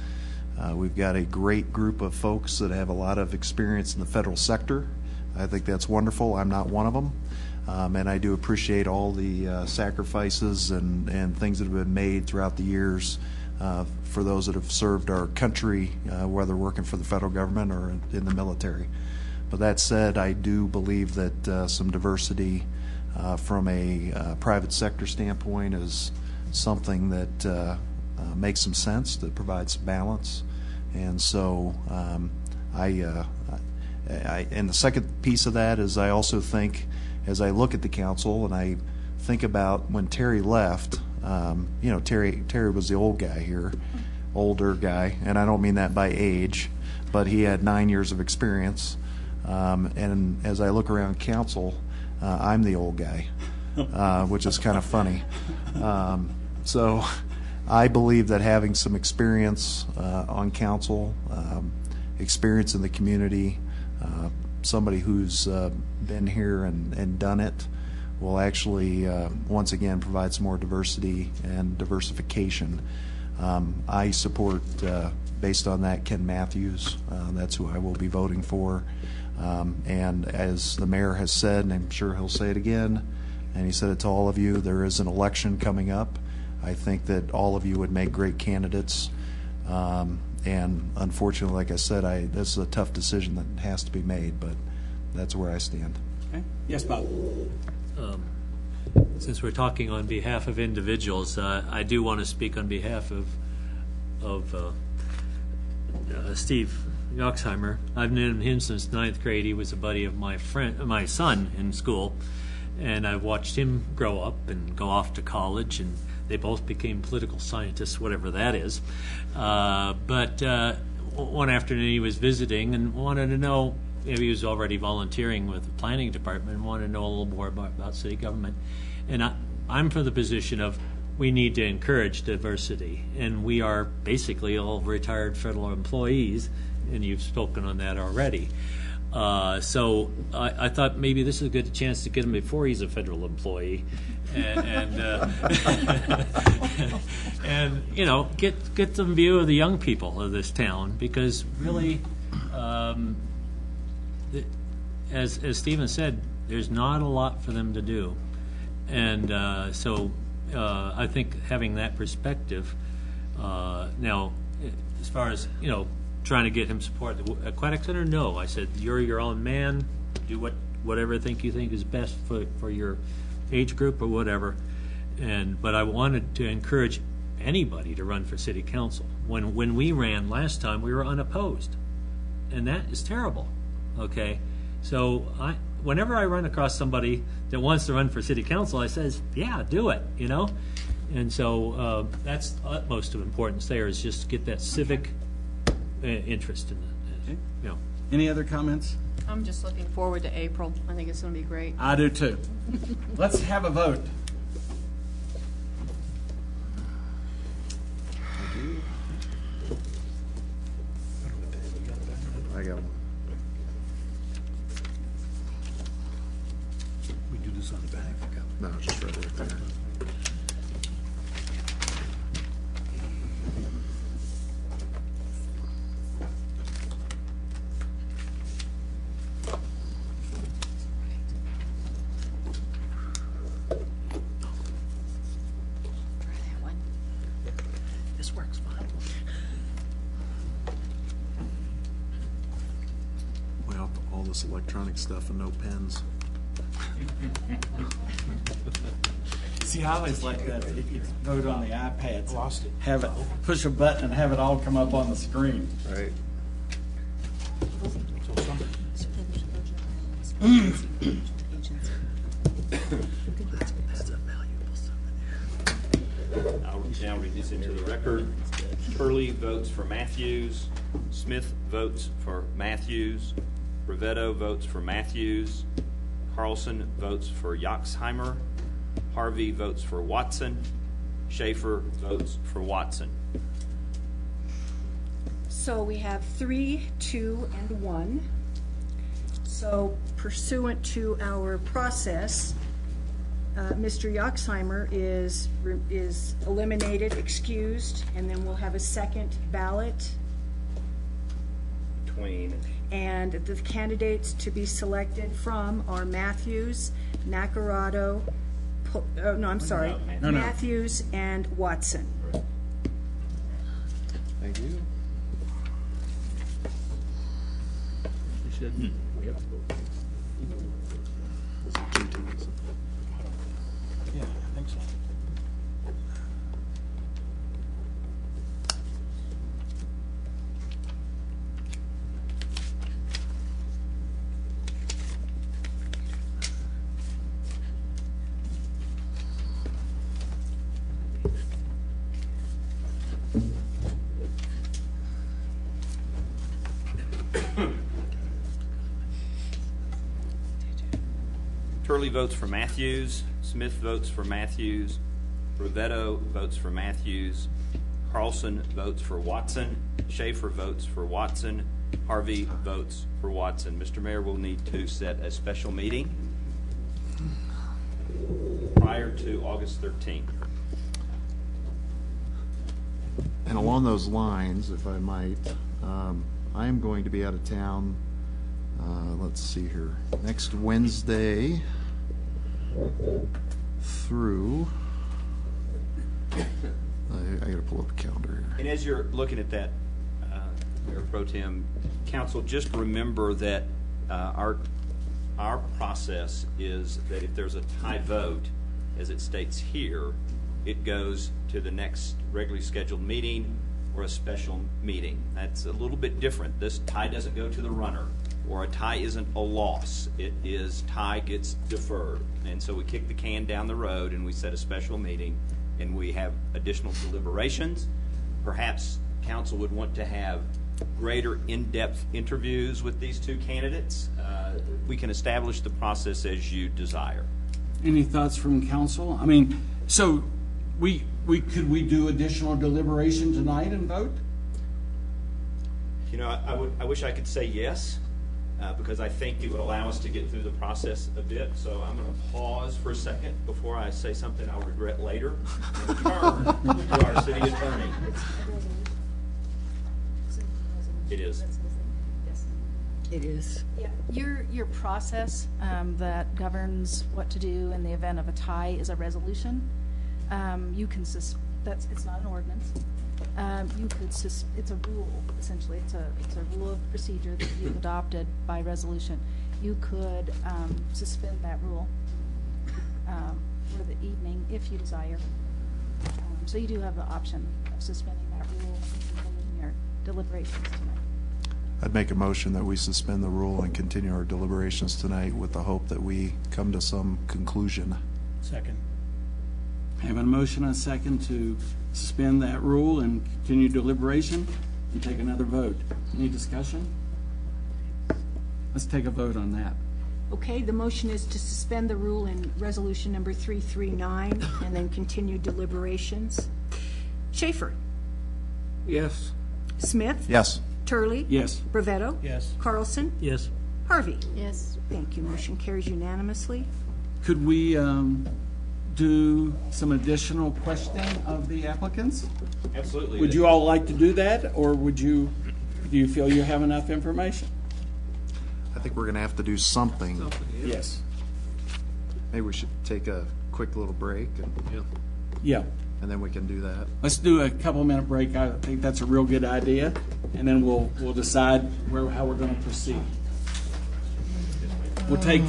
we've got a great group of folks that have a lot of experience in the federal sector. I think that's wonderful. I'm not one of them. And I do appreciate all the sacrifices and things that have been made throughout the years for those that have served our country, whether working for the federal government or in the military. But that said, I do believe that some diversity from a private sector standpoint is something that makes some sense, that provides some balance. And so and the second piece of that is I also think, as I look at the council and I think about when Terry left, Terry was the old guy here, older guy, and I don't mean that by age, but he had 9 years of experience. And as I look around council, I'm the old guy, which is kind of funny. So I believe that having some experience on council, experience in the community, somebody who's been here and done it will actually, once again, provide some more diversity and diversification. I support, based on that, Ken Matthews. That's who I will be voting for. And as the mayor has said, and I'm sure he'll say it again, and he said it to all of you, there is an election coming up. I think that all of you would make great candidates. And unfortunately, like I said, this is a tough decision that has to be made, but that's where I stand. Okay. Yes, Bob. Since we're talking on behalf of individuals, I do want to speak on behalf of Steve Yoxheimer. I've known him since 9th grade. He was a buddy of my son in school, and I've watched him grow up and go off to college, and they both became political scientists, whatever that is. But one afternoon he was visiting and wanted to know, he was already volunteering with the planning department and wanted to know a little more about city government. And I'm for the position of we need to encourage diversity. And we are basically all retired federal employees, and you've spoken on that already. So I thought maybe this is a good chance to get him before he's a federal employee, and get some view of the young people of this town, because really, as Stephen said, there's not a lot for them to do, and so I think having that perspective. Now, as far as trying to get him support at the Aquatic Center, no. I said, you're your own man. Do whatever you think is best for your age group or whatever. But I wanted to encourage anybody to run for city council. When we ran last time, we were unopposed, and that is terrible. Okay, so whenever I run across somebody that wants to run for city council, I says, yeah, do it. And so that's the utmost of importance. There is just to get that civic interest in it. Okay. Any other comments? I'm just looking forward to April. I think it's going to be great. I do too. Let's have a vote. this electronic stuff and no pens. See, I always like that. If you vote on the iPads, Lost it. have it, push a button and have it all come up on the screen. Right. I'll now read this into the record. Turley votes for Matthews. Smith votes for Matthews. Rivetto votes for Matthews. Carlson votes for Yoxheimer. Harvey votes for Watson. Schaefer votes for Watson. So we have 3, 2, and 1. So pursuant to our process, Mr. Yoxheimer is eliminated, excused, and then we'll have a second ballot. And the candidates to be selected from are Matthews, Nacarado, Matthews and Watson. Thank you. Yeah, I think so. Turley votes for Matthews. Smith votes for Matthews. Rivetto votes for Matthews. Carlson votes for Watson. Schaefer votes for Watson. Harvey votes for Watson. Mr. Mayor, we'll need to set a special meeting prior to August 13th. And along those lines, if I might, I am going to be out of town, let's see here, next Wednesday through, I got to pull up a calendar here. And as you're looking at that, Mayor Pro Tem, Council, just remember that our process is that if there's a tie vote, as it states here, it goes to the next regularly scheduled meeting or a special meeting. That's a little bit different. This tie doesn't go to the runner, or a tie isn't a loss. It is tie gets deferred. And so we kick the can down the road and we set a special meeting and we have additional deliberations. Perhaps council would want to have greater in-depth interviews with these two candidates. We can establish the process as you desire. Any thoughts from council? I mean, so could we do additional deliberation tonight and vote? You know, I wish I could say yes, because I think it would allow us to get through the process a bit. So I'm going to pause for a second before I say something I'll regret later and turn to our city attorney. It is. It is. Yeah. Your process that governs what to do in the event of a tie is a resolution. You can it's not an ordinance. You could it's a rule, essentially. It's a rule of procedure that you've adopted by resolution. You could suspend that rule for the evening if you desire. So you do have the option of suspending that rule and continuing your deliberations tonight. I'd make a motion that we suspend the rule and continue our deliberations tonight with the hope that we come to some conclusion. Second. Having a motion and a second to suspend that rule and continue deliberation and take another vote. Any discussion? Let's take a vote on that. Okay, the motion is to suspend the rule in resolution number 339 and then continue deliberations. Schaefer? Yes. Smith? Yes. Turley? Yes. Brevetto? Yes. Carlson? Yes. Harvey? Yes. Thank you. Motion carries unanimously. Could we do some additional questioning of the applicants? Absolutely. Would you all like to do that, or do you feel you have enough information? I think we're going to have to do something. Yes. Maybe we should take a quick little break Yeah. and then we can do that. Let's do a couple-minute break. I think that's a real good idea, and then we'll decide how we're going to proceed. We'll take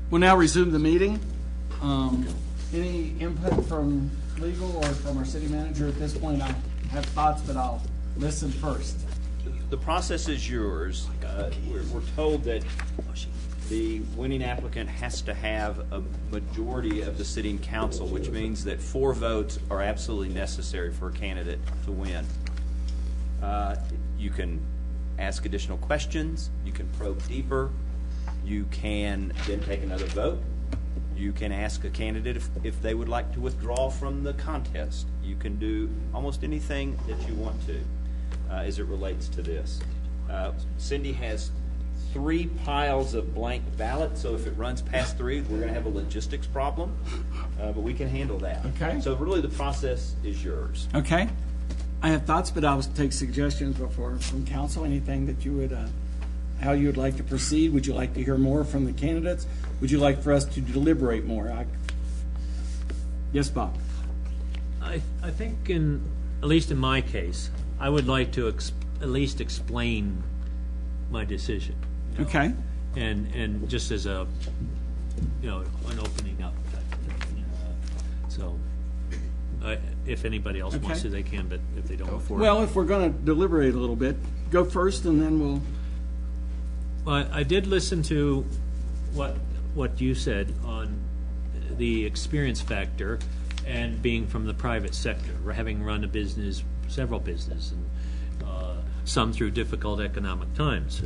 We'll now resume the meeting. Any input from legal or from our city manager at this point? I have thoughts, but I'll listen first. The process is yours. We're told that the winning applicant has to have a majority of the sitting council, which means that 4 votes are absolutely necessary for a candidate to win. You can ask additional questions. You can probe deeper. You can then take another vote. You can ask a candidate if they would like to withdraw from the contest. You can do almost anything that you want to as it relates to this. Cindy has 3 piles of blank ballots, so if it runs past 3, we're going to have a logistics problem, but we can handle that. Okay. So really the process is yours. Okay. I have thoughts, but I'll take suggestions before from council. Anything that you would, how you would like to proceed? Would you like to hear more from the candidates? Would you like for us to deliberate more? Yes, Bob. I think at least in my case, I would like to at least explain my decision. Okay. And just as a, an opening up. So, if anybody else wants to, they can, but if they don't before. Well, if we're going to deliberate a little bit, go first and then we'll. Well, I did listen to what you said on the experience factor and being from the private sector, having run a business, several businesses, and some through difficult economic times.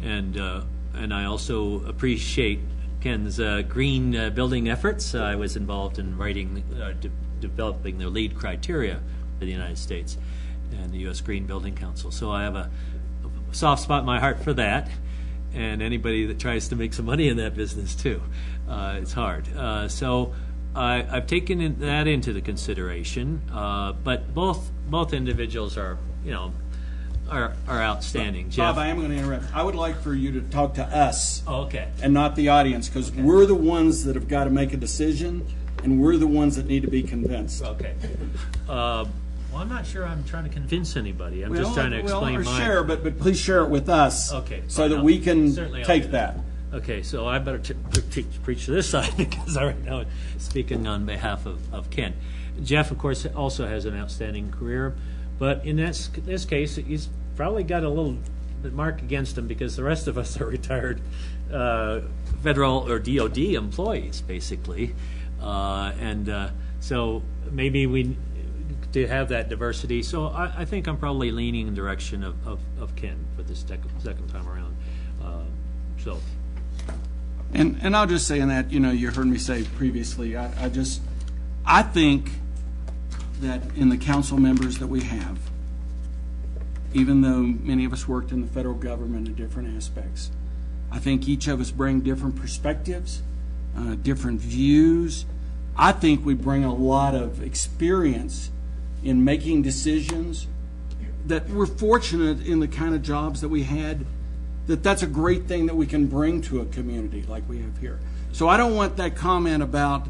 And I also appreciate Ken's green building efforts. I was involved in writing, developing the LEED criteria for the United States and the U.S. Green Building Council. So I have a soft spot in my heart for that. And anybody that tries to make some money in that business too, it's hard. So I've taken that into the consideration. But both individuals are outstanding. Jeff? Bob, I am going to interrupt. I would like for you to talk to us, okay, and not the audience, because we're the ones that have got to make a decision, and we're the ones that need to be convinced. Okay. Well, I'm not sure I'm trying to convince anybody. I'm just trying to explain my... share, but please share it with us, okay, so that we can take that. Okay, so I better preach to this side because right now I'm speaking on behalf of Ken. Jeff, of course, also has an outstanding career, but in this case, he's probably got a little mark against him because the rest of us are retired federal or DOD employees, basically, and so maybe we to have that diversity. So I think I'm probably leaning in the direction of Ken for this second time around. So. And I'll just say in that, you heard me say previously, I think that in the council members that we have, even though many of us worked in the federal government in different aspects, I think each of us bring different perspectives, different views. I think we bring a lot of experience in making decisions, that we're fortunate in the kind of jobs that we had, that's a great thing that we can bring to a community like we have here. So I don't want that comment about,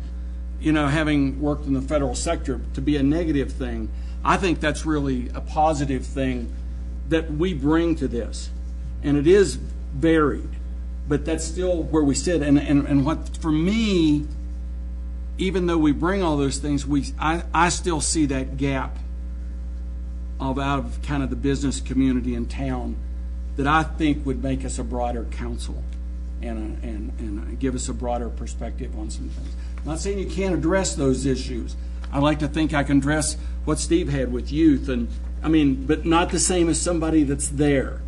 having worked in the federal sector to be a negative thing. I think that's really a positive thing that we bring to this. And it is varied, but that's still where we sit. And what, for me, even though we bring all those things, I still see that gap out of kind of the business community in town that I think would make us a broader council and give us a broader perspective on some things. I'm not saying you can't address those issues. I like to think I can address what Steve had with youth, but not the same as somebody that's there.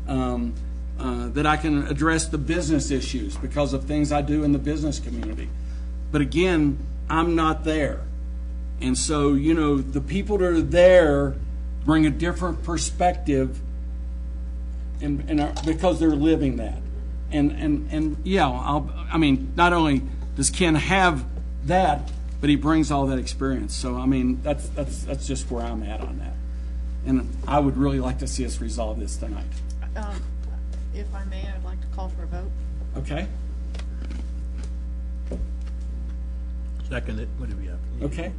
That I can address the business issues because of things I do in the business community. But again, I'm not there. And so, the people that are there bring a different perspective and because they're living that. And not only does Ken have that, but he brings all that experience. So, that's just where I'm at on that. And I would really like to see us resolve this tonight. If I may, I'd like to call for a vote. Okay. Second it. What do we have? Okay.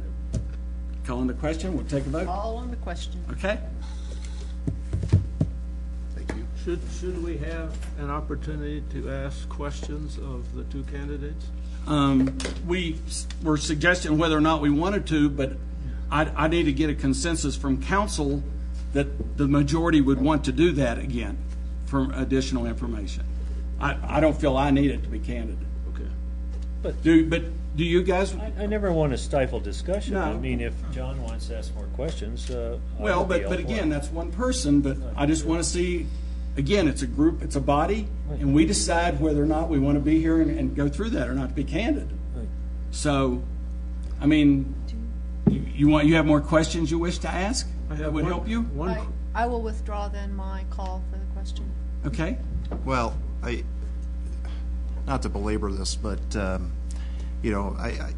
Call on the question. We'll take a vote. Call on the question. Okay. Thank you. Should we have an opportunity to ask questions of the two candidates? We were suggesting whether or not we wanted to, but I need to get a consensus from council that the majority would want to do that again for additional information. I don't feel I need it, to be candid. Okay. But do you guys? I never want to stifle discussion. No. I mean, if John wants to ask more questions, Well, but again, that's one person, but I just want to see, again, it's a group, it's a body, and we decide whether or not we want to be here and go through that or not, to be candid. So, I mean, you have more questions you wish to ask that would help you? I will withdraw then my call for the question. Okay. Well, not to belabor this, but, you know, I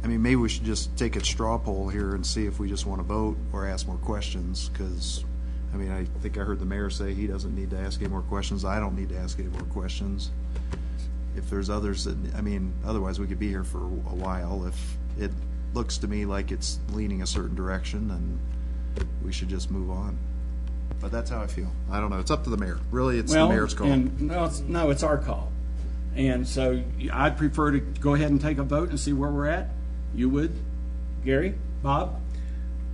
mean, maybe we should just take a straw poll here and see if we just want to vote or ask more questions, because, I mean, I think I heard the mayor say he doesn't need to ask any more questions. I don't need to ask any more questions. If there's others that, I mean, otherwise we could be here for a while. If it looks to me like it's leaning a certain direction, then we should just move on. But that's how I feel. I don't know. It's up to the mayor. Really, it's the mayor's call. And no, it's our call. And so I'd prefer to go ahead and take a vote and see where we're at. You would? Gary? Bob?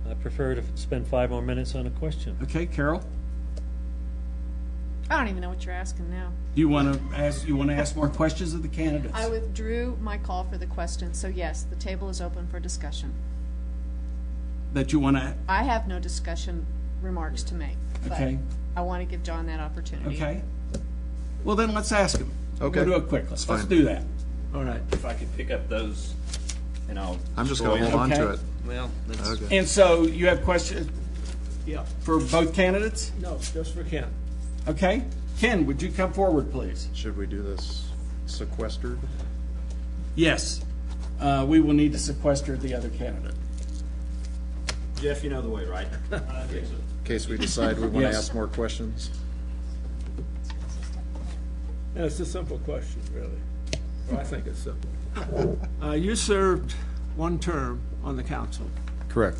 I prefer to spend 5 more minutes on a question. Okay, Carol? I don't even know what you're asking now. Do you want to ask? You want to ask more questions of the candidates? I withdrew my call for the question, so yes, the table is open for discussion. That you want to? I have no discussion remarks to make. Okay. But I want to give John that opportunity. Okay. Well, then let's ask him. Okay. We'll do it quick. Let's Fine. do that. All right. If I could pick up those, and I'm just going to hold on to it. Well, that's Okay. And so you have questions Yeah. for both candidates? No, just for Ken. Okay. Ken, would you come forward, please? Should we do this sequestered? Yes. We will need to sequester the other candidate. Jeff, you know the way, right? In case we decide we want Yes. to ask more questions. Yeah, it's a simple question, really. Well, I think it's simple. You served one term on the council. Correct.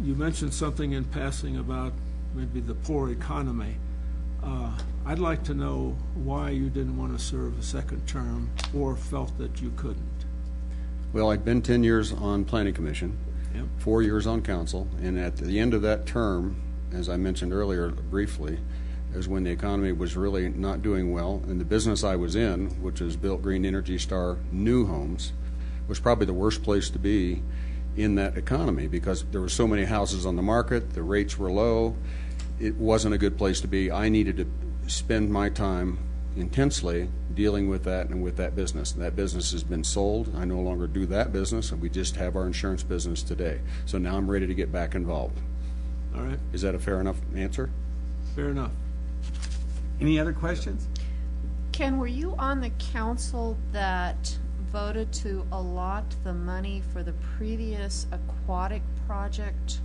You mentioned something in passing about maybe the poor economy. I'd like to know why you didn't want to serve a second term or felt that you couldn't. Well, I'd been 10 years on planning commission, Yep. 4 years on council, and at the end of that term, as I mentioned earlier briefly, is when the economy was really not doing well, and the business I was in, which is built Green Energy Star new homes, was probably the worst place to be in that economy because there were so many houses on the market, the rates were low, it wasn't a good place to be. I needed to spend my time intensely dealing with that and with that business. That business has been sold. I no longer do that business, and we just have our insurance business today. So now I'm ready to get back involved. All right, Is that a fair enough answer? fair enough. Any other questions? Ken, were you on the council that voted to allot the money for the previous aquatic project?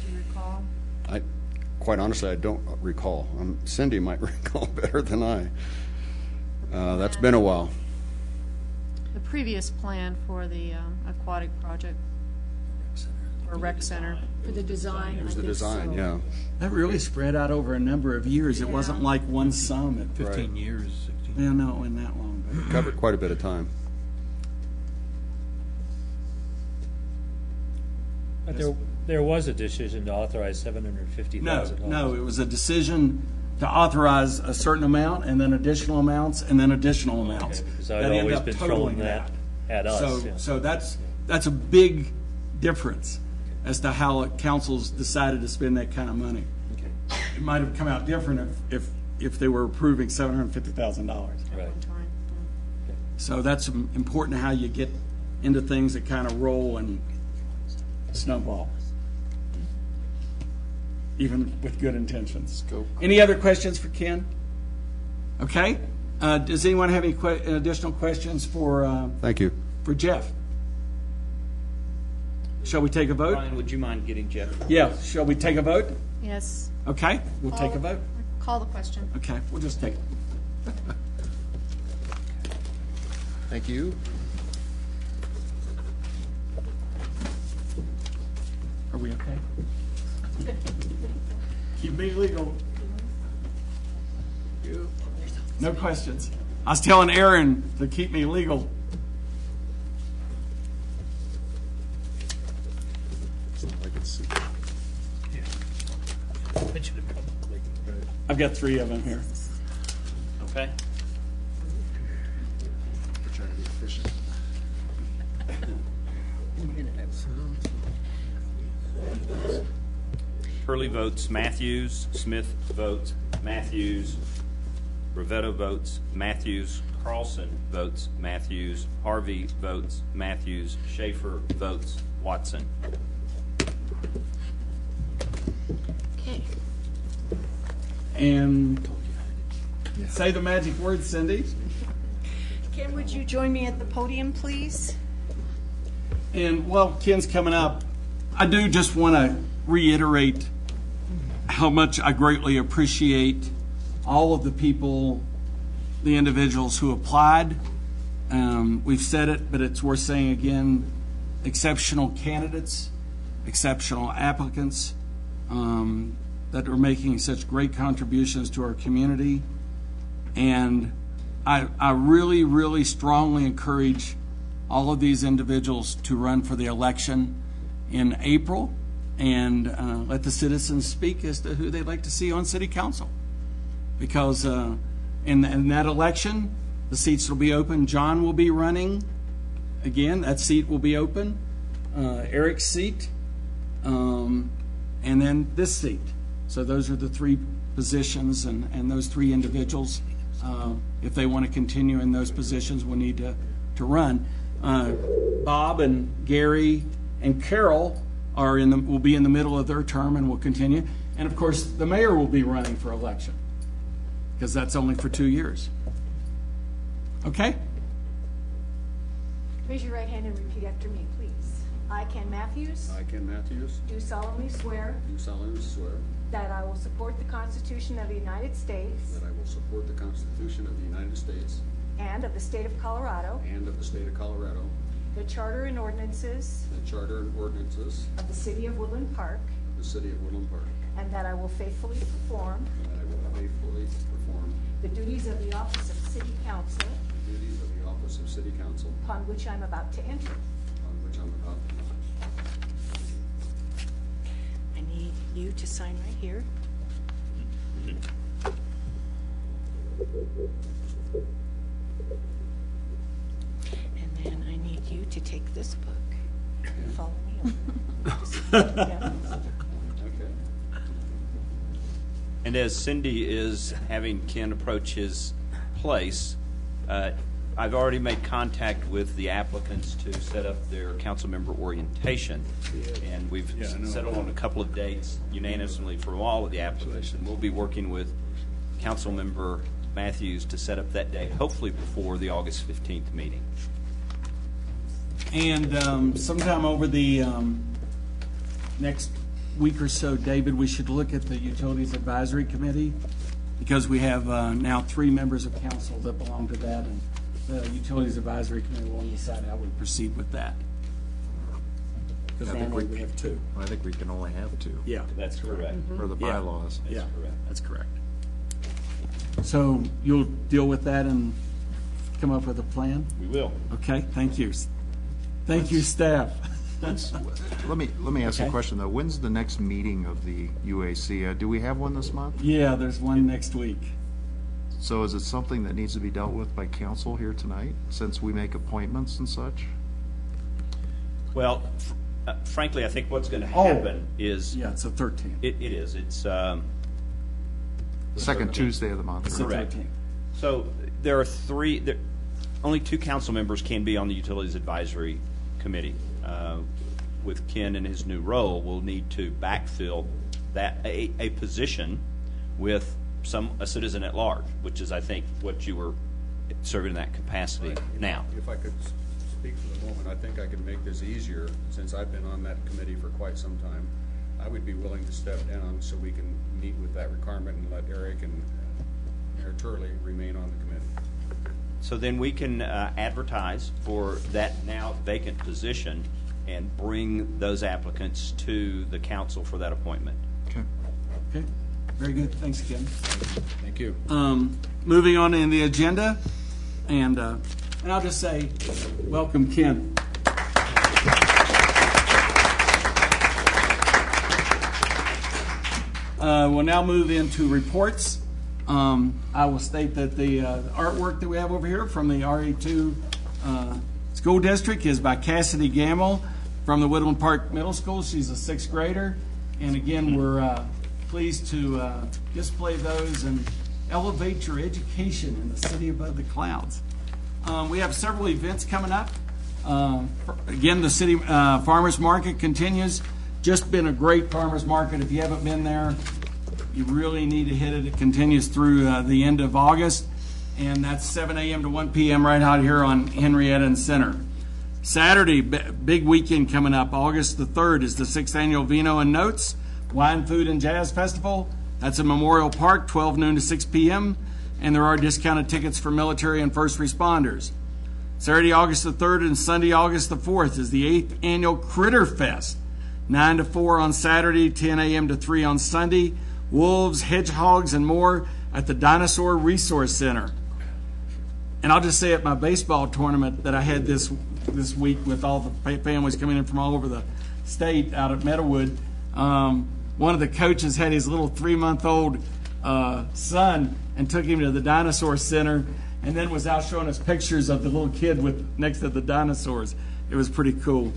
Do you recall? Quite honestly, I don't recall. Cindy might recall better than I. That's been a while. The previous plan for the aquatic project or rec center. For the design. It was the design, yeah. That really spread out over a number of years. It wasn't like one sum at 15 years, 16. Yeah, no, it wasn't that long. But Covered quite a bit of time. But there was a decision to authorize $750,000. No, it was a decision to authorize a certain amount and then additional amounts and then additional amounts. Okay, because That I'd ended always up been totaling throwing that at us. So, yeah. so that's a big difference as to how councils decided to spend that kind of money. Okay. It might have come out different if they were approving $750,000. Right. So that's important how you get into things that kind of roll and snowball, even with good intentions. Any other questions for Ken? Okay. Does anyone have any additional questions for Thank you. for Jeff? Shall we take a vote? Brian, would you mind getting Jeff? Yeah. Shall we take a vote? Yes. Okay. We'll take a vote. Call the question. Okay. We'll just take it. Thank you. Are we okay? Keep me legal. No questions. I was telling Aaron to keep me legal. I've got 3 of them here. Okay. We're trying to be efficient. Hurley votes Matthews. Smith votes Matthews. Ravetto votes Matthews. Carlson votes Matthews. Harvey votes Matthews. Schaefer votes Watson. Okay. And say the magic word, Cindy. Ken, would you join me at the podium, please? And while Ken's coming up, I do just want to reiterate how much I greatly appreciate all of the people, the individuals who applied. We've said it, but it's worth saying again, exceptional candidates, exceptional applicants that are making such great contributions to our community. And I really, really strongly encourage all of these individuals to run for the election in April and let the citizens speak as to who they'd like to see on city council. Because in that election, the seats will be open. John will be running again. That seat will be open. Eric's seat, and then this seat. So those are the 3 positions, and those 3 individuals, if they want to continue in those positions, will need to run. Bob and Gary and Carol will be in the middle of their term and will continue. And of course, the mayor will be running for election because that's only for 2 years. Okay? Raise your right hand and repeat after me, please. I, Ken Matthews, I, Ken Matthews, do solemnly swear do solemnly swear that I will support the Constitution of the United States that I will support the Constitution of the United States and of the state of Colorado, and of the state of Colorado, the charter and ordinances the charter and ordinances of the city of Woodland Park, of the city of Woodland Park, and that I will faithfully perform and that I will faithfully perform the duties of the office of city council the duties of the office of city council upon which I'm about to enter. on which I'm about to enter. I need you to sign right here. And then I need you to take this book and follow me over. Yeah. And as Cindy is having Ken approach his place, I've already made contact with the applicants to set up their council member orientation. And we've settled on a couple of dates unanimously from all of the applicants. And we'll be working with council member Matthews to set up that date, hopefully before the August 15th meeting. And sometime over the next week or so, David, we should look at the Utilities Advisory Committee because we have now 3 members of council that belong to that, and the Utilities Advisory Committee will decide how we proceed with that. Because normally we have 2. I think we can only have 2. Yeah, That's correct. For the Yeah. bylaws. yeah, correct. that's correct. So you'll deal with that and come up with a plan? We will. Okay, thank you. Thank you, staff. Let me ask Okay. a question, though. When's the next meeting of the UAC? Do we have one this month? Yeah, there's one next week. So is it something that needs to be dealt with by council here tonight, since we make appointments and such? Well, frankly, I think what's going to Oh. happen is, Yeah, it's the 13th. it is, it's, The second Tuesday of the month. It's the correct. 13th. So there are only 2 council members can be on the Utilities Advisory Committee. With Ken in his new role, we'll need to backfill a position with a citizen at large, which is, I think, what you were serving in that capacity now. If I could speak for the moment, I think I could make this easier, since I've been on that committee for quite some time. I would be willing to step down so we can meet with that requirement and let Eric and Mayor Turley remain on the committee. So then we can advertise for that now vacant position and bring those applicants to the council for that appointment. Okay, very good. Thanks, Ken. Thank you. Moving on in the agenda, and I'll just say, welcome, Ken. We'll now move into reports. I will state that the artwork that we have over here from the RE2 school district is by Cassidy Gamble from the Woodland Park Middle School. She's a 6th grader. And again, we're pleased to display those and elevate your education in the city above the clouds. We have several events coming up. Again, the city farmers market continues. Just been a great farmers market. If you haven't been there, you really need to hit it. It continues through the end of August, and that's 7 a.m. to 1 p.m. right out here on Henrietta and Center. Saturday, big weekend coming up. August the 3rd is the 6th annual Vino and Notes Wine, Food, and Jazz Festival. That's in Memorial Park, 12 noon to 6 p.m., and there are discounted tickets for military and first responders. Saturday, August the 3rd and Sunday, August the 4th is the 8th annual Critter Fest. 9 to 4 on Saturday, 10 a.m. to 3 on Sunday. Wolves, hedgehogs, and more at the Dinosaur Resource Center. And I'll just say at my baseball tournament that I had this week with all the families coming in from all over the state out at Meadowwood, one of the coaches had his little 3-month-old son and took him to the Dinosaur Center and then was out showing us pictures of the little kid next to the dinosaurs. It was pretty cool.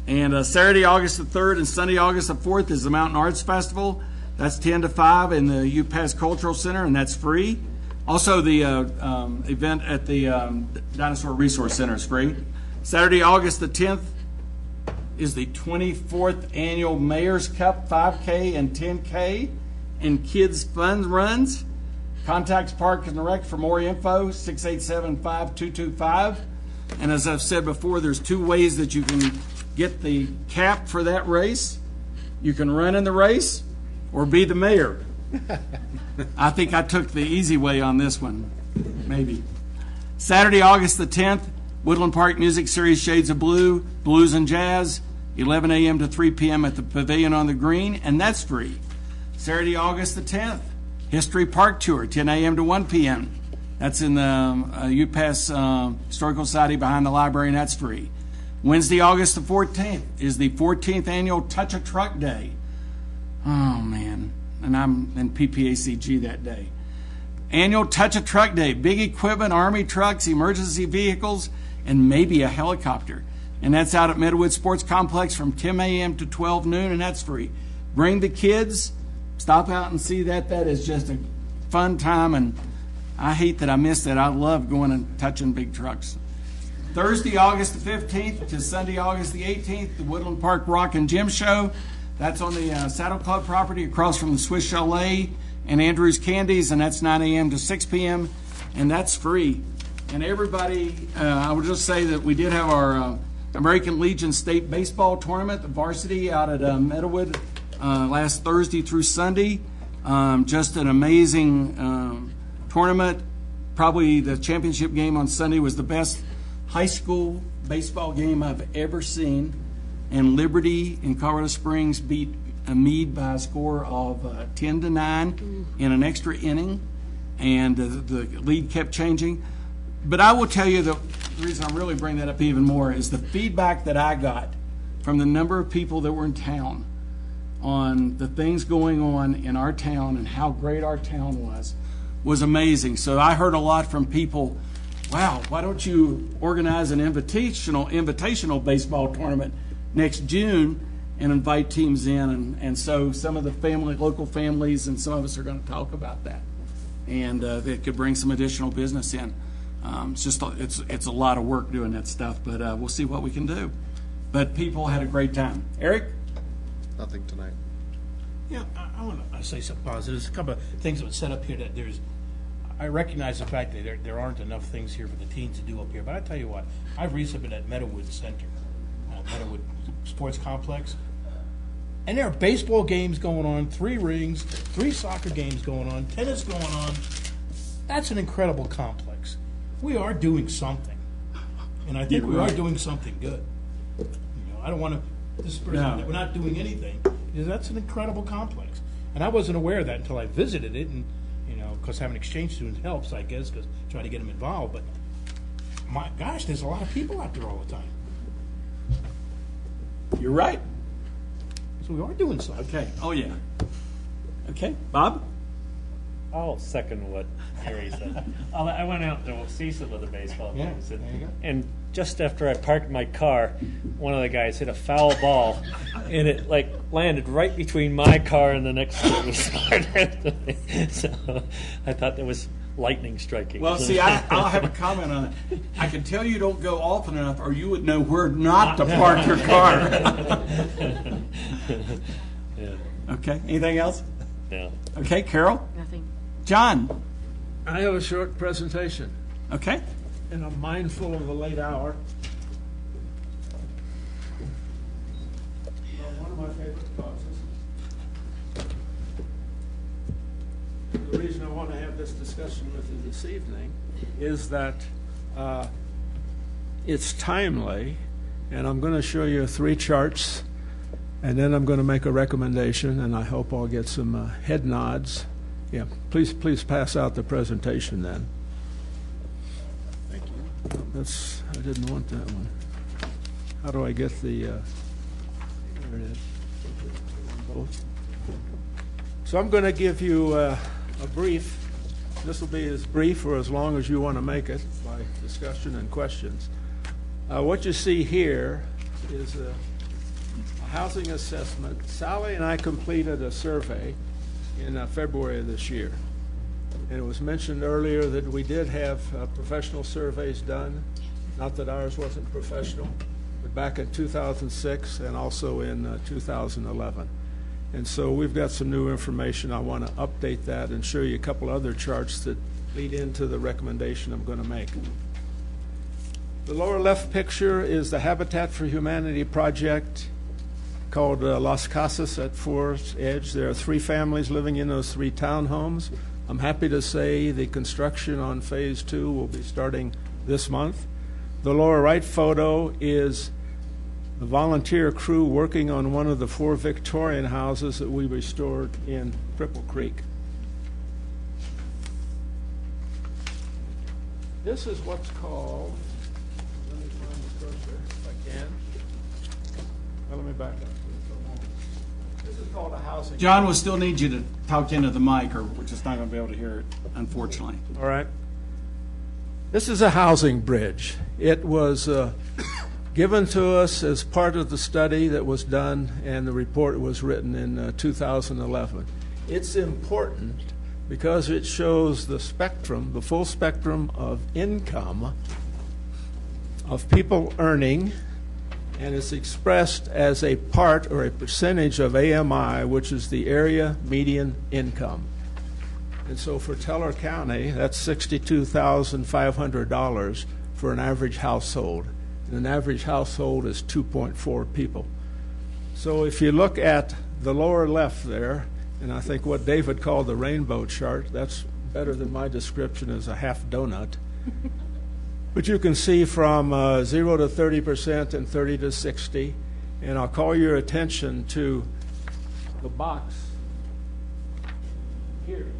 And Saturday, August the 3rd and Sunday, August the 4th is the Mountain Arts Festival. That's 10 to 5 in the UPass Cultural Center, and that's free. Also, the event at the Dinosaur Resource Center is free. Saturday, August the 10th is the 24th Annual Mayor's Cup 5K and 10K and Kids Fun Runs. Contact Park and Rec for more info, 687-5225. And as I've said before, there's 2 ways that you can get the cap for that race. You can run in the race or be the mayor. I think I took the easy way on this one, maybe. Saturday, August the 10th, Woodland Park Music Series Shades of Blue, Blues and Jazz, 11 a.m. to 3 p.m. at the Pavilion on the Green, and that's free. Saturday, August the 10th, History Park Tour, 10 a.m. to 1 p.m. That's in the UPass Historical Society behind the library, and that's free. Wednesday, August the 14th is the 14th Annual Touch a Truck Day. Oh, man. And I'm in PPACG that day. Annual Touch a Truck Day. Big equipment, Army trucks, emergency vehicles, and maybe a helicopter. And that's out at Meadowwood Sports Complex from 10 a.m. to 12 noon, and that's free. Bring the kids. Stop out and see that. That is just a fun time, and I hate that I missed that. I love going and touching big trucks. Thursday, August the 15th to Sunday, August the 18th, the Woodland Park Rock and Gym Show. That's on the Saddle Club property across from the Swiss Chalet and Andrew's Candies, and that's 9 a.m. to 6 p.m., and that's free. And everybody, I would just say that we did have our American Legion State Baseball Tournament, the varsity out at Meadowwood last Thursday through Sunday. Just an amazing tournament. Probably the championship game on Sunday was the best high school baseball game I've ever seen. And Liberty in Colorado Springs beat Meade by a score of 10-9 in an extra inning, and the lead kept changing. But I will tell you the reason I'm really bringing that up even more is the feedback that I got from the number of people that were in town on the things going on in our town and how great our town was amazing. So I heard a lot from people, wow, why don't you organize an invitational baseball tournament next June and invite teams in, and so some of the local families and some of us are going to talk about that, and it could bring some additional business in. It's a lot of work doing that stuff, but we'll see what we can do. But people had a great time. Eric? Nothing tonight. Yeah, I want to say something positive. There's a couple of things that were set up here that I recognize the fact that there aren't enough things here for the teens to do up here, but I tell you what, I've recently been at Meadowwood Center, Meadowwood Sports Complex, and there are baseball games going on, 3 rings, 3 soccer games going on, tennis going on. That's an incredible complex. We are doing something, and I think we are doing something good. I don't want to disperse that we're not doing anything, because that's an incredible complex. And I wasn't aware of that until I visited it, and, you know, because having exchange students helps, I guess, because try to get them involved. But my gosh, there's a lot of people out there all the time. You're right. So we are doing something. Okay. Oh, yeah. Okay. Bob? I'll second what Harry said. I went out to see some of the baseball games, there you go. and just after I parked my car, one of the guys hit a foul ball, and it like landed right between my car and the next one was smart. So I thought that was lightning striking. Well, see, I'll have a comment on it. I can tell you don't go often enough, or you would know where not to park your car. Yeah. Okay. Anything else? No. Okay, Carol? Nothing. John? I have a short presentation, Okay. and I'm mindful of the late hour. One of my favorite causes. The reason I want to have this discussion with you this evening is that it's timely, and I'm going to show you 3 charts, and then I'm going to make a recommendation, and I hope I'll get some head nods. Yeah, please pass out the presentation then. Thank you. I didn't want that one. How do I get the, there it is. Both. So I'm going to give you a brief. This will be as brief or as long as you want to make it by discussion and questions. What you see here is a housing assessment. Sally and I completed a survey in February of this year. And it was mentioned earlier that we did have professional surveys done. Not that ours wasn't professional, but back in 2006 and also in 2011. And so we've got some new information. I want to update that and show you a couple other charts that lead into the recommendation I'm going to make. The lower left picture is the Habitat for Humanity project called Las Casas at Forest Edge. There are 3 families living in those 3 townhomes. I'm happy to say the construction on phase 2 will be starting this month. The lower right photo is the volunteer crew working on one of the 4 Victorian houses that we restored in Cripple Creek. This is what's called, let me find the cursor if I can. Well, let me back up. This is called a housing. John, we'll still need you to talk into the mic, or we're just not going to be able to hear it, unfortunately. All right. This is a housing bridge. It was given to us as part of the study that was done, and the report was written in 2011. It's important because it shows the spectrum, the full spectrum of income of people earning, and it's expressed as a part or a percentage of AMI, which is the area median income. And so for Teller County, that's $62,500 for an average household. And an average household is 2.4 people. So if you look at the lower left there, and I think what David called the rainbow chart, that's better than my description as a half donut. But you can see from 0 to 30% and 30 to 60. And I'll call your attention to the box here.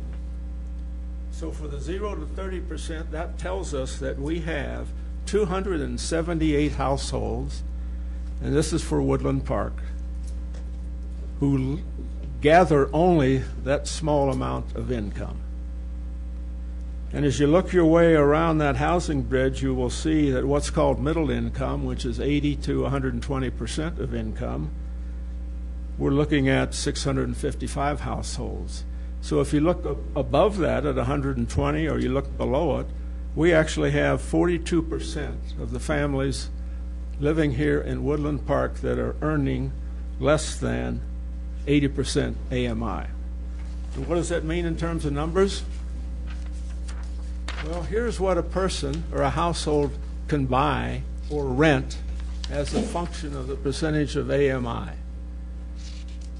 So for the 0 to 30%, that tells us that we have 278 households, and this is for Woodland Park, who gather only that small amount of income. And as you look your way around that housing bridge, you will see that what's called middle income, which is 80 to 120% of income, we're looking at 655 households. So if you look above that at 120, or you look below it, we actually have 42% of the families living here in Woodland Park that are earning less than 80% AMI. And what does that mean in terms of numbers? Well, here's what a person or a household can buy or rent as a function of the percentage of AMI.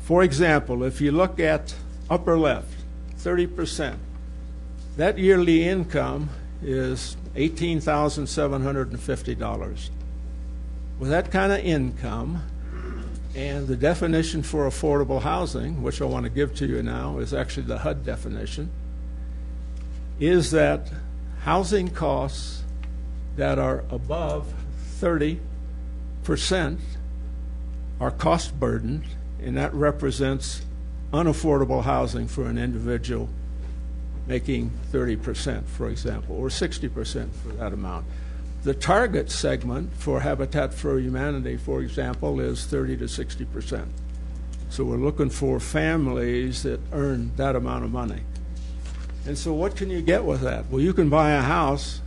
For example, if you look at upper left, 30%, that yearly income is $18,750. With that kind of income, And the definition for affordable housing, which I want to give to you now, is actually the HUD definition, is that housing costs that are above 30% are cost burdened, and that represents unaffordable housing for an individual making 30%, for example, or 60% for that amount. The target segment for Habitat for Humanity, for example, is 30 to 60%. So we're looking for families that earn that amount of money. And so what can you get with that? Well, you can buy a house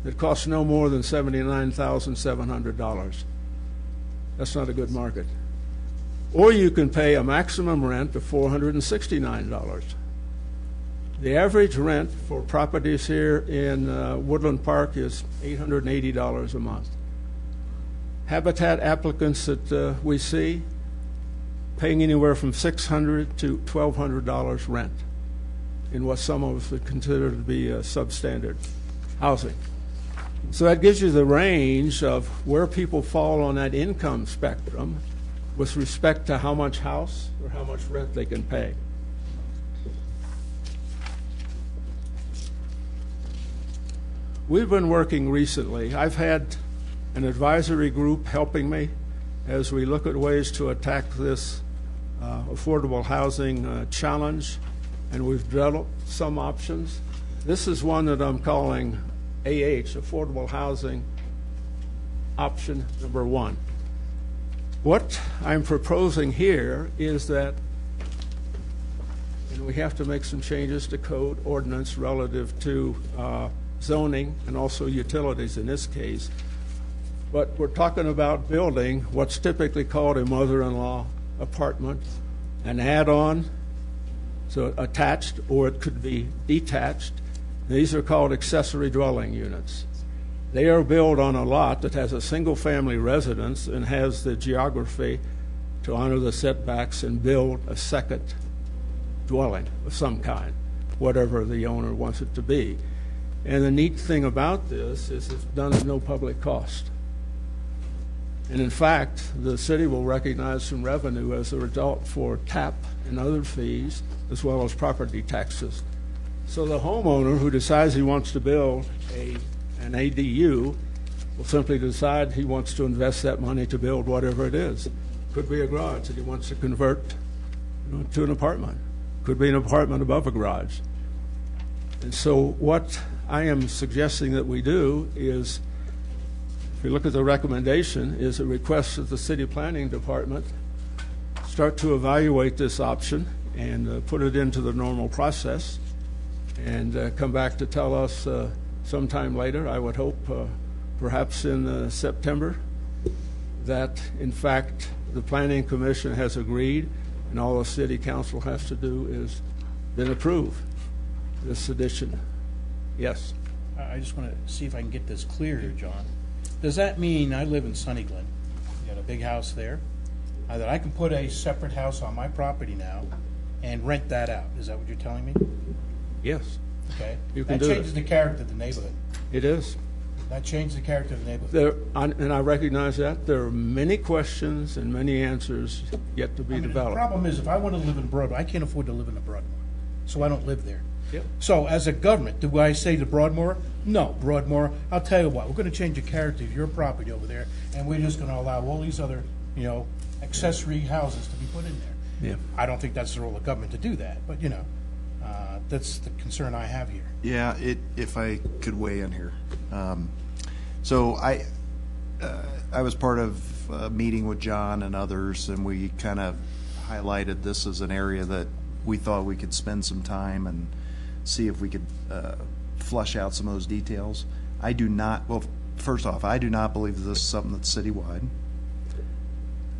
that costs no more than $79,700. That's not a good market. Or you can pay a maximum rent of $469. The average rent for properties here in Woodland Park is $880 a month. Habitat applicants that we see paying anywhere from $600 to $1,200 rent in what some of us would consider to be substandard housing. So that gives you the range of where people fall on that income spectrum with respect to how much house or how much rent they can pay. We've been working recently. I've had an advisory group helping me as we look at ways to attack this affordable housing challenge, and we've developed some options. This is one that I'm calling AH, Affordable Housing Option Number 1. What I'm proposing here is that, and we have to make some changes to code ordinance relative to zoning and also utilities in this case, but we're talking about building what's typically called a mother-in-law apartment, an add-on, so attached, or it could be detached. These are called accessory dwelling units. They are built on a lot that has a single-family residence and has the geography to honor the setbacks and build a second dwelling of some kind, whatever the owner wants it to be. And the neat thing about this is it's done at no public cost. And in fact, the city will recognize some revenue as a result for TAP and other fees, as well as property taxes. So the homeowner who decides he wants to build an ADU will simply decide he wants to invest that money to build whatever it is. Could be a garage that he wants to convert to an apartment. Could be an apartment above a garage. And so what I am suggesting that we do is, if you look at the recommendation, is a request that the city planning department start to evaluate this option and put it into the normal process and come back to tell us sometime later, I would hope perhaps in September, that in fact the Planning Commission has agreed and all the City Council has to do is then approve this addition. Yes? I just want to see if I can get this clear here, John. Does that mean I live in Sunny Glen, got a big house there, that I can put a separate house on my property now and rent that out? Is that what you're telling me? Yes. Okay. You can that do changes it. the character of the neighborhood. It is. That changes the character of the neighborhood. And I recognize that. There are many questions and many answers yet to be developed. The problem is, if I want to live in Broadmoor, I can't afford to live in the Broadmoor, so I don't live there. Yep. So as a government, do I say to Broadmoor, no, Broadmoor, I'll tell you what, we're going to change the character of your property over there, and we're just going to allow all these other, accessory houses to be put in there. Yeah. I don't think that's the role of government to do that, but, that's the concern I have here. Yeah, if I could weigh in here. So I was part of a meeting with John and others, and we kind of highlighted this as an area that we thought we could spend some time and see if we could flush out some of those details. I do not, well, first off, I do not believe that this is something that's citywide.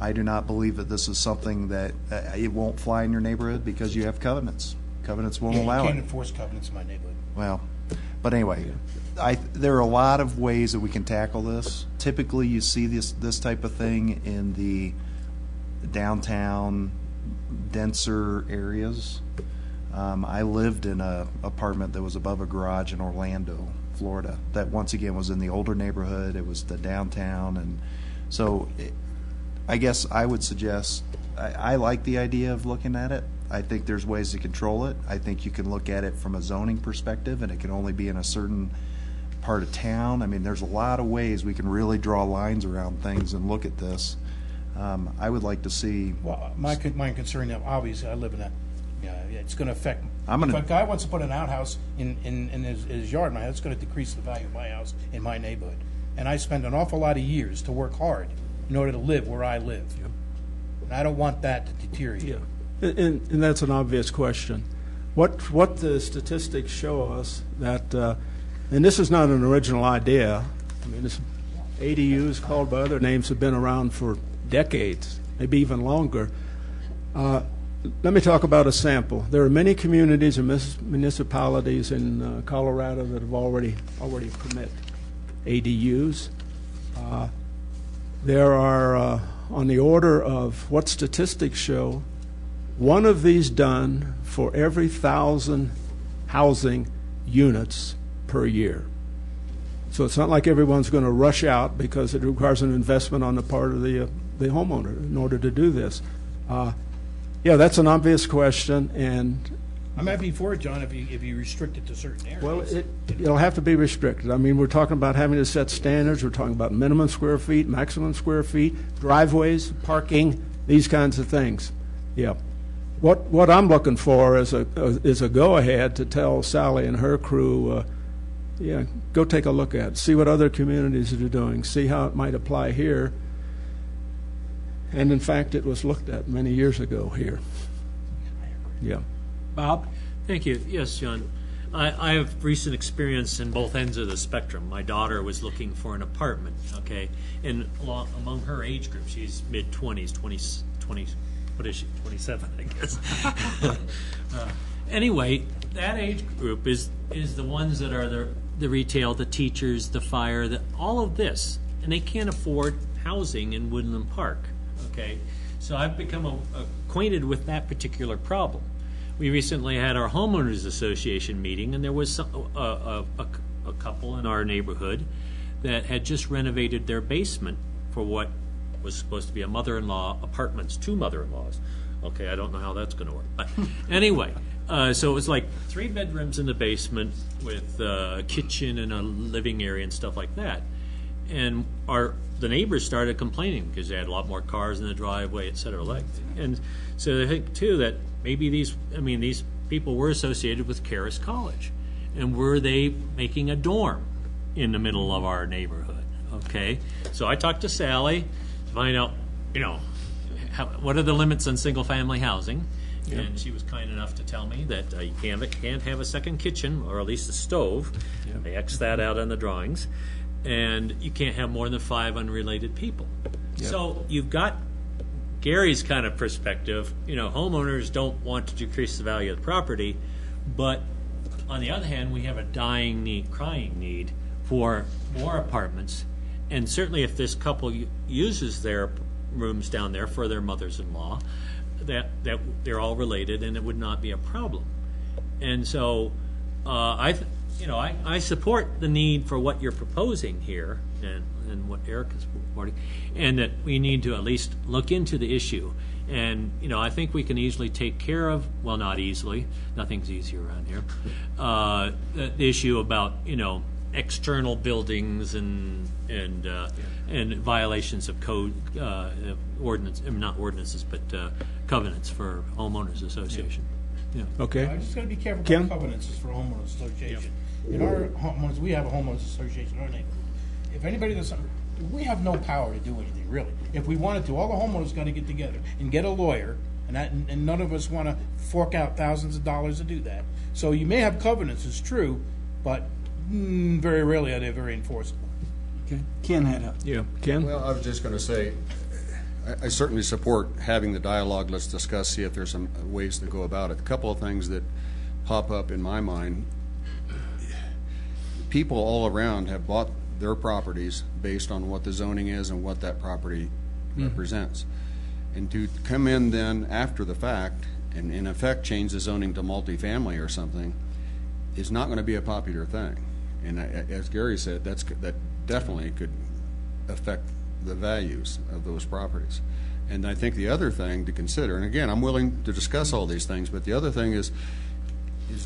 I do not believe that this is something that it won't fly in your neighborhood because you have covenants. Covenants won't allow it. You can't enforce covenants in my neighborhood. Well, but anyway, there are a lot of ways that we can tackle this. Typically, you see this type of thing in the downtown, denser areas. I lived in an apartment that was above a garage in Orlando, Florida. That once again was in the older neighborhood. It was the downtown, and so I guess I would suggest, I like the idea of looking at it. I think there's ways to control it. I think you can look at it from a zoning perspective, and it can only be in a certain part of town. I mean, there's a lot of ways we can really draw lines around things and look at this. I would like to see. Well, my concern now, obviously, I live in a, it's going to affect. If a guy wants to put an outhouse in his yard, it's going to decrease the value of my house in my neighborhood. And I spend an awful lot of years to work hard in order to live where I live. Yep. And I don't want that to deteriorate. Yeah. And that's an obvious question. What the statistics show us that, and this is not an original idea. I mean, this ADUs, called by other names, have been around for decades, maybe even longer. Let me talk about a sample. There are many communities and municipalities in Colorado that have already permit ADUs. There are on the order of what statistics show, one of these done for every 1,000 housing units per year. So it's not like everyone's going to rush out because it requires an investment on the part of the homeowner in order to do this. Yeah, that's an obvious question, and I might be for it, John, if you restrict it to certain areas. well, it'll have to be restricted. I mean, we're talking about having to set standards. We're talking about minimum square feet, maximum square feet, driveways, parking, these kinds of things. Yeah. What I'm looking for is a go-ahead to tell Sally and her crew, yeah, go take a look at it, see what other communities are doing, see how it might apply here. And in fact, it was looked at many years ago here. Yeah. Bob? Thank you. Yes, John. I have recent experience in both ends of the spectrum. My daughter was looking for an apartment, okay, and among her age group, she's mid-20s, 20, what is she, 27, I guess. Anyway, that age group is the ones that are the retail, the teachers, the fire, all of this, and they can't afford housing in Woodland Park, okay? So I've become acquainted with that particular problem. We recently had our homeowners association meeting, and there was a couple in our neighborhood that had just renovated their basement for what was supposed to be a mother-in-law apartments, 2 mother-in-laws. Okay, I don't know how that's going to work. But anyway, so it was like 3 bedrooms in the basement with a kitchen and a living area and stuff like that. And the neighbors started complaining because they had a lot more cars in the driveway, et cetera. And so they think, too, that maybe these people were associated with Karis College. And were they making a dorm in the middle of our neighborhood? Okay? So I talked to Sally to find out, what are the limits on single-family housing? Yep. And she was kind enough to tell me that you can't have a second kitchen, or at least a stove. Yep. They X that out on the drawings. And you can't have more than 5 unrelated people. Yep. So you've got Gary's kind of perspective. Homeowners don't want to decrease the value of the property, but on the other hand, we have a crying need for more apartments. And certainly if this couple uses their rooms down there for their mothers-in-law, that they're all related and it would not be a problem. And so I support the need for what you're proposing here and what Eric is supporting, and that we need to at least look into the issue. And, I think we can easily take care of, well, not easily, nothing's easy around here, the issue about, external buildings and violations of code, not ordinances, but covenants for homeowners association. Yeah. Okay. I just got to be careful Kim? about covenants for homeowners association. Yep. In our homeowners, we have a homeowners association in our neighborhood. If anybody does something, we have no power to do anything, really. If we wanted to, all the homeowners got to get together and get a lawyer, and none of us want to fork out thousands of dollars to do that. So you may have covenants, it's true, but very rarely are they very enforceable. Okay. Ken had up. Yeah. Ken? Well, I was just going to say, I certainly support having the dialogue. Let's discuss, see if there's some ways to go about it. A couple of things that pop up in my mind. People all around have bought their properties based on what the zoning is and what that property represents. And to come in then after the fact and in effect change the zoning to multifamily or something is not going to be a popular thing. And as Gary said, that definitely could affect the values of those properties. And I think the other thing to consider, and again, I'm willing to discuss all these things, but the other thing is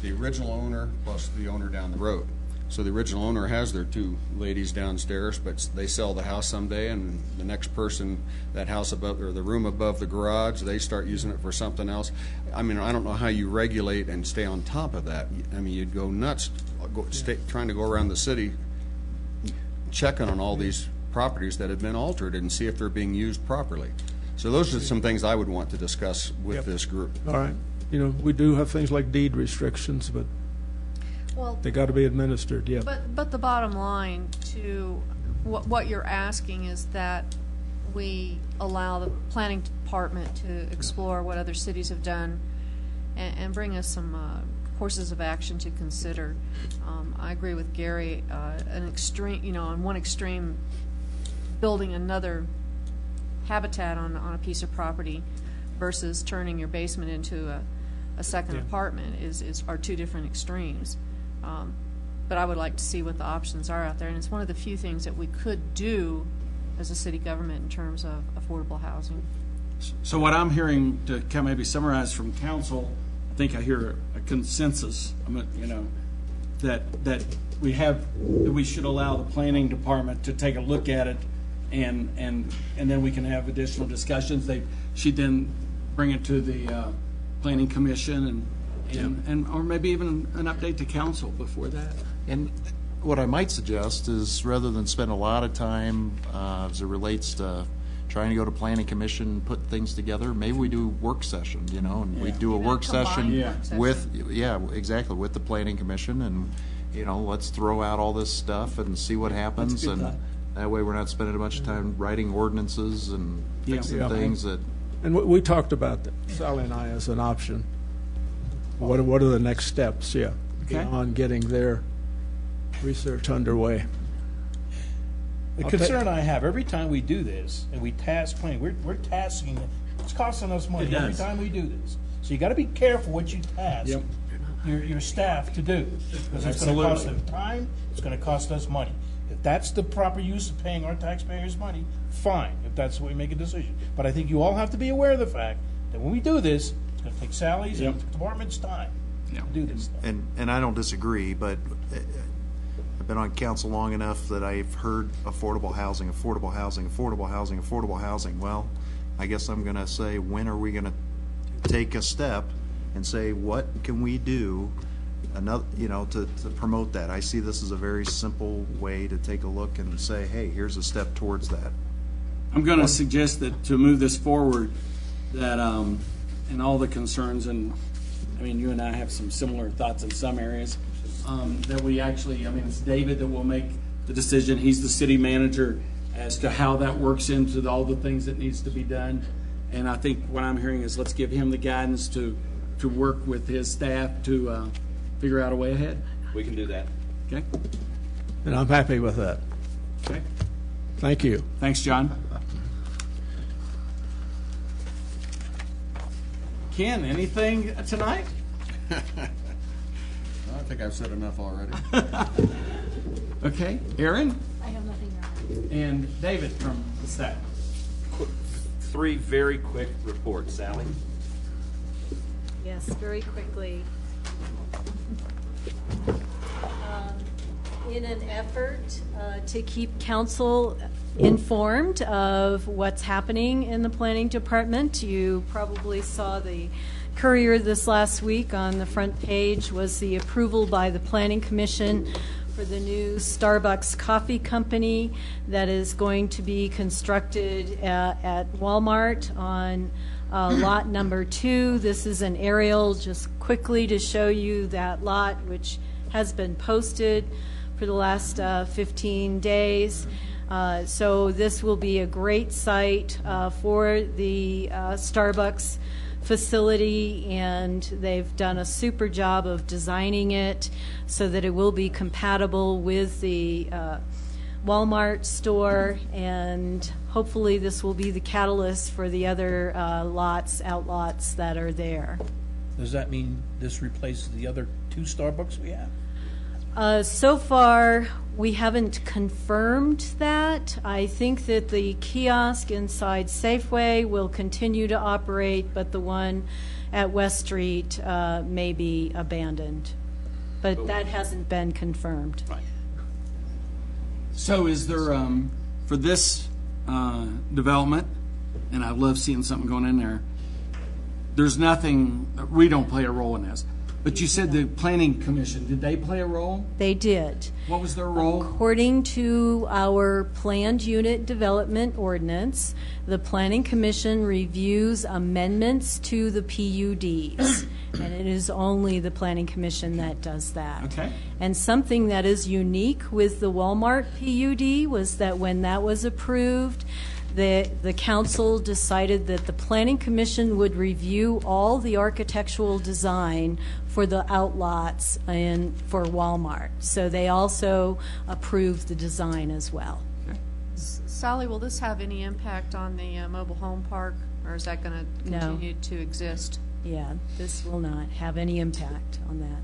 the original owner plus the owner down the road. So the original owner has their two ladies downstairs, but they sell the house someday, and the next person, that house above, or the room above the garage, they start using it for something else. I mean, I don't know how you regulate and stay on top of that. I mean, you'd go nuts trying to go around the city checking on all these properties that have been altered and see if they're being used properly. So those are some things I would want to discuss with this group. All right. You know, we do have things like deed restrictions, but Well, they got to be administered, yeah. but the bottom line to what you're asking is that we allow the planning department to explore what other cities have done and bring us some courses of action to consider. I agree with Gary. An extreme, you know, on one extreme, building another habitat on a piece of property versus turning your basement into a second apartment are two different extremes. But I would like to see what the options are out there, and it's one of the few things that we could do as a city government in terms of affordable housing. So what I'm hearing, to kind of maybe summarize from council, I think I hear a consensus, you know, that we should allow the planning department to take a look at it, and then we can have additional discussions. She'd then bring it to the planning commission and or maybe even an update to council before that. And what I might suggest is, rather than spend a lot of time as it relates to trying to go to planning commission, put things together, maybe we do work session, you know, and we do a work session with, exactly, with the planning commission, and, you know, let's throw out all this stuff and see what happens, and that way we're not spending a bunch of time writing ordinances and fixing things that. And we talked about that, Sally and I, as an option. What are the next steps, on getting their research underway? The concern I have, every time we do this, and we task planning, we're tasking, it's costing us money every time we do this. So you gotta be careful what you task your staff to do. Because it's gonna cost them time, it's gonna cost us money. If that's the proper use of paying our taxpayers' money, fine, if that's what we make a decision. But I think you all have to be aware of the fact that when we do this, it's gonna take Sally's and the department's time to do this stuff. And I don't disagree, but I've been on council long enough that I've heard affordable housing, affordable housing, affordable housing, affordable housing. Well, I guess I'm going to say, when are we going to take a step and say, what can we do, another, you know, to promote that? I see this as a very simple way to take a look and say, hey, here's a step towards that. I'm going to suggest that to move this forward, that in all the concerns, and I mean, you and I have some similar thoughts in some areas, that we actually, I mean, it's David that will make the decision. He's the city manager as to how that works into all the things that needs to be done. And I think what I'm hearing is, let's give him the guidance to work with his staff to figure out a way ahead. We can do that. Okay. And I'm happy with that. Okay. Thank you. Thanks, John. Ken, anything tonight? I think I've said enough already. Okay. Aaron? I have nothing. And David from the staff. Three very quick reports. Sally? Yes, very quickly. In an effort to keep council informed of what's happening in the planning department, you probably saw the Courier this last week. On the front page was the approval by the Planning Commission for the new Starbucks coffee company that is going to be constructed at Walmart on lot number 2. This is an aerial just quickly to show you that lot, which has been posted for the last 15 days. So this will be a great site for the Starbucks facility, and they've done a super job of designing it so that it will be compatible with the Walmart store, and hopefully this will be the catalyst for the other outlots that are there. Does that mean this replaces the other 2 Starbucks we have? So far, we haven't confirmed that. I think that the kiosk inside Safeway will continue to operate, but the one at West Street may be abandoned. But that hasn't been confirmed. Right. So is there, for this development, and I love seeing something going in there, there's nothing, we don't play a role in this. But you said the Planning Commission, did they play a role? They did. What was their role? According to our planned unit development ordinance, the Planning Commission reviews amendments to the PUDs. And it is only the Planning Commission that does that. Okay. And something that is unique with the Walmart PUD was that when that was approved, the council decided that the Planning Commission would review all the architectural design for the outlots and for Walmart. So they also approved the design as well. Sally, will this have any impact on the mobile home park, or is that going to continue to exist? Yeah, this will not have any impact on that.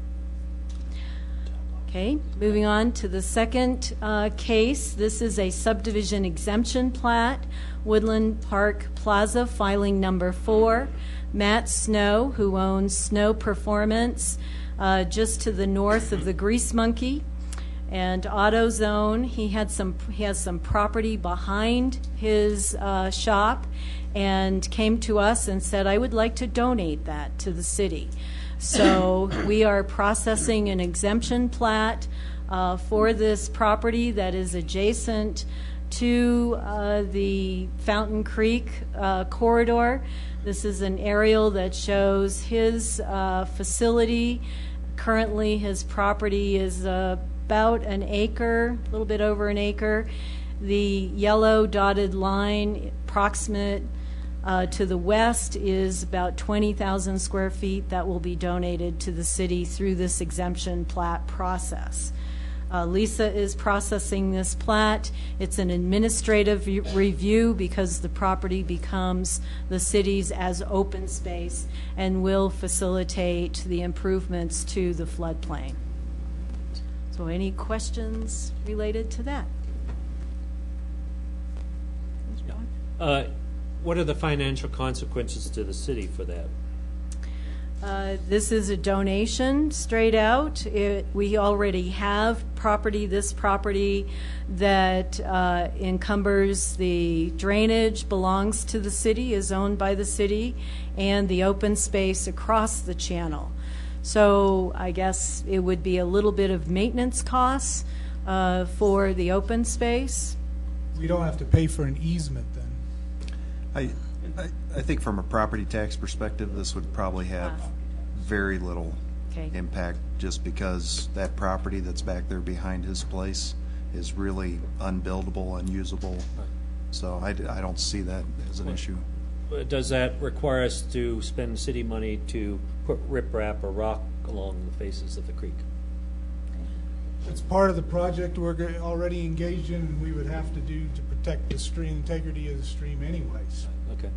Okay, moving on to the second case. This is a subdivision exemption plat, Woodland Park Plaza, filing number 4. Matt Snow, who owns Snow Performance, just to the north of the Grease Monkey, and AutoZone. He has some property behind his shop, and came to us and said, "I would like to donate that to the city." So we are processing an exemption plat for this property that is adjacent to the Fountain Creek corridor. This is an aerial that shows his facility. Currently, his property is about an acre, a little bit over an acre. The yellow dotted line approximate to the west is about 20,000 square feet that will be donated to the city through this exemption plat process. Lisa is processing this plat. It's an administrative review because the property becomes the city's as open space and will facilitate the improvements to the floodplain. So any questions related to that? What are the financial consequences to the city for that? This is a donation straight out. We already have this property that encumbers the drainage, belongs to the city, is owned by the city, and the open space across the channel. So I guess it would be a little bit of maintenance costs for the open space. We don't have to pay for an easement then. I think from a property tax perspective, this would probably have very little impact, just because that property that's back there behind his place is really unbuildable, unusable. So I don't see that as an issue. Does that require us to spend city money to put riprap or rock along the faces of the creek? It's part of the project we're already engaged in, and we would have to do to protect the stream, integrity of the stream anyways. Okay.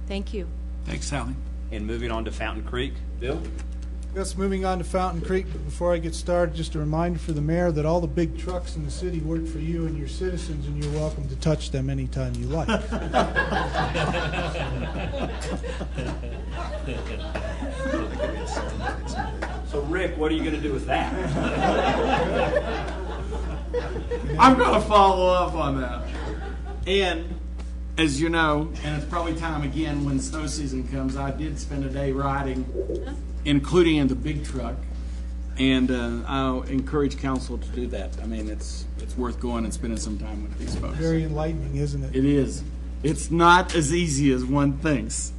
Thank you. Thanks, Sally. And moving on to Fountain Creek, Bill? Yes, moving on to Fountain Creek, but before I get started, just a reminder for the mayor that all the big trucks in the city work for you and your citizens, and you're welcome to touch them anytime you like. So, Rick, what are you going to do with that? I'm going to follow up on that. And as you know, and it's probably time again when snow season comes, I did spend a day riding, including in the big truck. And I'll encourage council to do that. I mean, it's worth going and spending some time with these folks. Very enlightening, isn't it? It is. It's not as easy as one thinks.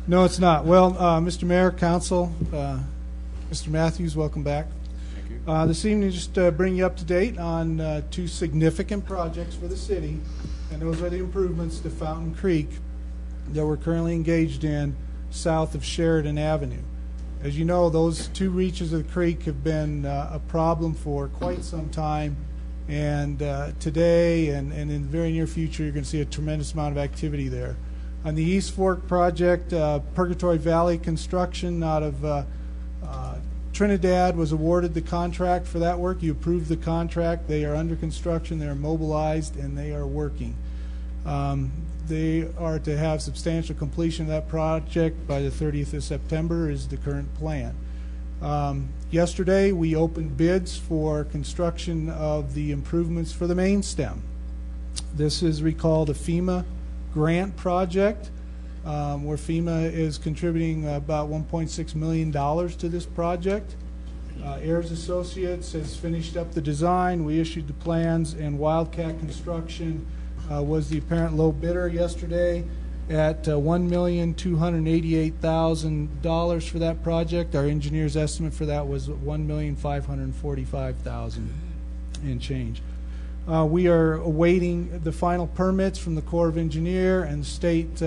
No, it's not. Well, Mr. Mayor, Council, Mr. Matthews, welcome back. Thank you. This evening, just bring you up to date on 2 significant projects for the city, and those are the improvements to Fountain Creek that we're currently engaged in south of Sheridan Avenue. As you know, those 2 reaches of the creek have been a problem for quite some time, and today and in the very near future, you're going to see a tremendous amount of activity there. On the East Fork project, Purgatory Valley construction out of Trinidad was awarded the contract for that work. You approved the contract. They are under construction, they are mobilized, and they are working. They are to have substantial completion of that project by the 30th of September is the current plan. Yesterday, we opened bids for construction of the improvements for the main stem. This is recalled a FEMA grant project, where FEMA is contributing about $1.6 million to this project. Ayers Associates has finished up the design. We issued the plans, and Wildcat Construction was the apparent low bidder yesterday at $1,288,000 for that project. Our engineer's estimate for that was $1,545,000 and change. We are awaiting the final permits from the Corps of Engineer and state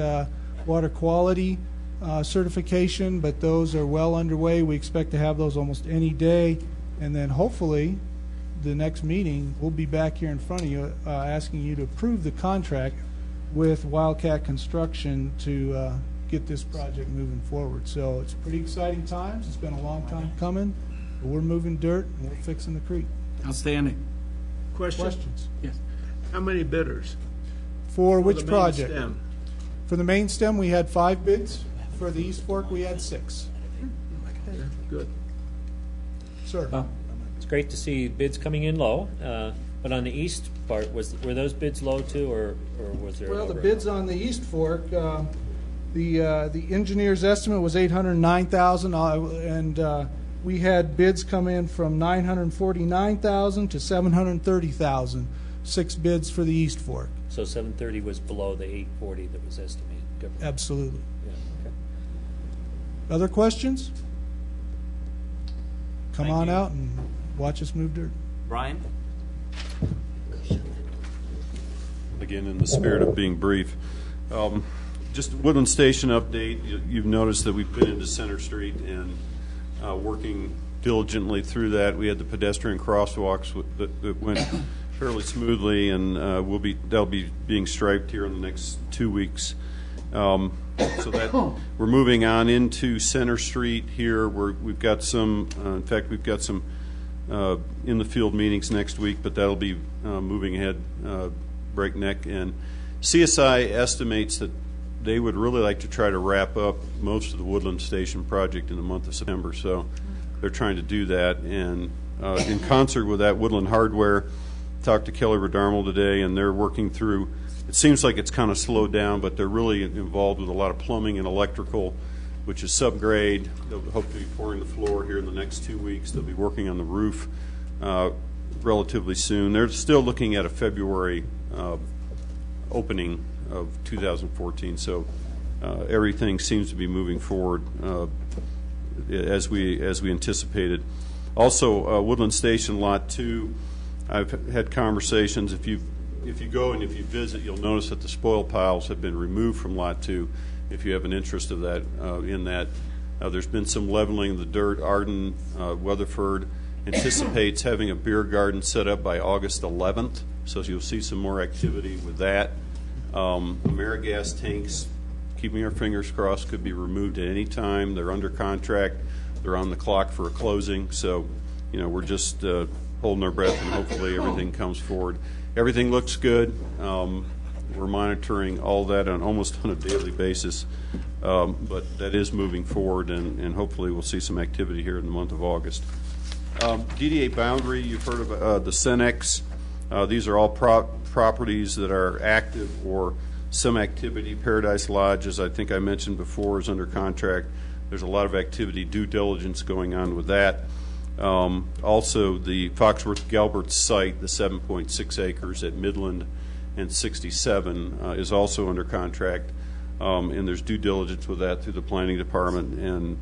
water quality certification, but those are well underway. We expect to have those almost any day, and then hopefully the next meeting we'll be back here in front of you asking you to approve the contract with Wildcat Construction to get this project moving forward. So it's pretty exciting times. It's been a long time coming, but we're moving dirt and we're fixing the creek. Outstanding. Questions? Yes. How many bidders? For which the main project? stem? For the main stem, we had 5 bids. For the East Fork, we had 6. Good. Sir. It's great to see bids coming in low, but on the east part, were those bids low too, or was there? Well, the bids on the East Fork, the engineer's estimate was $809,000, and we had bids come in from $949,000 to $730,000. 6 bids for the East Fork. So 730 was below the 840 that was estimated. Good. Absolutely. Yeah, okay. Other questions? Come Thank on you. out and watch us move dirt. Brian? Again, in the spirit of being brief, just Woodland Station update. You've noticed that we've been into Center Street and working diligently through that. We had the pedestrian crosswalks that went fairly smoothly, and they'll be being striped here in the next 2 weeks. So that we're moving on into Center Street here. We've got some. In fact, we've got some in the field meetings next week, but that'll be moving ahead breakneck. And CSI estimates that they would really like to try to wrap up most of the Woodland Station project in the month of September. So they're trying to do that, and in concert with that, Woodland Hardware talked to Kelly Radarmal today, and they're working through. It seems like it's kind of slowed down, but they're really involved with a lot of plumbing and electrical, which is subgrade. They'll hope to be pouring the floor here in the next 2 weeks. They'll be working on the roof relatively soon. They're still looking at a February opening of 2014. So everything seems to be moving forward as we anticipated. Also, Woodland Station Lot 2. I've had conversations. If you go and if you visit, you'll notice that the spoil piles have been removed from Lot 2. If you have an interest of that, in that, there's been some leveling of the dirt. Arden Weatherford anticipates having a beer garden set up by August 11th, so you'll see some more activity with that. AmeriGas tanks, keeping our fingers crossed, could be removed at any time. They're under contract. They're on the clock for a closing, so we're just holding our breath, and hopefully everything comes forward. Everything looks good. We're monitoring all that almost on a daily basis, but that is moving forward, and hopefully we'll see some activity here in the month of August. DDA boundary, you've heard of the Cenex. These are all properties that are active or some activity. Paradise Lodge, as I think I mentioned before, is under contract. There's a lot of activity, due diligence going on with that. Also, the Foxworth-Galbert site, the 7.6 acres at Midland and 67, is also under contract, and there's due diligence with that through the planning department, and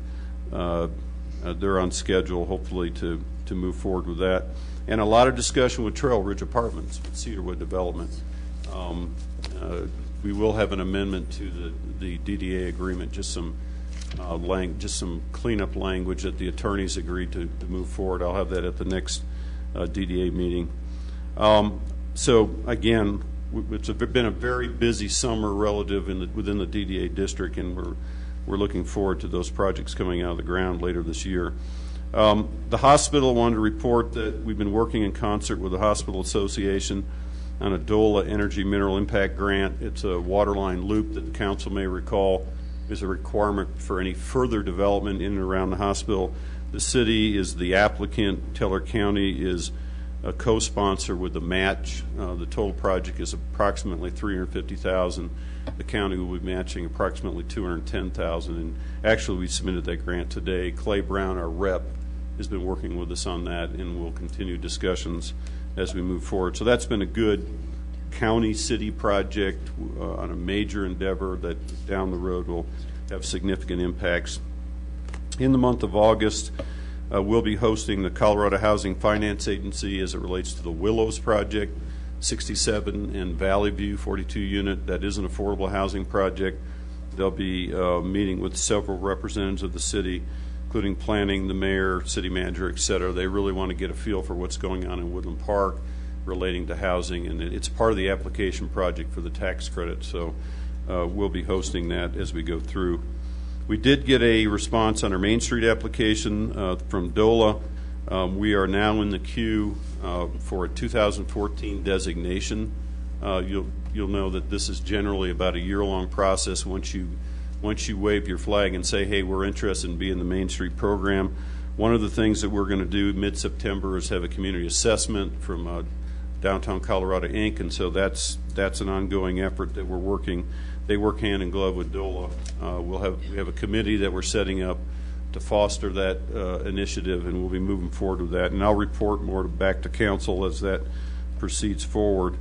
they're on schedule, hopefully, to move forward with that. And a lot of discussion with Trail Ridge Apartments, with Cedarwood Development. We will have an amendment to the DDA agreement, just some cleanup language that the attorneys agreed to move forward. I'll have that at the next DDA meeting. So again, it's been a very busy summer within the DDA district, and we're looking forward to those projects coming out of the ground later this year. The hospital wanted to report that we've been working in concert with the Hospital Association on a DOLA Energy Mineral Impact Grant. It's a waterline loop that the council may recall is a requirement for any further development in and around the hospital. The city is the applicant. Teller County is a co-sponsor with the match. The total project is approximately $350,000. The county will be matching approximately $210,000. And actually, we submitted that grant today. Clay Brown, our rep, has been working with us on that, and we'll continue discussions as we move forward. So that's been a good county-city project on a major endeavor that down the road will have significant impacts. In the month of August, we'll be hosting the Colorado Housing Finance Agency as it relates to the Willows project, 67 in Valley View, 42 unit. That is an affordable housing project. They'll be meeting with several representatives of the city, including planning, the mayor, city manager, et cetera. They really want to get a feel for what's going on in Woodland Park relating to housing, and it's part of the application project for the tax credit. So we'll be hosting that as we go through. We did get a response on our Main Street application from DOLA. We are now in the queue for a 2014 designation. You'll know that this is generally about a year-long process. Once you wave your flag and say, hey, we're interested in being the Main Street program, one of the things that we're going to do mid-September is have a community assessment from Downtown Colorado Inc., and so that's an ongoing effort that we're working. They work hand in glove with DOLA. We have a committee that we're setting up to foster that initiative, and we'll be moving forward with that. And I'll report more back to council as that proceeds forward.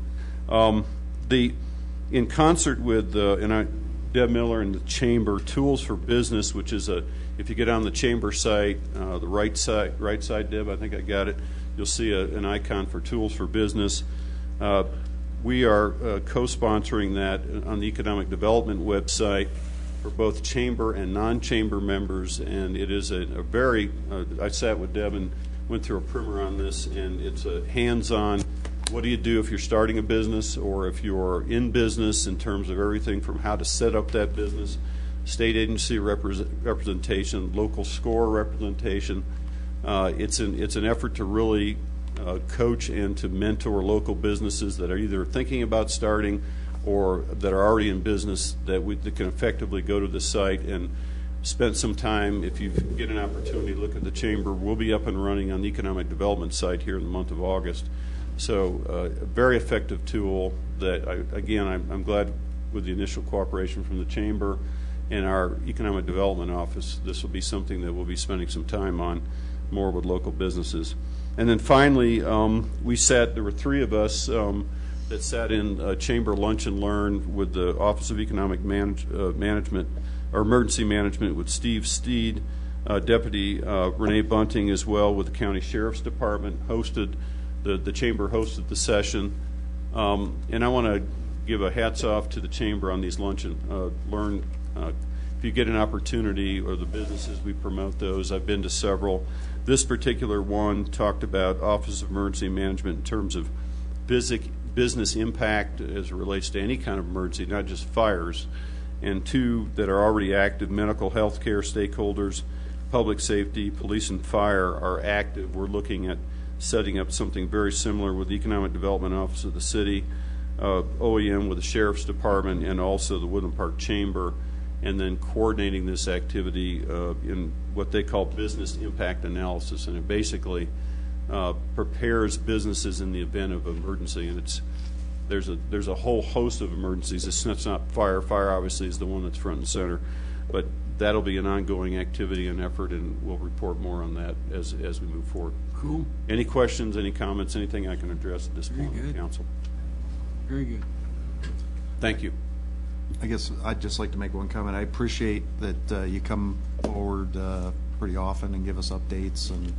In concert with Deb Miller and the Chamber, Tools for Business, which is if you get on the Chamber site, the right side, Deb, I think I got it. You'll see an icon for Tools for Business. We are co-sponsoring that on the Economic Development website for both Chamber and non-Chamber members, and it is a very, I sat with Deb and went through a primer on this, and it's a hands-on, what do you do if you're starting a business or if you're in business in terms of everything from how to set up that business, state agency representation, local score representation. It's an effort to really coach and to mentor local businesses that are either thinking about starting or that are already in business that can effectively go to the site and spend some time. If you get an opportunity to look at the Chamber, we'll be up and running on the Economic Development site here in the month of August. So a very effective tool that, I'm glad with the initial cooperation from the Chamber and our Economic Development Office, this will be something that we'll be spending some time on more with local businesses. And then finally, there were three of us that sat in Chamber Lunch and Learn with the Office of Economic Management, or Emergency Management, with Steve Steed, Deputy Renee Bunting, as well with the County Sheriff's Department. The Chamber hosted the session. And I want to give a hats off to the Chamber on these Lunch and Learn. If you get an opportunity, or the businesses, we promote those. I've been to several. This particular one talked about Office of Emergency Management in terms of business impact as it relates to any kind of emergency, not just fires. And two that are already active, medical health care stakeholders, public safety, police and fire are active. We're looking at setting up something very similar with the Economic Development Office of the city, OEM with the Sheriff's Department, and also the Woodland Park Chamber, and then coordinating this activity in what they call business impact analysis. And it basically prepares businesses in the event of emergency. And there's a whole host of emergencies. It's not fire. Fire obviously is the one that's front and center. But that'll be an ongoing activity and effort, and we'll report more on that as we move forward. Cool. Any questions, any comments, anything I can address at this point, Council? Very good. Thank you. I guess I'd just like to make one comment. I appreciate that you come forward pretty often and give us updates, and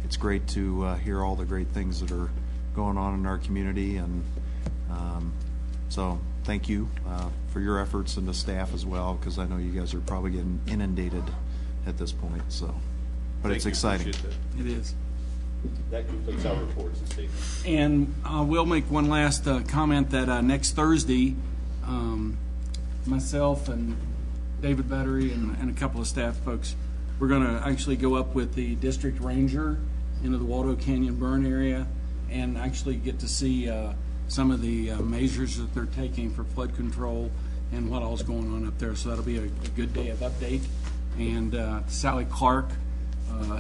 it's great to hear all the great things that are going on in our community. And so thank you for your efforts, and the staff as well, because I know you guys are probably getting inundated at this point. So, but it's exciting. It is. That completes our reports this evening. And we'll make one last comment that next Thursday, myself and David Battery and a couple of staff folks We're going to actually go up with the district ranger into the Waldo Canyon burn area and actually get to see some of the measures that they're taking for flood control and what all's going on up there. So that'll be a good day of update. And Sally Clark,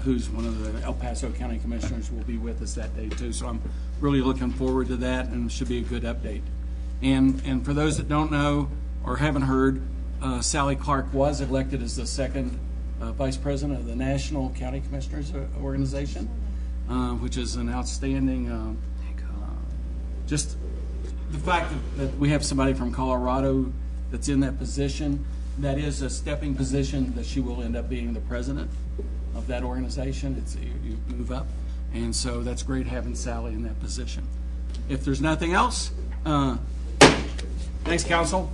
who's one of the El Paso County Commissioners, will be with us that day too. So I'm really looking forward to that, and it should be a good update. And for those that don't know or haven't heard, Sally Clark was elected as the second vice president of the National County Commissioners Organization, which is an outstanding, just the fact that we have somebody from Colorado that's in that position. That is a stepping position that she will end up being the president of that organization. It's you move up, and so that's great having Sally in that position. If there's nothing else, thanks, Council.